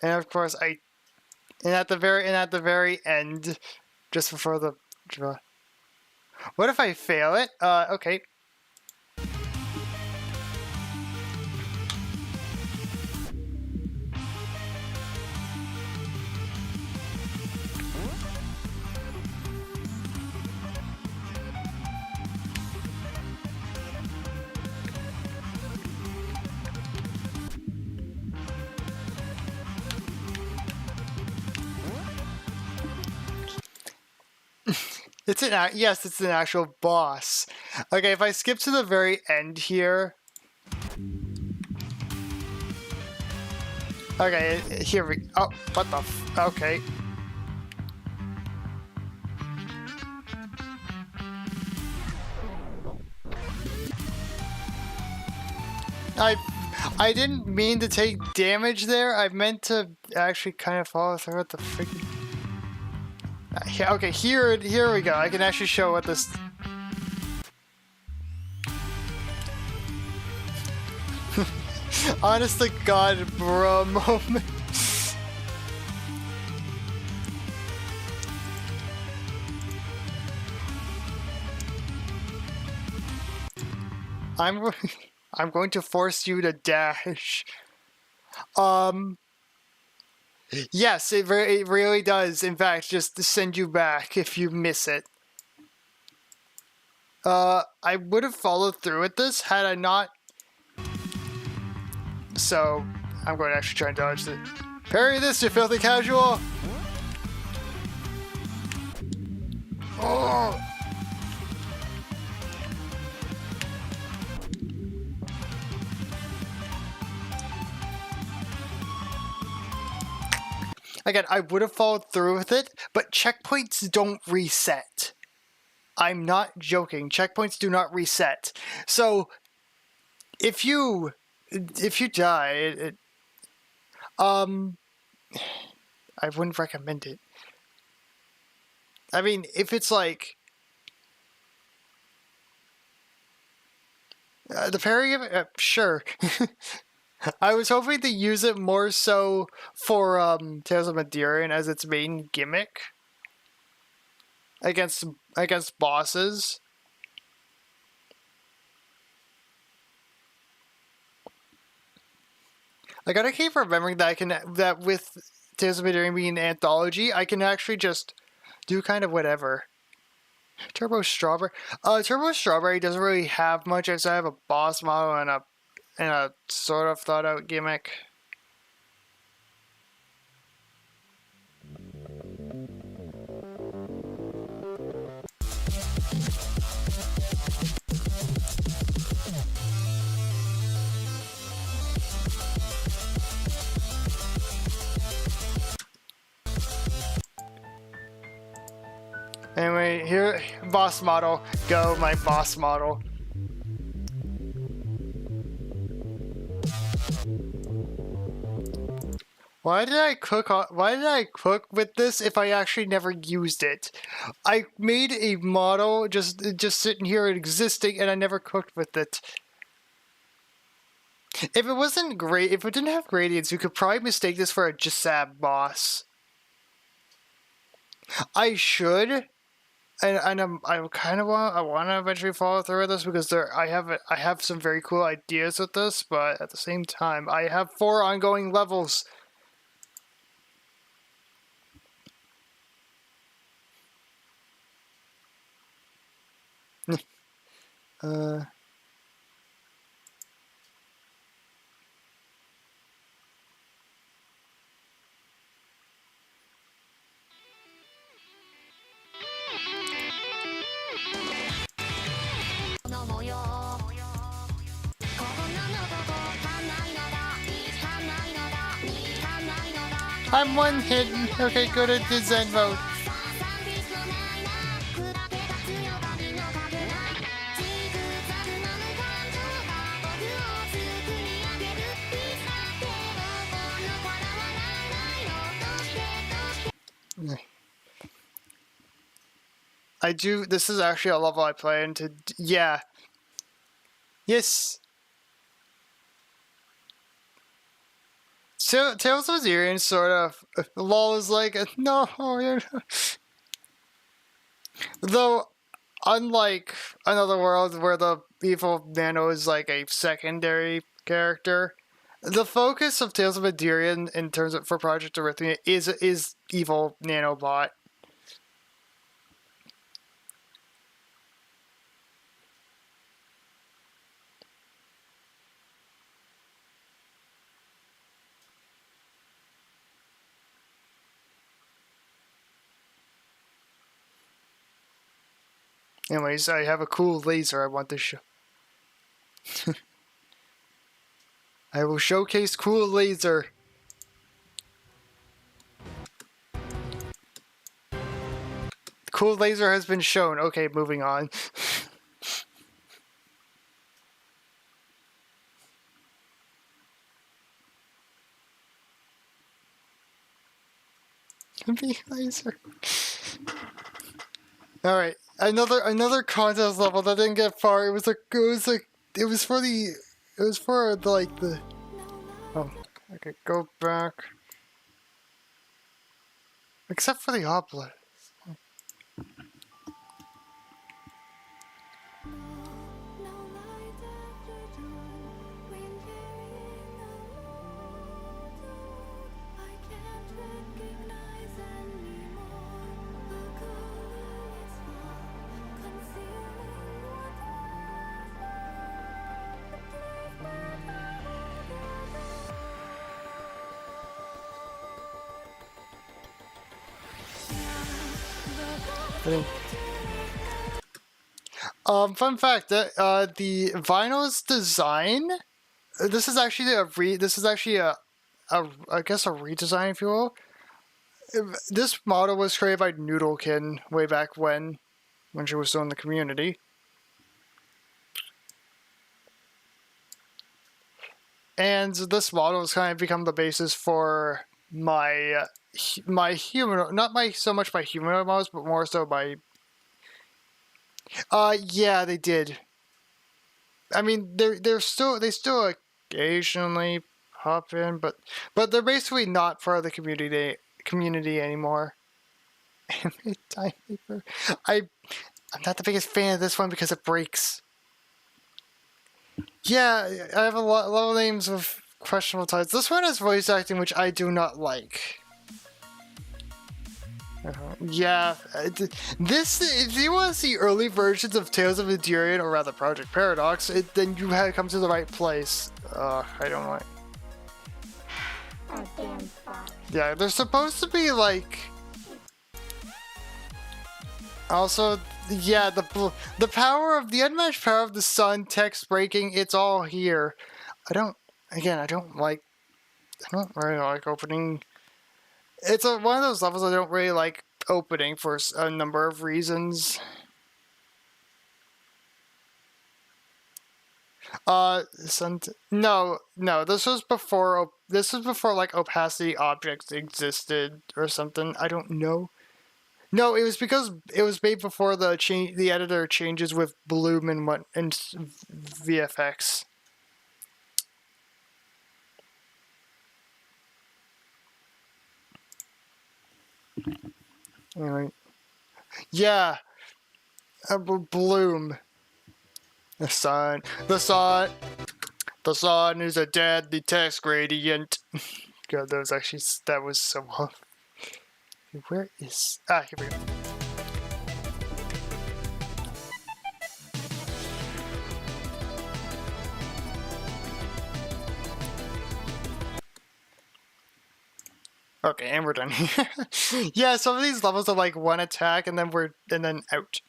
Speaker 1: And of course and at the very end, just before the draw. What if I fail it? Okay. Yes, it's an actual boss. Okay, if I skip to the very end here. Okay, here we. Oh, what the? Okay. I didn't mean to take damage there. I meant to actually kind of follow through with the freaking. Okay, here we go. I can actually show what this. Honest to God, bro, moment. I'm going to force you to dash. Yes, it really does. In fact, just send you back if you miss it. I would have followed through with this had I not. So, I'm going to actually try and dodge it. Parry this, you filthy casual! Oh! Again, I would have followed through with it, but checkpoints don't reset. I'm not joking. Checkpoints do not reset. So, if you die, I wouldn't recommend it. I mean, if it's like the parry of it, sure. I was hoping to use it more so for Tales of Madarian as its main gimmick against bosses. I gotta keep remembering that with Tales of Madarian being an anthology, I can actually just do kind of whatever. Turbo Strawberry. Turbo Strawberry doesn't really have much, as I have a boss model and a sort of thought out gimmick. Anyway, here, boss model. Go, my boss model. Why did I cook with this if I actually never used it? I made a model just sitting here existing and I never cooked with it. If it wasn't great, if it didn't have gradients, you could probably mistake this for a Jisab boss. I should I kind of want to eventually follow through with this because I have some very cool ideas with this, but at the same time I have 4 ongoing levels. uh. I'm one hidden. Okay, go to the Zen mode. I do. This is actually a level I plan to. Yeah. Yes. So Tales of Xerion sort of. LOL is like no. Though, unlike Another World, where the evil Nano is like a secondary character, the focus of Tales of Xerion in terms of for Project Arrhythmia is evil Nanobot. Anyways, I have a cool laser I want to show. I will showcase cool laser. Cool laser has been shown. Okay, moving on. Be laser. All right, another contest level that didn't get far. It was for the. Oh, okay, go back. Except for the obelisk. Fun fact that the vinyl's design. This is actually I guess a redesign, if you will. This model was created by Noodlekin way back when she was still in the community. And this model has kind of become the basis for my human, not so much my humanoid models, but more so my. Yeah, they did. I mean, they still occasionally pop in, but they're basically not part of the community anymore. I'm not the biggest fan of this one because it breaks. Yeah, I have a lot of names of questionable types. This one has voice acting, which I do not like. Yeah, this, if you want to see early versions of Tales of Xerion, or rather Project Paradox, then you had come to the right place. I don't like.
Speaker 4: Oh, damn fuck.
Speaker 1: Yeah, they're supposed to be like. Also, yeah, the power of the unmatched power of the sun, text breaking, it's all here. I don't really like opening. It's one of those levels I don't really like opening for a number of reasons. No, this was before like opacity objects existed or something. I don't know. No, it was because it was made before the editor changes with Bloom and VFX. Anyway, yeah, Bloom. The sun. The sun. The sun is a deadly text gradient. God, that was actually, that was so off. Where is, here we go. Okay, and we're done. Yeah, some of these levels are like one attack and then out.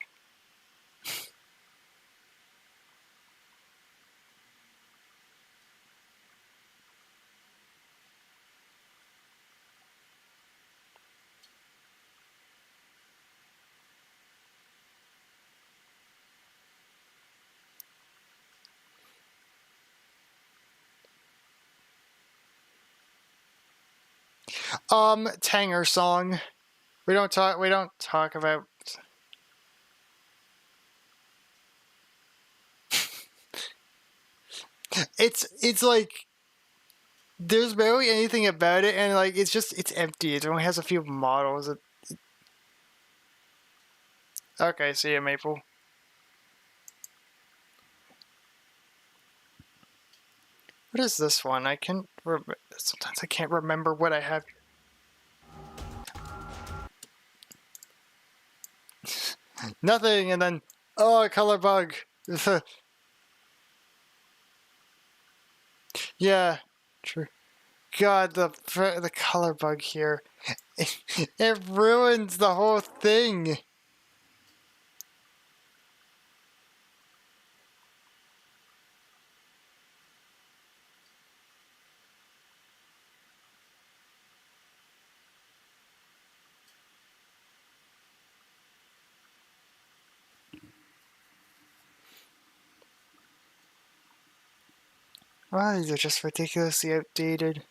Speaker 1: Tanger song. We don't talk about. It's like there's barely anything about it, and like it's empty. It only has a few models. Okay, see ya, Maple. What is this one? I can't. Sometimes I can't remember what I have. Nothing, and then a color bug. Yeah, true. God, the color bug here. It ruins the whole thing. Wow, these are just ridiculously outdated.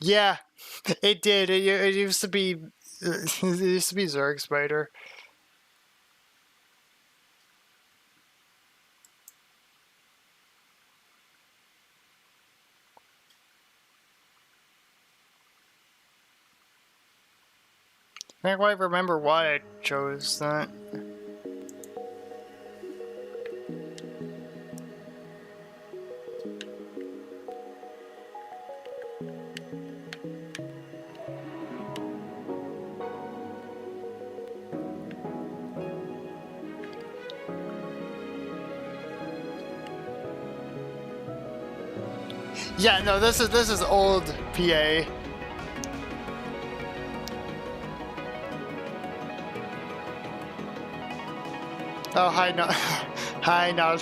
Speaker 1: Yeah, it did. It used to be. It used to be Zerg Spider. I can't quite remember why I chose that. Yeah, no, this is old PA. Oh, hi, no. Hi, no.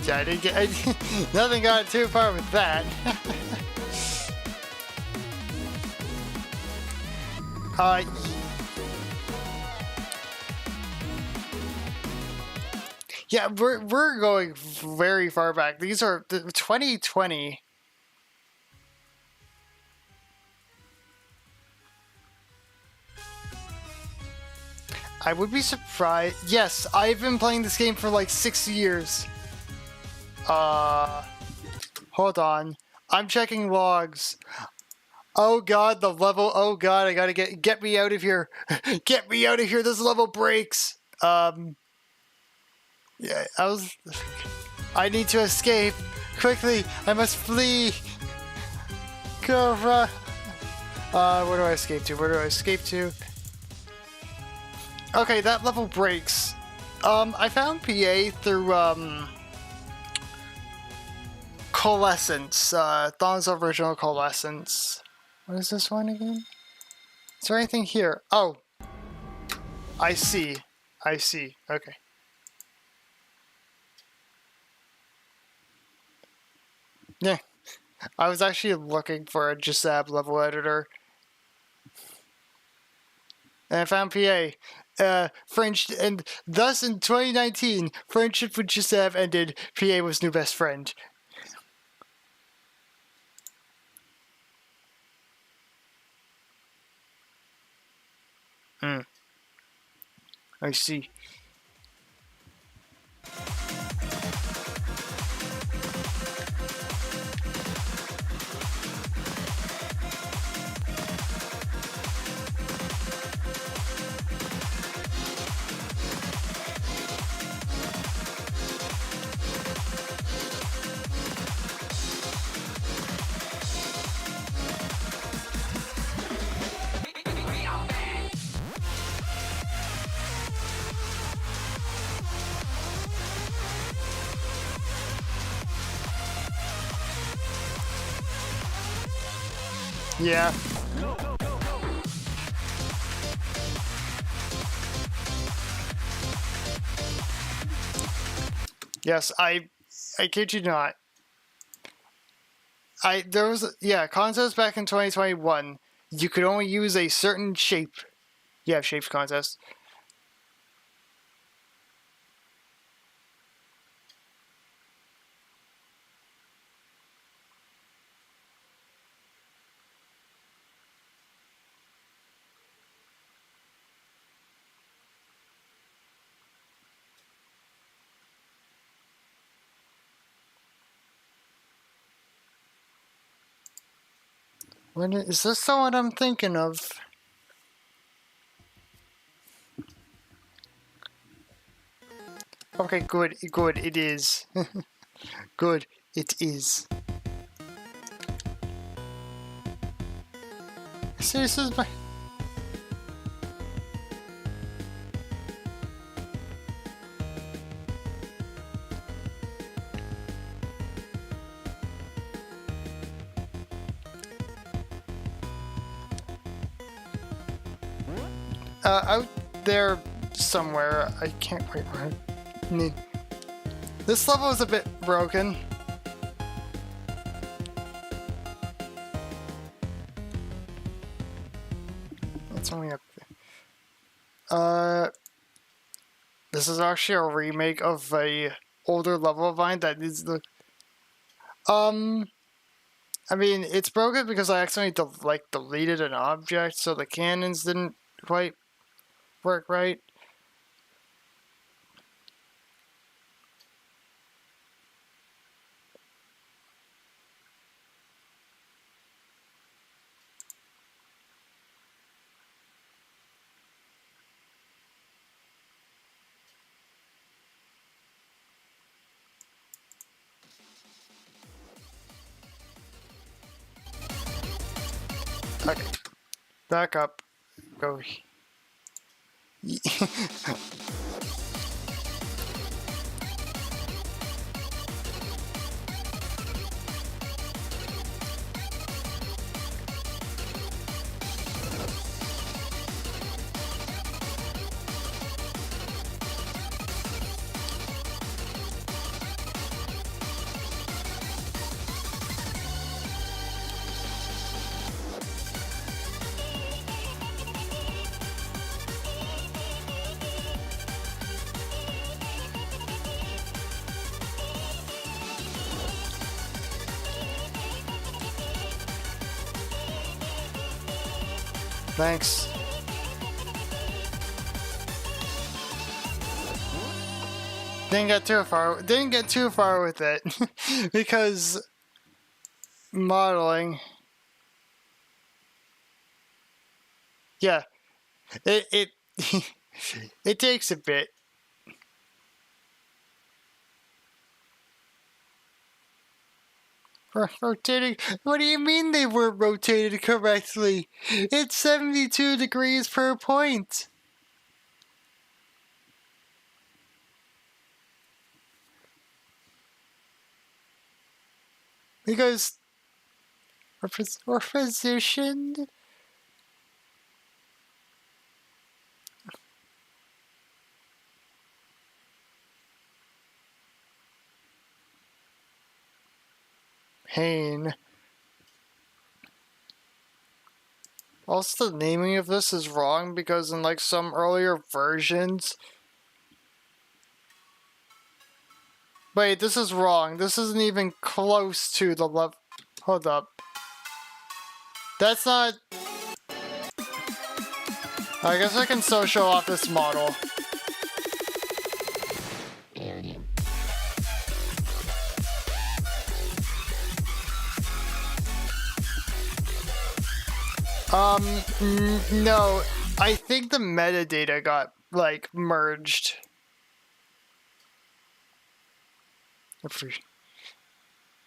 Speaker 1: Yeah, I didn't get. Nothing got too far with that. Yeah, we're going very far back. These are 2020. I would be surprised. Yes, I've been playing this game for like 6 years. Hold on. I'm checking logs. Oh god, the level. Oh god, I gotta get me out of here. Get me out of here. This level breaks. Yeah, I need to escape quickly. I must flee. Go run. Where do I escape to? Where do I escape to? Okay, that level breaks. I found PA through Coalescence. Dawn's original Coalescence. What is this one again? Is there anything here? Oh. I see. I see. Okay. Yeah. I was actually looking for a Gisab level editor. And I found PA. French, and thus in 2019, friendship with Gisab ended. PA was new best friend. I see. Yeah. Yes, I kid you not. There was contest back in 2021. You could only use a certain shape. Yeah, shapes contest. Is this the one I'm thinking of? Okay, good, it is. Good, it is. See, this is my... out there somewhere. I can't quite remember. This level is a bit broken. It's only up there. This is actually a remake of a older level of mine that needs the... I mean, it's broken because I accidentally deleted an object, so the cannons didn't quite work right. Okay. Back up. Go. Thanks. Didn't get too far with it because modeling. Yeah, it it takes a bit. Rotating? What do you mean they weren't rotated correctly? It's 72 degrees per point. Because we're positioned. Pain. Also, the naming of this is wrong because in like some earlier versions. Wait, this is wrong. This isn't even close to the level. Hold up. That's not. I guess I can still show off this model. No. I think the metadata got, like, merged.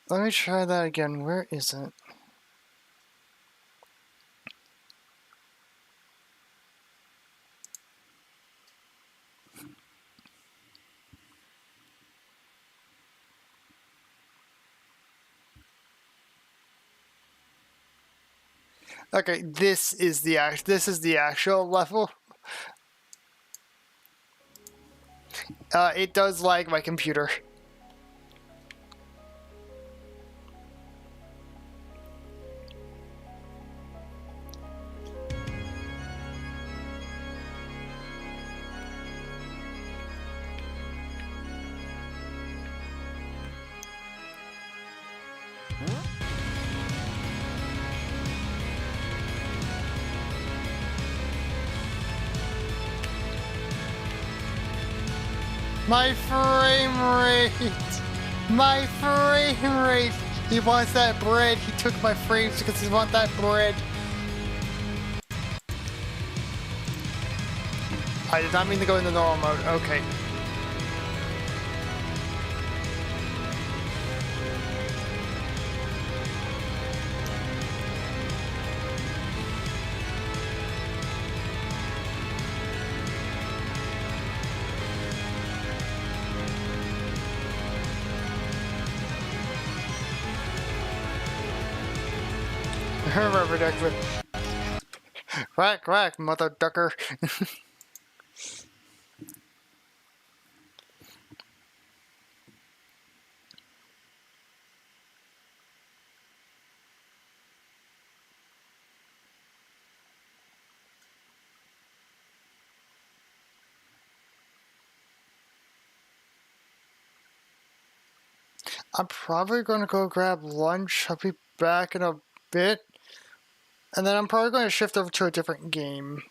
Speaker 1: Let me try that again. Where is it? Okay, this is the actual level. It does lag my computer. My frame rate! My frame rate! He wants that bread. He took my frames because he wants that bread. I did not mean to go into normal mode. Okay. Rubber ducker. Quack, quack, mother ducker. I'm probably going to go grab lunch. I'll be back in a bit. And then I'm probably going to shift over to a different game.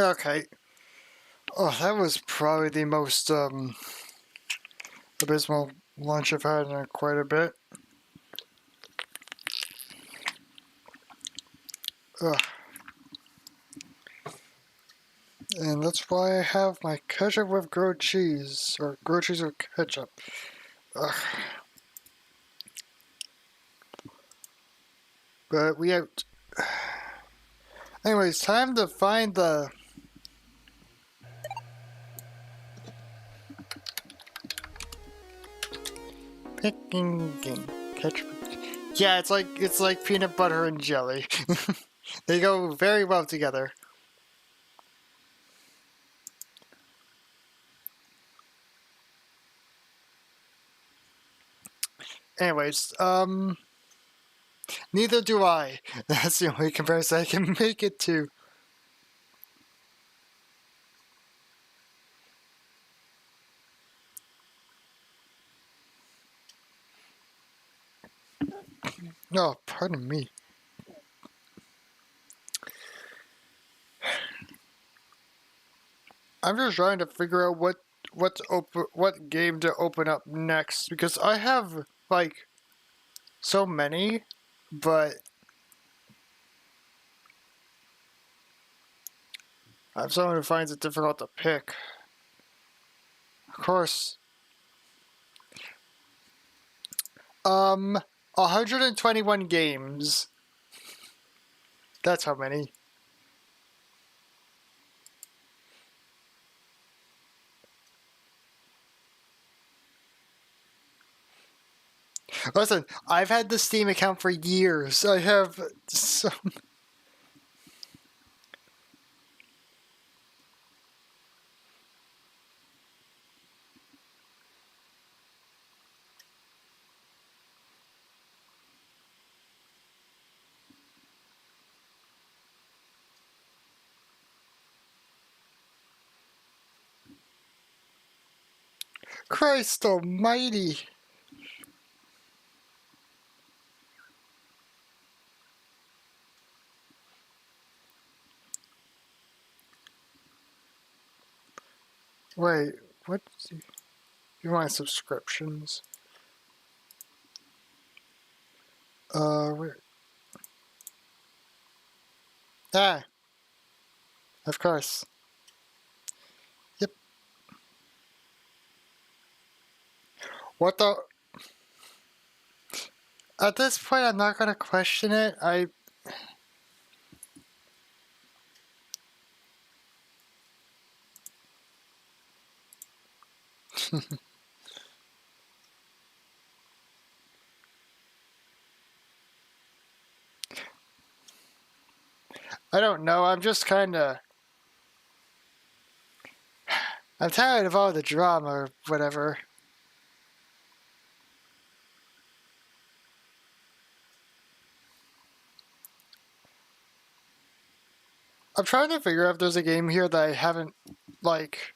Speaker 1: Okay. Oh, that was probably the most abysmal lunch I've had in quite a bit. Ugh. And that's why I have my ketchup with grilled cheese, or grilled cheese with ketchup. Ugh. But we out. Anyways, time to find the picking game. Ketchup. Yeah, it's like peanut butter and jelly. They go very well together. Anyways, neither do I. That's the only comparison I can make it to. No, pardon me. I'm just trying to figure out what game to open up next because I have like so many, but I'm someone who finds it difficult to pick. Of course. 121 games. That's how many. Listen, I've had the Steam account for years. I have some. Christ almighty. Wait, what? You want subscriptions? Where? Ah, of course. Yep. What the? At this point, I'm not gonna question it. I don't know. I'm just kind of. I'm tired of all the drama or whatever. I'm trying to figure out if there's a game here that I haven't, like...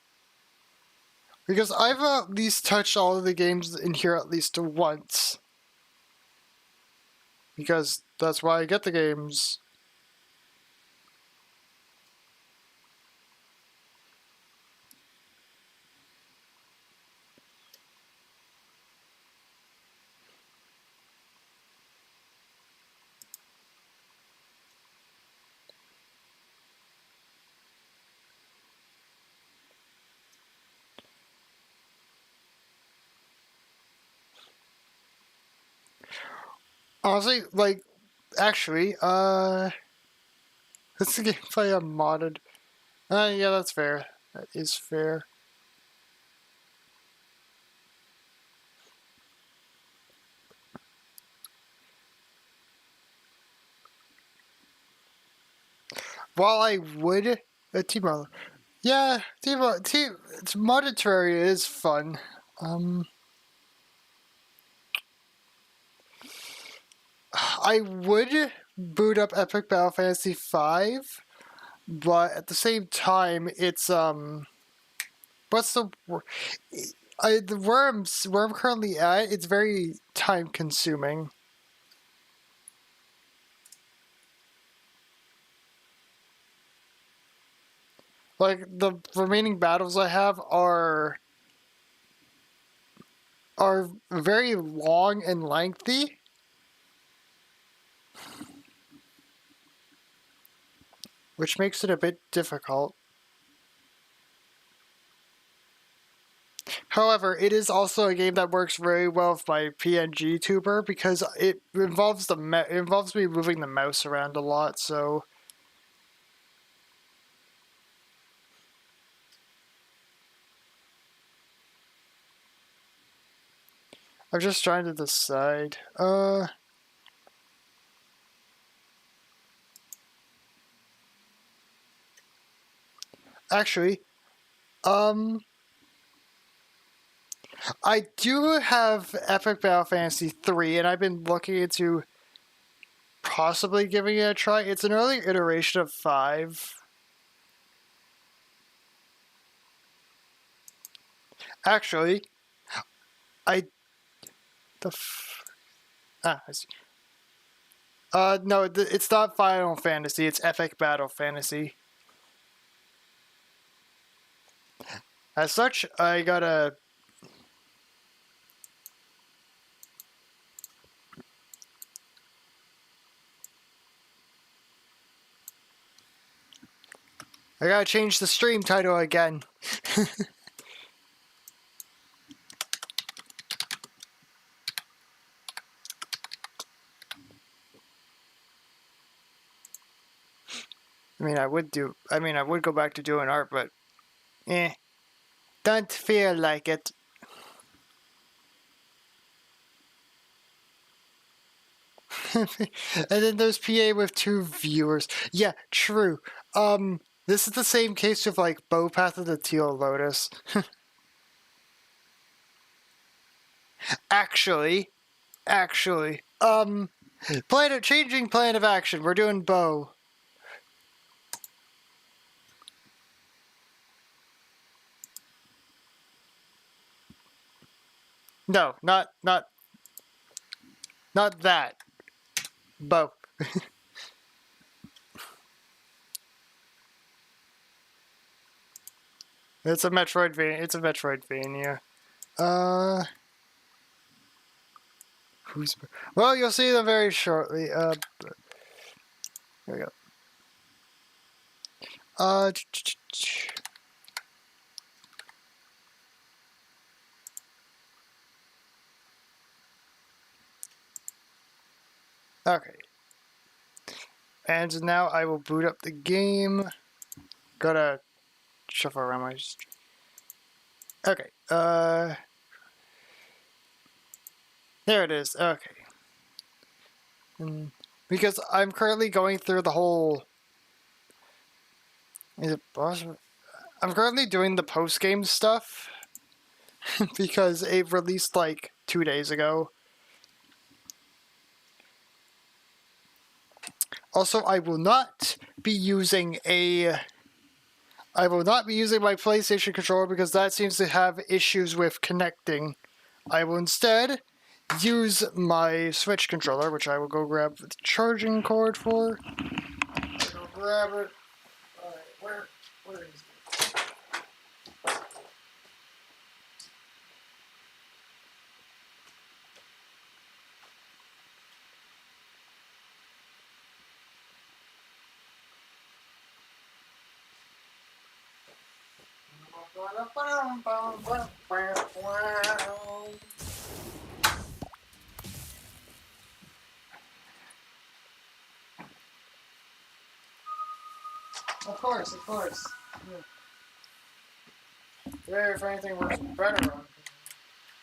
Speaker 1: Because I've at least touched all of the games in here at least once. Because that's why I get the games. Honestly, like, actually, it's the gameplay I'm modded. Yeah, that's fair. That is fair. While I would... T-Model. Yeah, modded Terraria is fun. I would boot up Epic Battle Fantasy V, but at the same time, it's what's the where I'm currently at? It's very time consuming. Like, the remaining battles I have are very long and lengthy. Which makes it a bit difficult. However, it is also a game that works very well with my PNG tuber because it involves it involves me moving the mouse around a lot, so I'm just trying to decide. Actually, I do have Epic Battle Fantasy 3, and I've been looking into possibly giving it a try. It's an early iteration of 5. Actually, I I see. No, it's not Final Fantasy. It's Epic Battle Fantasy. As such, I gotta. I gotta change the stream title again. I would go back to doing art, but don't feel like it. And then there's PA with 2 viewers. Yeah, true. This is the same case with like Bow Path of the Teal Lotus. Actually, changing plan of action. We're doing Bow. No, not that. Bow. It's a Metroidvania. Well, you'll see them very shortly. There we go. Okay. And now I will boot up the game. Gotta shuffle around my... Okay. There it is. Okay. Because I'm currently going through the whole... Is it boss? I'm currently doing the post-game stuff. Because it released like 2 days ago. Also, I will not be using my PlayStation controller because that seems to have issues with connecting. I will instead use my Switch controller, which I will go grab the charging cord for. I'll grab it. Alright, where is it? Of course. Yeah. If anything works better on.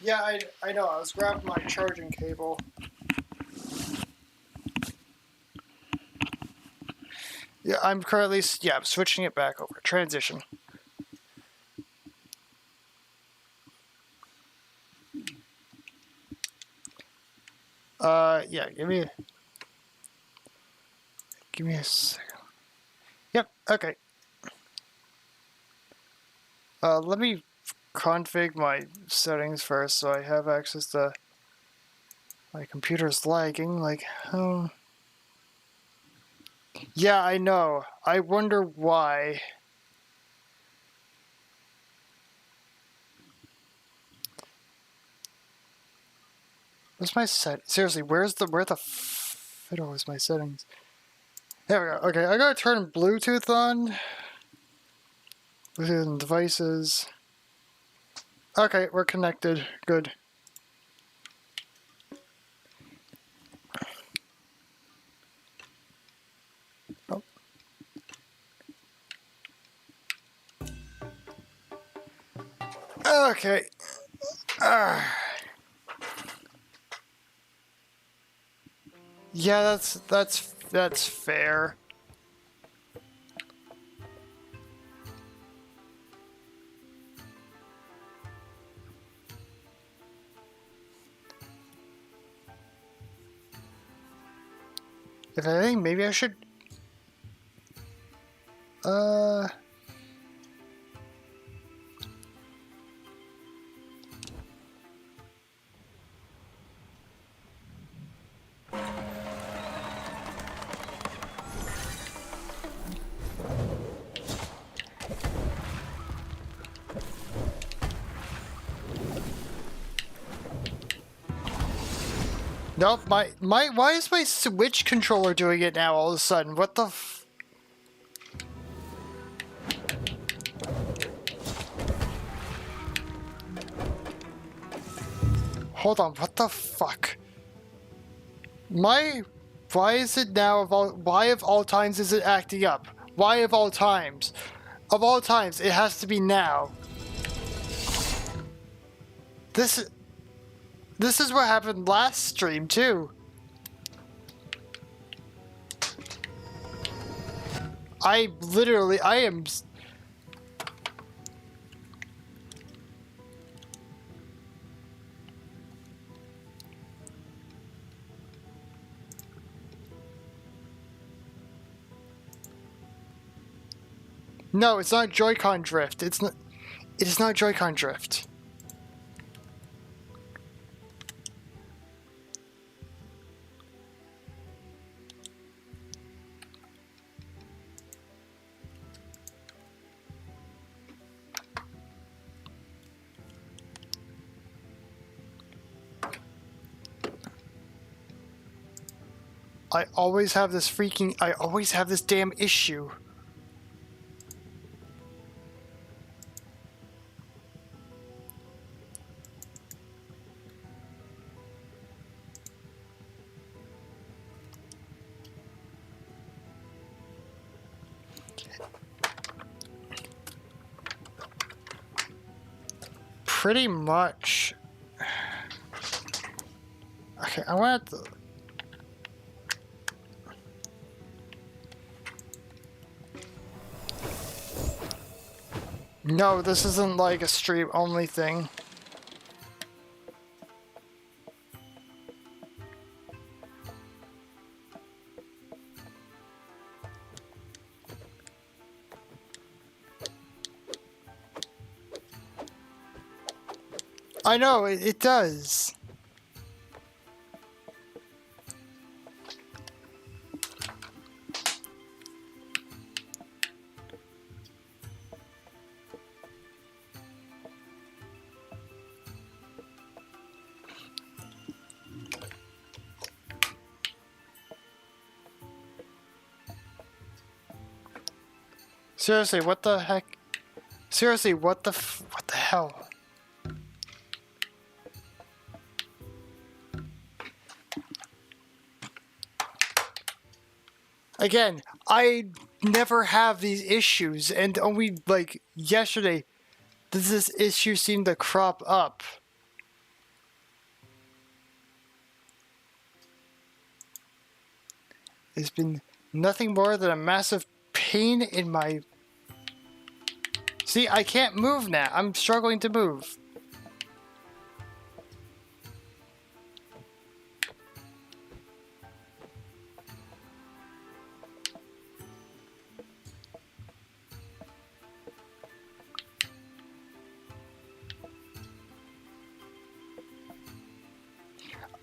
Speaker 1: Yeah, I know. I was grabbing my charging cable. Yeah, I'm currently I'm switching it back over. Transition. Yeah, give me a second. Yep, okay. Let me config my settings first so I have access to... My computer's lagging, like, oh... Yeah, I know. I wonder why. Where's my set? Seriously, where the fiddle is my settings? There we go. Okay, I gotta turn Bluetooth on. Bluetooth and devices. Okay, we're connected. Good. Oh. Okay. Yeah, that's fair. If anything, maybe I should. Nope, why is my Switch controller doing it now all of a sudden? What the f... Hold on, what the fuck? Why is it now why of all times is it acting up? Why of all times? Of all times, it has to be now. This is what happened last stream, too. I am... No, it's not Joy-Con drift. It is not Joy-Con drift. I always have this damn issue. Pretty much. Okay, I want to... No, this isn't like a stream only thing. I know, it does. Seriously, what the heck? Seriously, what the hell? Again, I never have these issues, and only like yesterday does this issue seem to crop up. It's been nothing more than a massive pain in my... See, I can't move now. I'm struggling to move.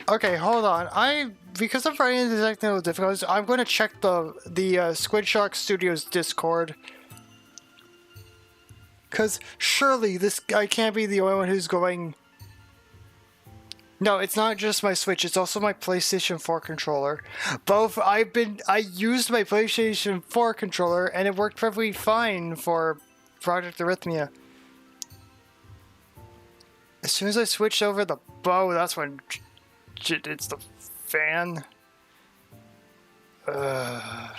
Speaker 1: Okay, hold on. Because I'm running into technical difficulties, I'm going to check the Squid Shark Studios Discord. Because surely this guy can't be the only one who's going... No, it's not just my Switch, it's also my PlayStation 4 controller. I used my PlayStation 4 controller and it worked perfectly fine for Project Arrhythmia. As soon as I switched over the bow, that's when it's the fan. Uh,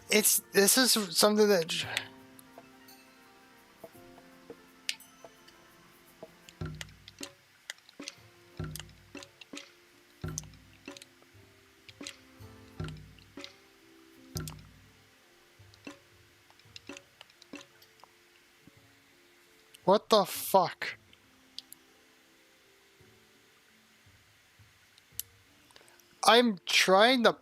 Speaker 1: this is something that what the fuck? I'm trying to.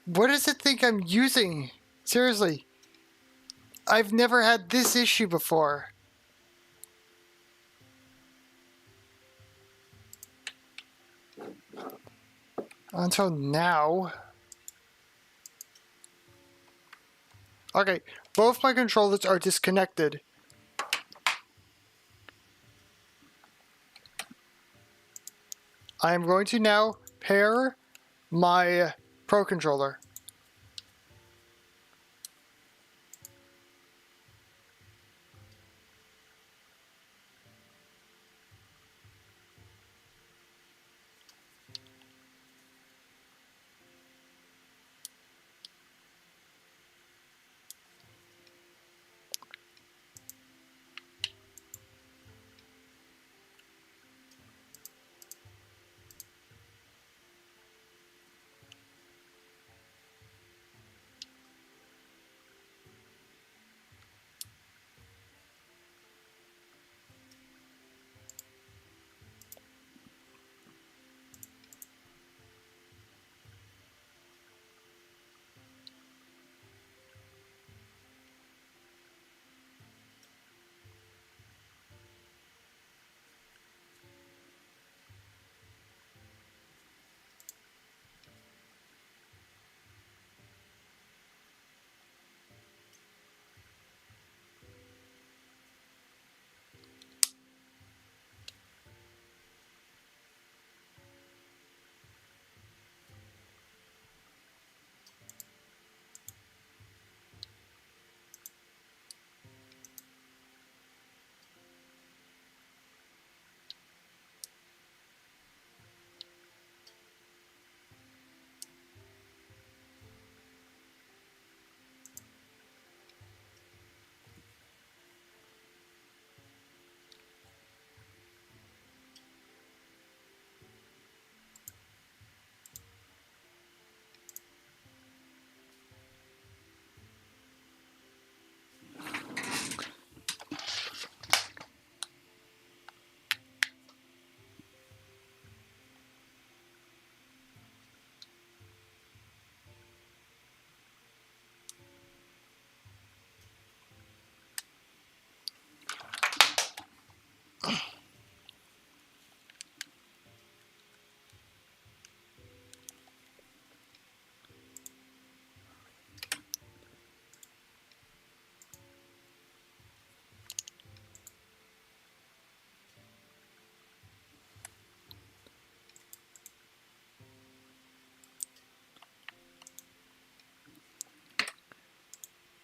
Speaker 1: What does it think I'm using? Seriously. I've never had this issue before. Until now. Okay, both my controllers are disconnected. I am going to now pair my Pro controller.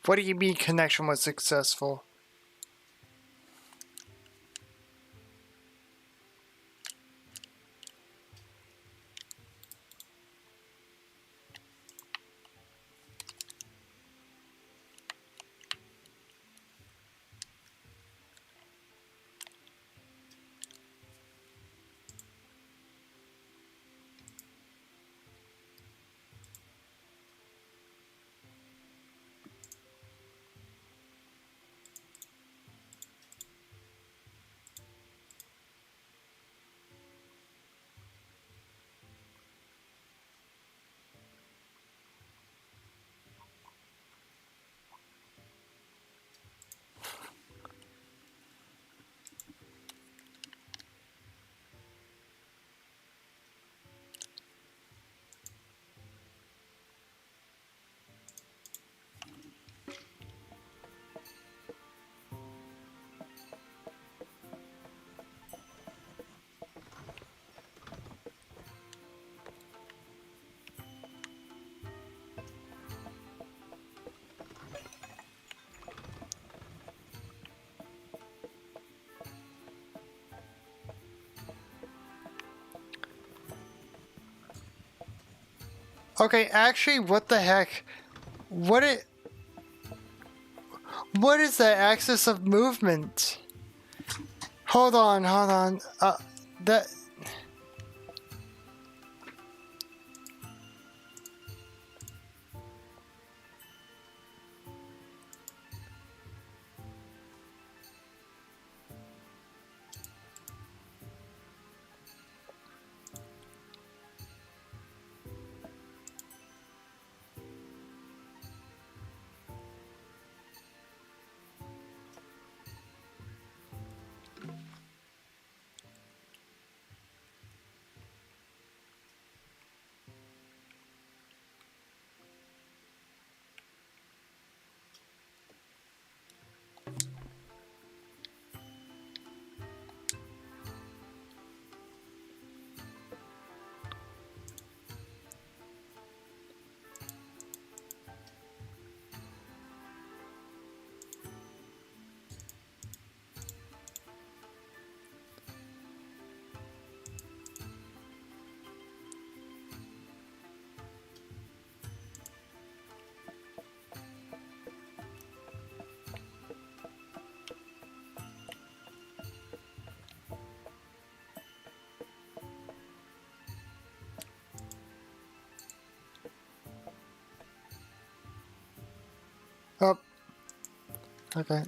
Speaker 1: What do you mean connection was successful? Okay, actually, what the heck? What is the axis of movement? Hold on, hold on. That. Oh. Okay.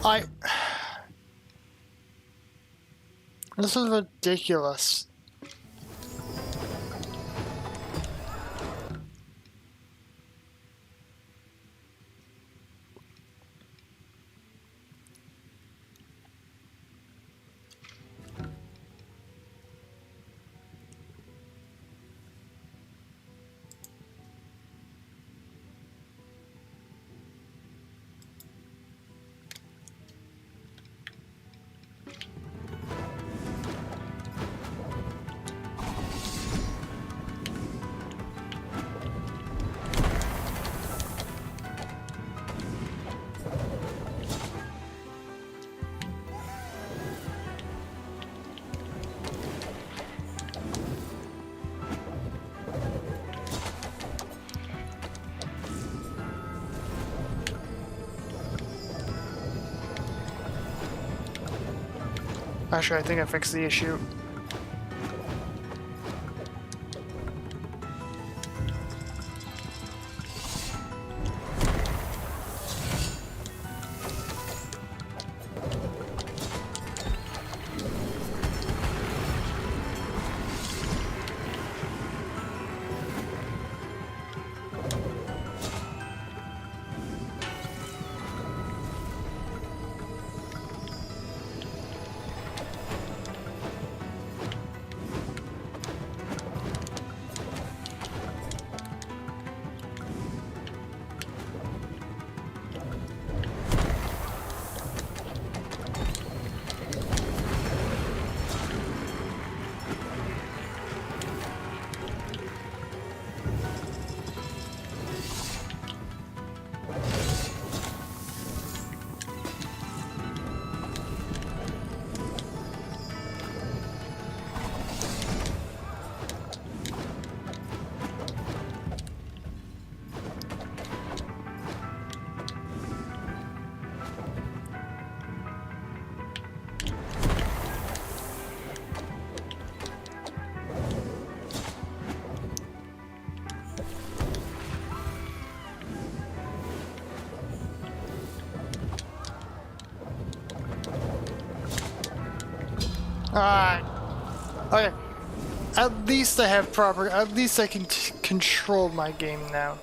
Speaker 1: I. This is ridiculous. Actually, I think I fixed the issue. Alright. Okay. At least I have proper. At least I can control my game now.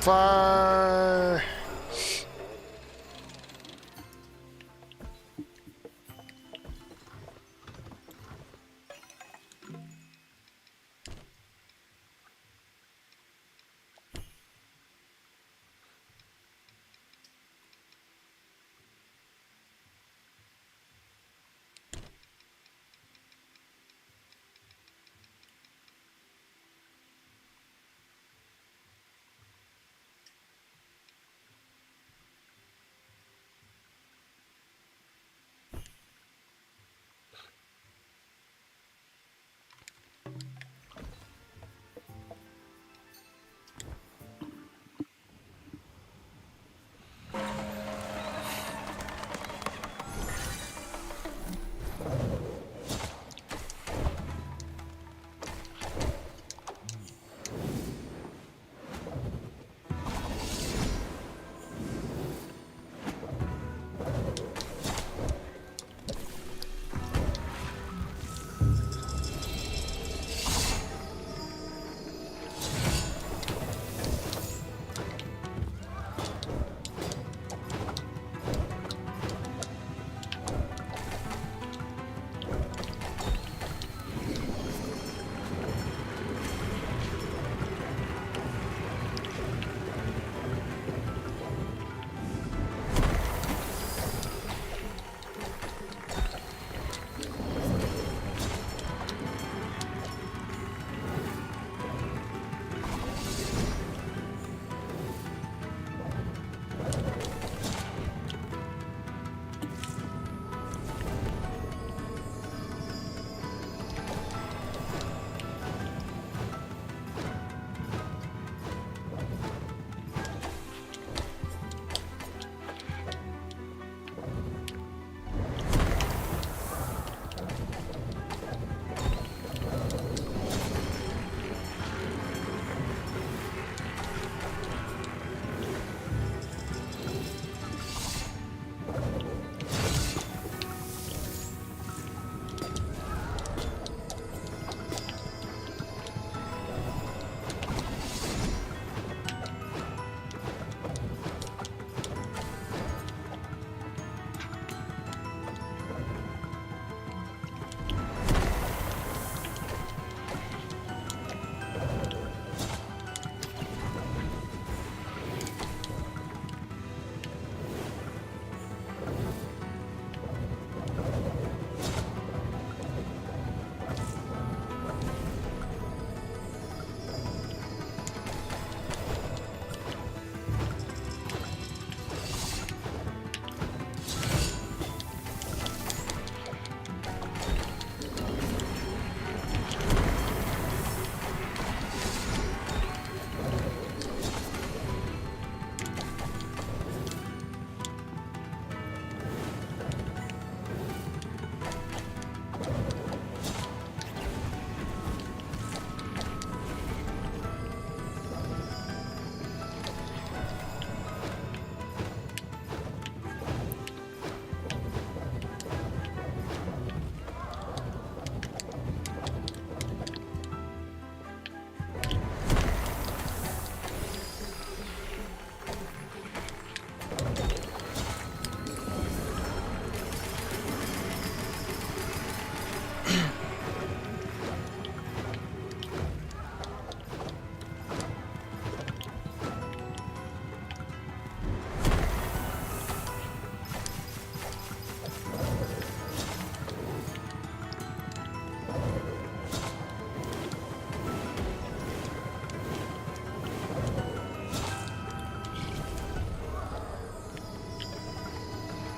Speaker 1: far.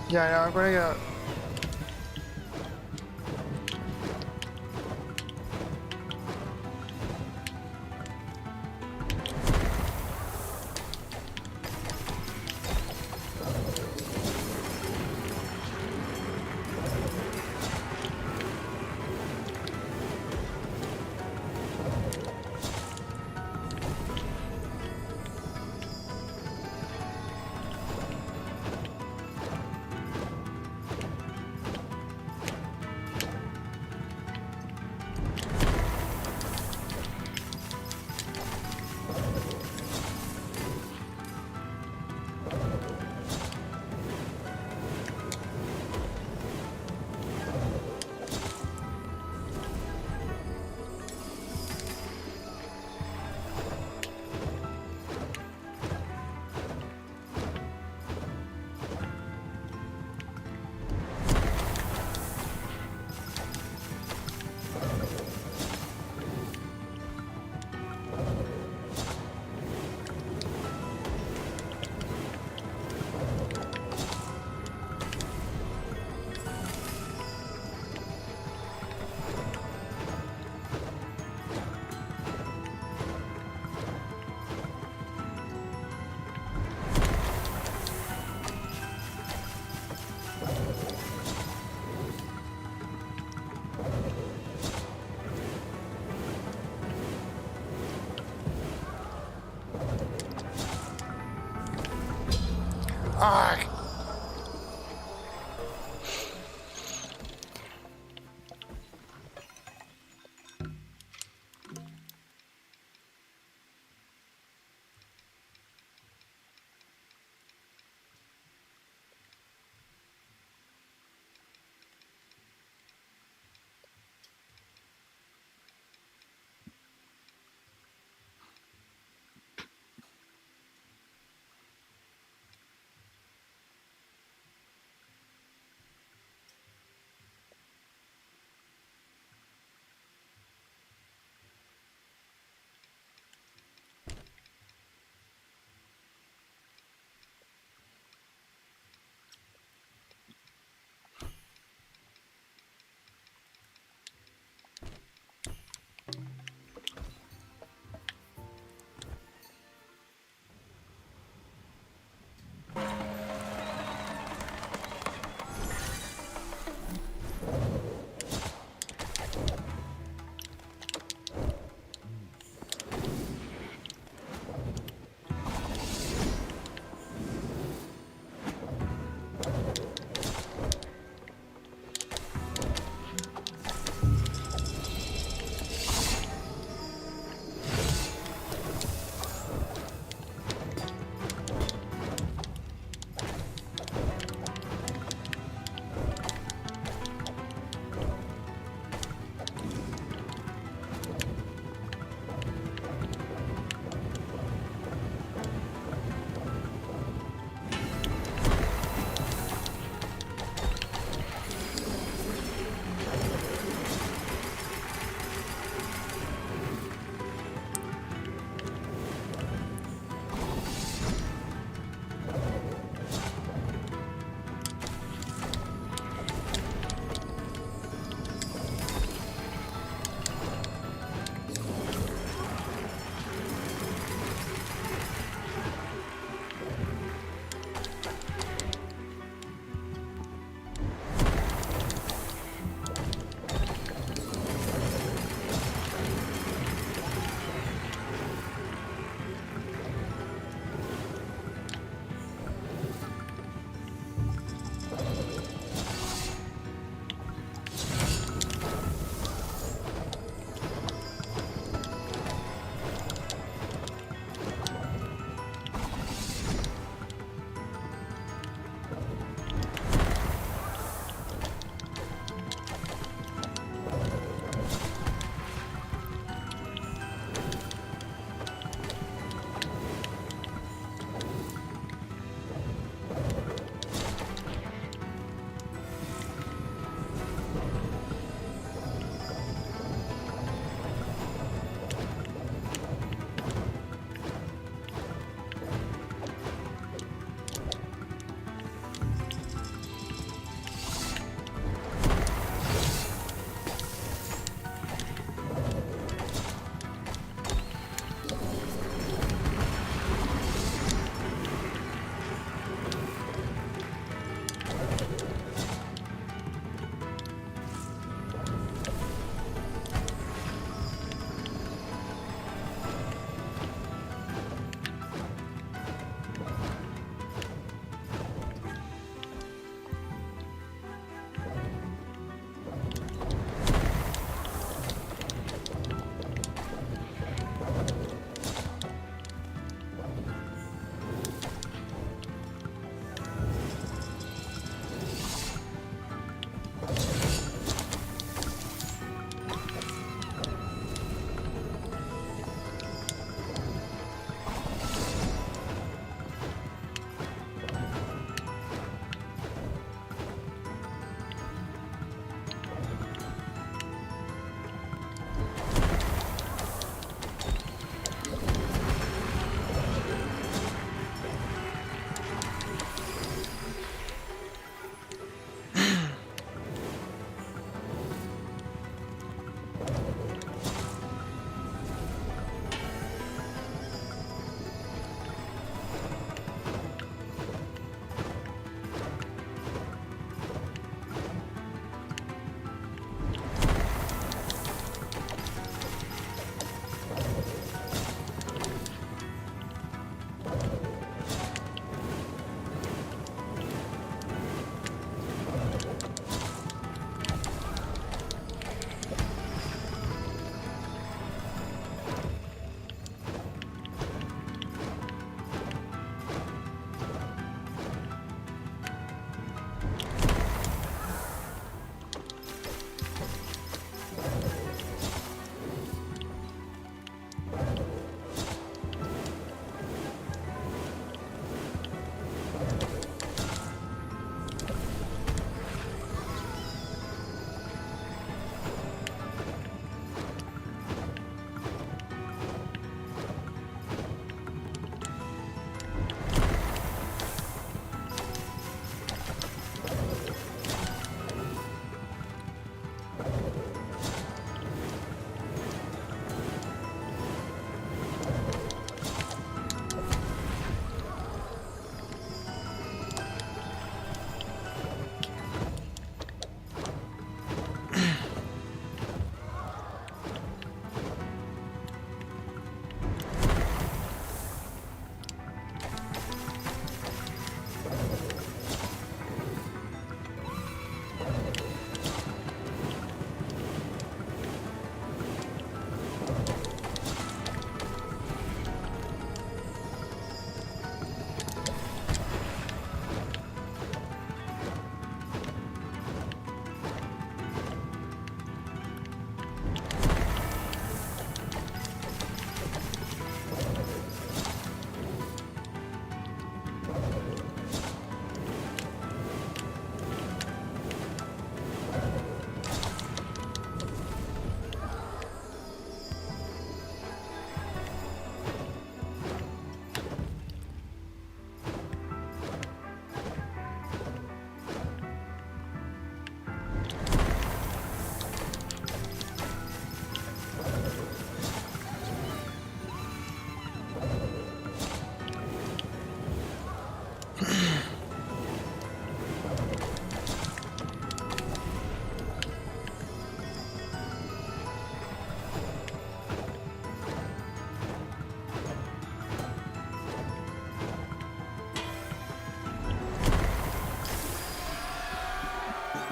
Speaker 1: Yeah, no, I'm gonna go. Arg.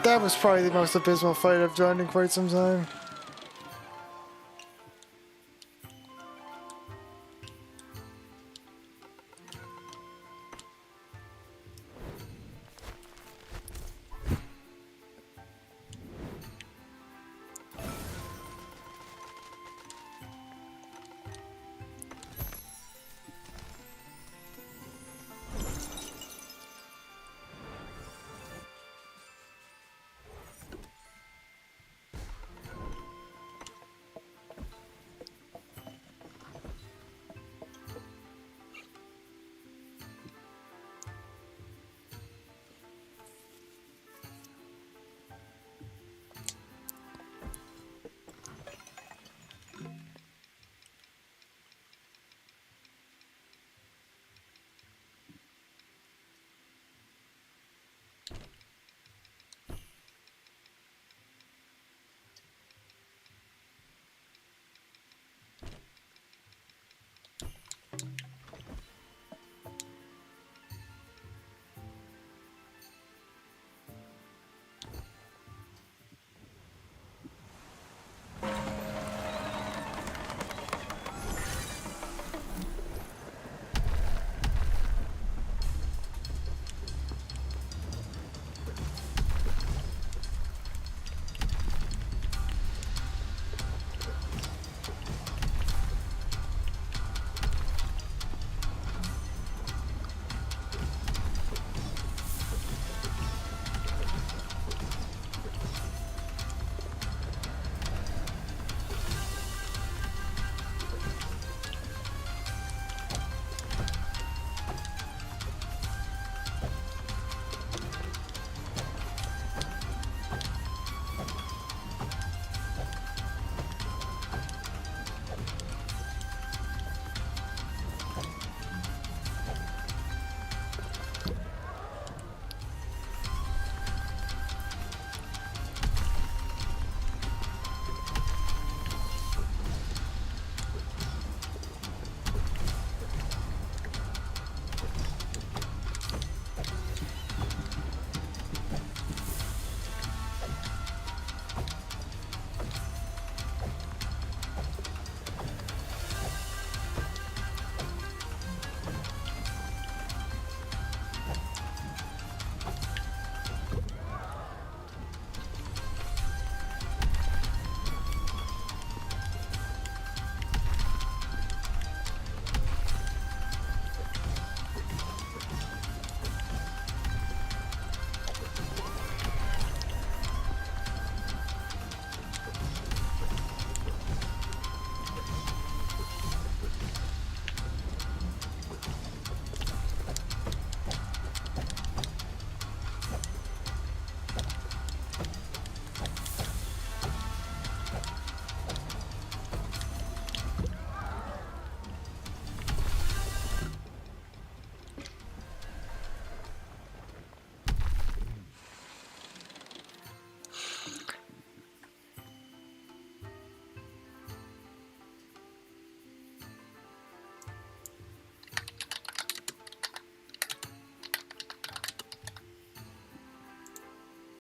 Speaker 1: That was probably the most abysmal fight I've done in quite some time.